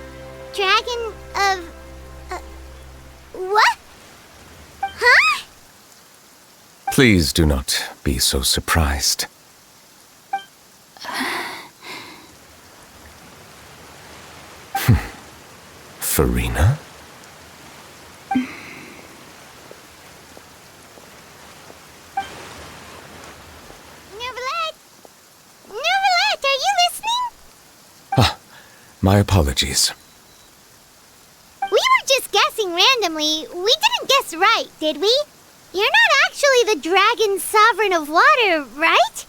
A: dragon of... what? Huh?
S: Please do not be so surprised. Farina? My apologies.
A: We were just guessing randomly. We didn't guess right, did we? You're not actually the dragon sovereign of water, right?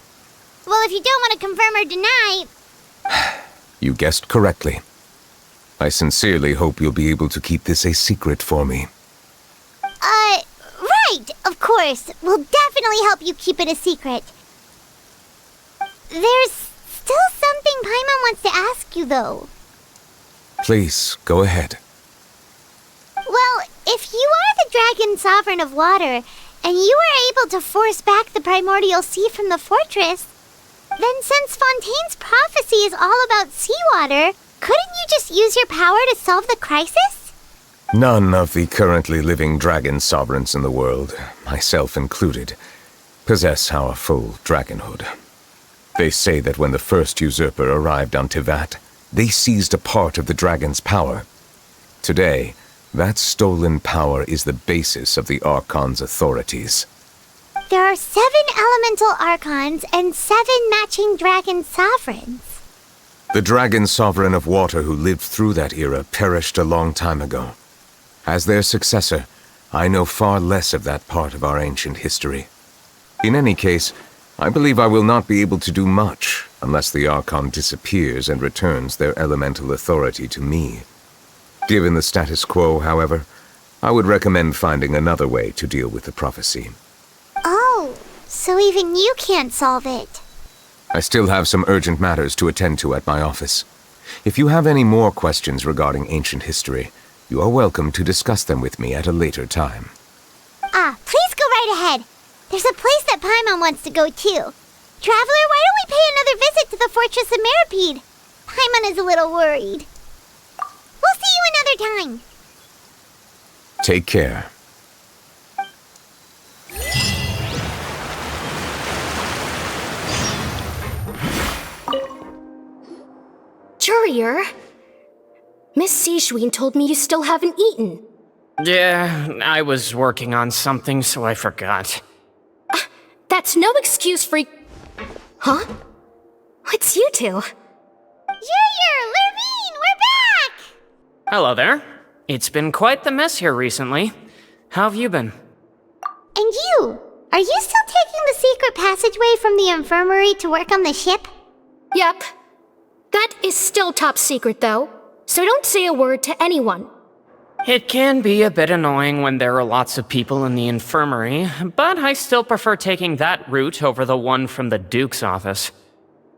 A: Well, if you don't want to confirm or deny...
S: You guessed correctly. I sincerely hope you'll be able to keep this a secret for me.
A: Right, of course. We'll definitely help you keep it a secret. There's still something Paimon wants to ask you, though.
S: Please, go ahead.
A: Well, if you are the dragon sovereign of water, and you were able to force back the primordial sea from the fortress, then since Fontaine's prophecy is all about seawater, couldn't you just use your power to solve the crisis?
S: None of the currently living dragon sovereigns in the world, myself included, possess our full dragonhood. They say that when the first usurper arrived on Tivat, they seized a part of the dragon's power. Today, that stolen power is the basis of the Archon's authorities.
A: There are 7 elemental Archons and 7 matching dragon sovereigns.
S: The dragon sovereign of water who lived through that era perished a long time ago. As their successor, I know far less of that part of our ancient history. In any case, I believe I will not be able to do much unless the Archon disappears and returns their elemental authority to me. Given the status quo, however, I would recommend finding another way to deal with the prophecy.
A: Oh, so even you can't solve it.
S: I still have some urgent matters to attend to at my office. If you have any more questions regarding ancient history, you are welcome to discuss them with me at a later time.
A: Please go right ahead. There's a place that Paimon wants to go too. Traveler, why don't we pay another visit to the Fortress of Meropide? Paimon is a little worried. We'll see you another time.
S: Take care.
I: Courier, Miss Sijween told me you still haven't eaten.
J: Yeah, I was working on something, so I forgot.
I: That's no excuse for... Huh? It's you two.
A: Courier, Lurvine, we're back!
J: Hello there. It's been quite the mess here recently. How have you been?
A: And you? Are you still taking the secret passageway from the infirmary to work on the ship?
I: Yep. That is still top secret, though, so don't say a word to anyone.
J: It can be a bit annoying when there are lots of people in the infirmary, but I still prefer taking that route over the one from the Duke's office.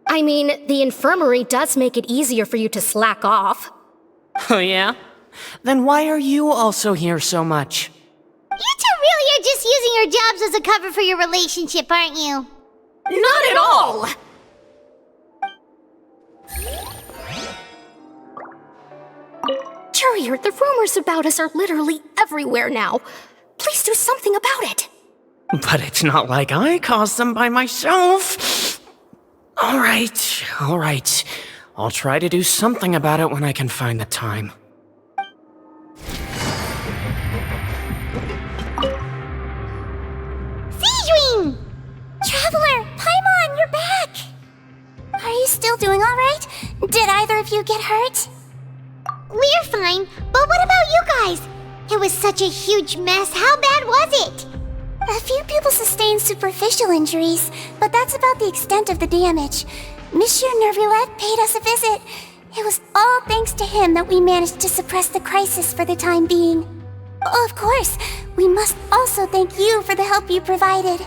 I: I mean, the infirmary does make it easier for you to slack off.
J: Oh yeah? Then why are you also here so much?
A: You two really are just using your jobs as a cover for your relationship, aren't you?
I: Not at all! Courier, the rumors about us are literally everywhere now. Please do something about it.
J: But it's not like I caused them by myself. All right. I'll try to do something about it when I can find the time.
Q: Siegewing! Traveler, Paimon, you're back! Are you still doing alright? Did either of you get hurt?
A: We're fine, but what about you guys? It was such a huge mess. How bad was it?
Q: A few people sustained superficial injuries, but that's about the extent of the damage. Monsieur Nervulette paid us a visit. It was all thanks to him that we managed to suppress the crisis for the time being. Of course, we must also thank you for the help you provided.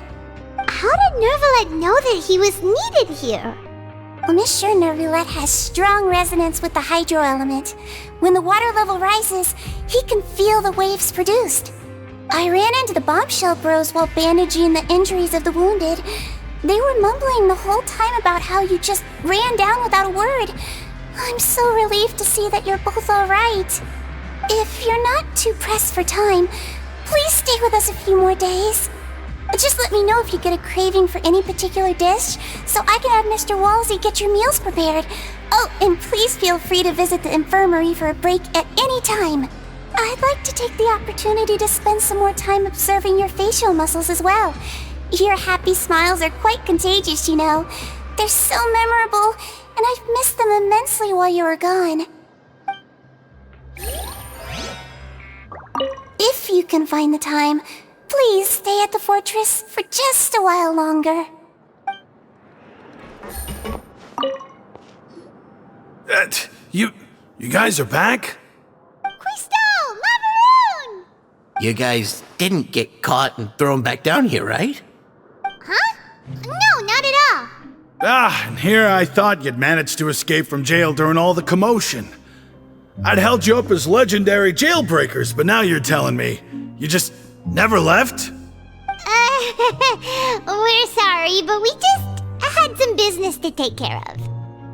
A: How did Nervulette know that he was needed here?
Q: Well, Monsieur Nervulette has strong resonance with the hydro element. When the water level rises, he can feel the waves produced. I ran into the bombshell bros while bandaging the injuries of the wounded. They were mumbling the whole time about how you just ran down without a word. I'm so relieved to see that you're both alright. If you're not too pressed for time, please stay with us a few more days. Just let me know if you get a craving for any particular dish, so I can have Mr. Wolsey get your meals prepared. Oh, and please feel free to visit the infirmary for a break at any time. I'd like to take the opportunity to spend some more time observing your facial muscles as well. Your happy smiles are quite contagious, you know. They're so memorable, and I've missed them immensely while you were gone. If you can find the time, please stay at the fortress for just a while longer.
E: You guys are back?
F: You guys didn't get caught and thrown back down here, right?
A: Huh? No, not at all.
E: And here I thought you'd managed to escape from jail during all the commotion. I'd held you up as legendary jailbreakers, but now you're telling me you just never left?
A: We're sorry, but we just had some business to take care of.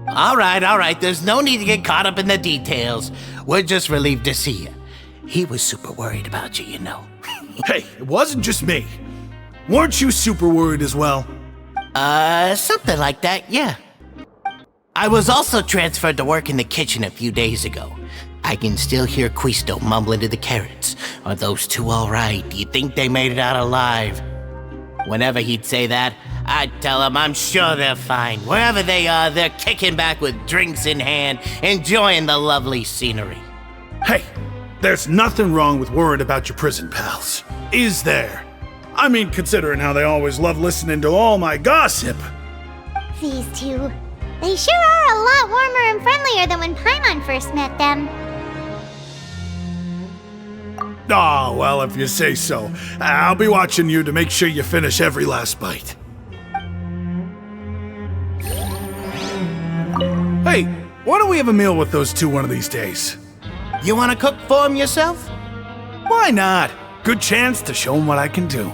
F: All right. There's no need to get caught up in the details. We're just relieved to see you. He was super worried about you, you know.
E: Hey, it wasn't just me. Weren't you super worried as well?
F: Something like that, yeah. I was also transferred to work in the kitchen a few days ago. I can still hear Quisto mumbling to the carrots. Are those two all right? Do you think they made it out alive? Whenever he'd say that, I'd tell him I'm sure they're fine. Wherever they are, they're kicking back with drinks in hand, enjoying the lovely scenery.
E: Hey, there's nothing wrong with worrying about your prison pals, is there? I mean, considering how they always love listening to all my gossip.
A: These two, they sure are a lot warmer and friendlier than when Paimon first met them.
E: Oh, well, if you say so. I'll be watching you to make sure you finish every last bite. Hey, why don't we have a meal with those two one of these days?
F: You want to cook for them yourself?
E: Why not? Good chance to show them what I can do.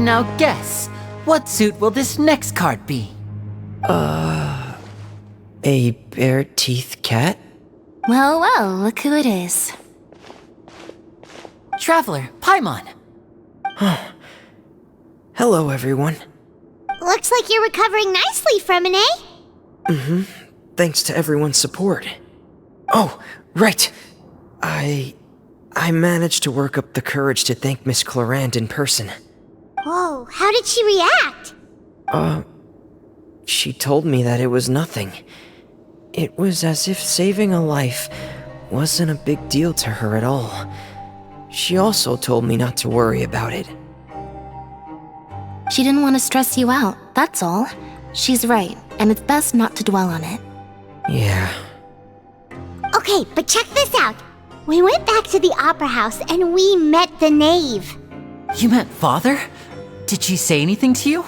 H: Now guess, what suit will this next card be?
O: A bare-teeth cat?
N: Well, look who it is.
H: Traveler, Paimon.
O: Hello, everyone.
A: Looks like you're recovering nicely from it, eh?
O: Mm-hmm. Thanks to everyone's support. Oh, right. I managed to work up the courage to thank Miss Clarant in person.
A: Whoa, how did she react?
O: She told me that it was nothing. It was as if saving a life wasn't a big deal to her at all. She also told me not to worry about it.
N: She didn't want to stress you out, that's all. She's right, and it's best not to dwell on it.
O: Yeah.
A: Okay, but check this out. We went back to the opera house and we met the knave.
H: You met Father? Did she say anything to you?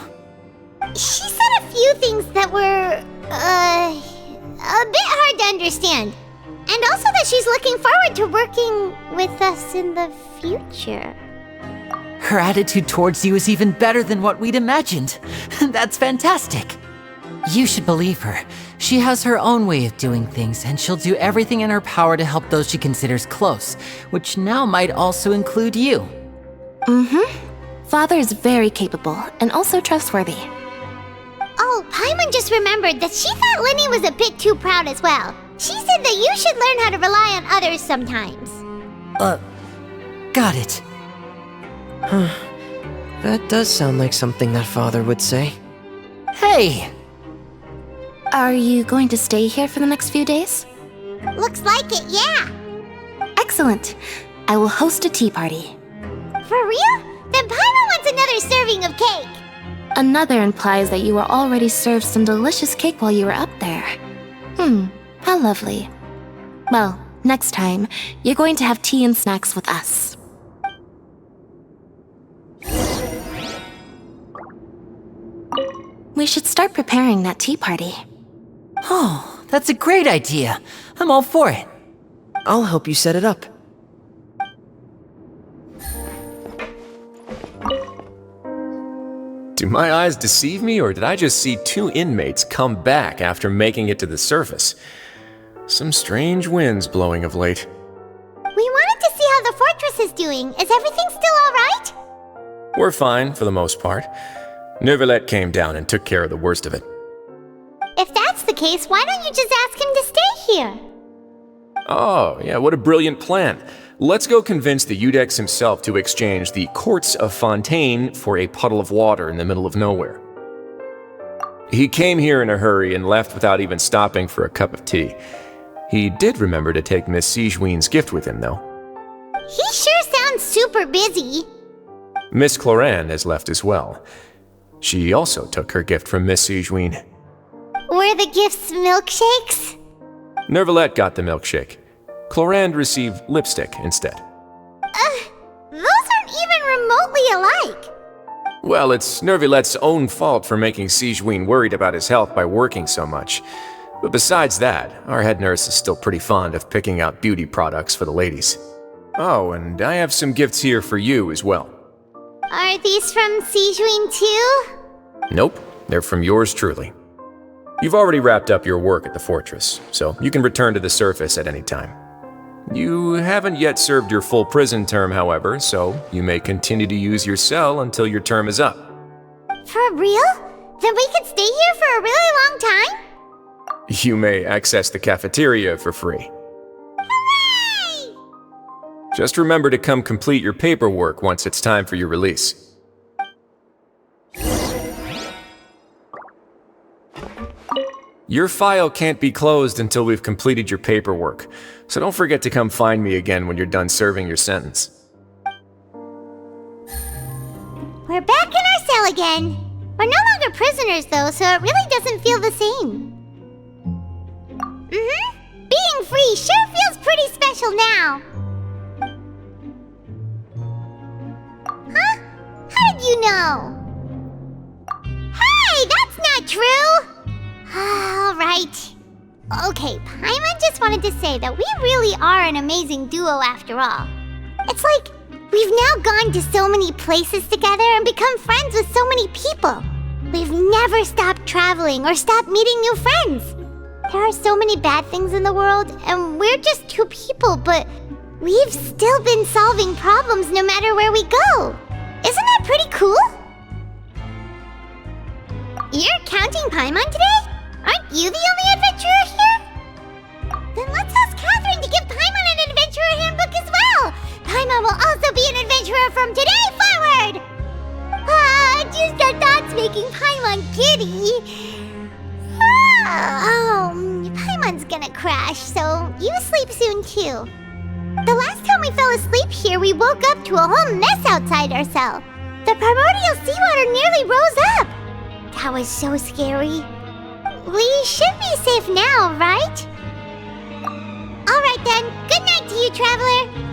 A: She said a few things that were, a bit hard to understand. And also that she's looking forward to working with us in the future.
H: Her attitude towards you is even better than what we'd imagined. That's fantastic. You should believe her. She has her own way of doing things, and she'll do everything in her power to help those she considers close, which now might also include you.
N: Father is very capable and also trustworthy.
A: Oh, Paimon just remembered that she thought Lenny was a bit too proud as well. She said that you should learn how to rely on others sometimes.
H: Got it.
O: That does sound like something that Father would say.
H: Hey!
N: Are you going to stay here for the next few days?
A: Looks like it, yeah.
N: Excellent. I will host a tea party.
A: For real? Then Paimon wants another serving of cake.
N: Another implies that you were already served some delicious cake while you were up there. How lovely. Well, next time, you're going to have tea and snacks with us. We should start preparing that tea party.
H: Oh, that's a great idea. I'm all for it.
O: I'll help you set it up.
K: Do my eyes deceive me, or did I just see two inmates come back after making it to the surface? Some strange winds blowing of late.
A: We wanted to see how the fortress is doing. Is everything still alright?
K: We're fine, for the most part. Neuvillette came down and took care of the worst of it.
A: If that's the case, why don't you just ask him to stay here?
K: Oh, yeah, what a brilliant plan. Let's go convince the Eudex himself to exchange the courts of Fontaine for a puddle of water in the middle of nowhere. He came here in a hurry and left without even stopping for a cup of tea. He did remember to take Miss Sigewinne's gift with him, though.
A: He sure sounds super busy.
K: Miss Cloran has left as well. She also took her gift from Miss Sigewinne.
A: Were the gifts milkshakes?
K: Neuvillette got the milkshake. Clorand received lipstick instead.
A: Those aren't even remotely alike.
K: Well, it's Neuvillette's own fault for making Sigewinne worried about his health by working so much. But besides that, our head nurse is still pretty fond of picking out beauty products for the ladies. Oh, and I have some gifts here for you as well.
A: Are these from Sigewinne too?
K: Nope, they're from yours truly. You've already wrapped up your work at the fortress, so you can return to the surface at any time. You haven't yet served your full prison term, however, so you may continue to use your cell until your term is up.
A: For real? Then we could stay here for a really long time?
K: You may access the cafeteria for free.
A: Hooray!
K: Just remember to come complete your paperwork once it's time for your release. Your file can't be closed until we've completed your paperwork, so don't forget to come find me again when you're done serving your sentence.
A: We're back in our cell again. We're no longer prisoners though, so it really doesn't feel the same. Being free sure feels pretty special now. Huh? How did you know? Hey, that's not true! Alright. Okay, Paimon just wanted to say that we really are an amazing duo after all. It's like we've now gone to so many places together and become friends with so many people. We've never stopped traveling or stopped meeting new friends. There are so many bad things in the world, and we're just two people, but we've still been solving problems no matter where we go. Isn't that pretty cool? You're counting Paimon today? Aren't you the only adventurer here? Then let's ask Catherine to give Paimon an adventurer handbook as well. Paimon will also be an adventurer from today forward. Just the thoughts making Paimon giddy. Paimon's gonna crash, so you sleep soon too. The last time we fell asleep here, we woke up to a whole mess outside our cell. The primordial seawater nearly rose up. That was so scary. We should be safe now, right? Alright then, good night to you, traveler.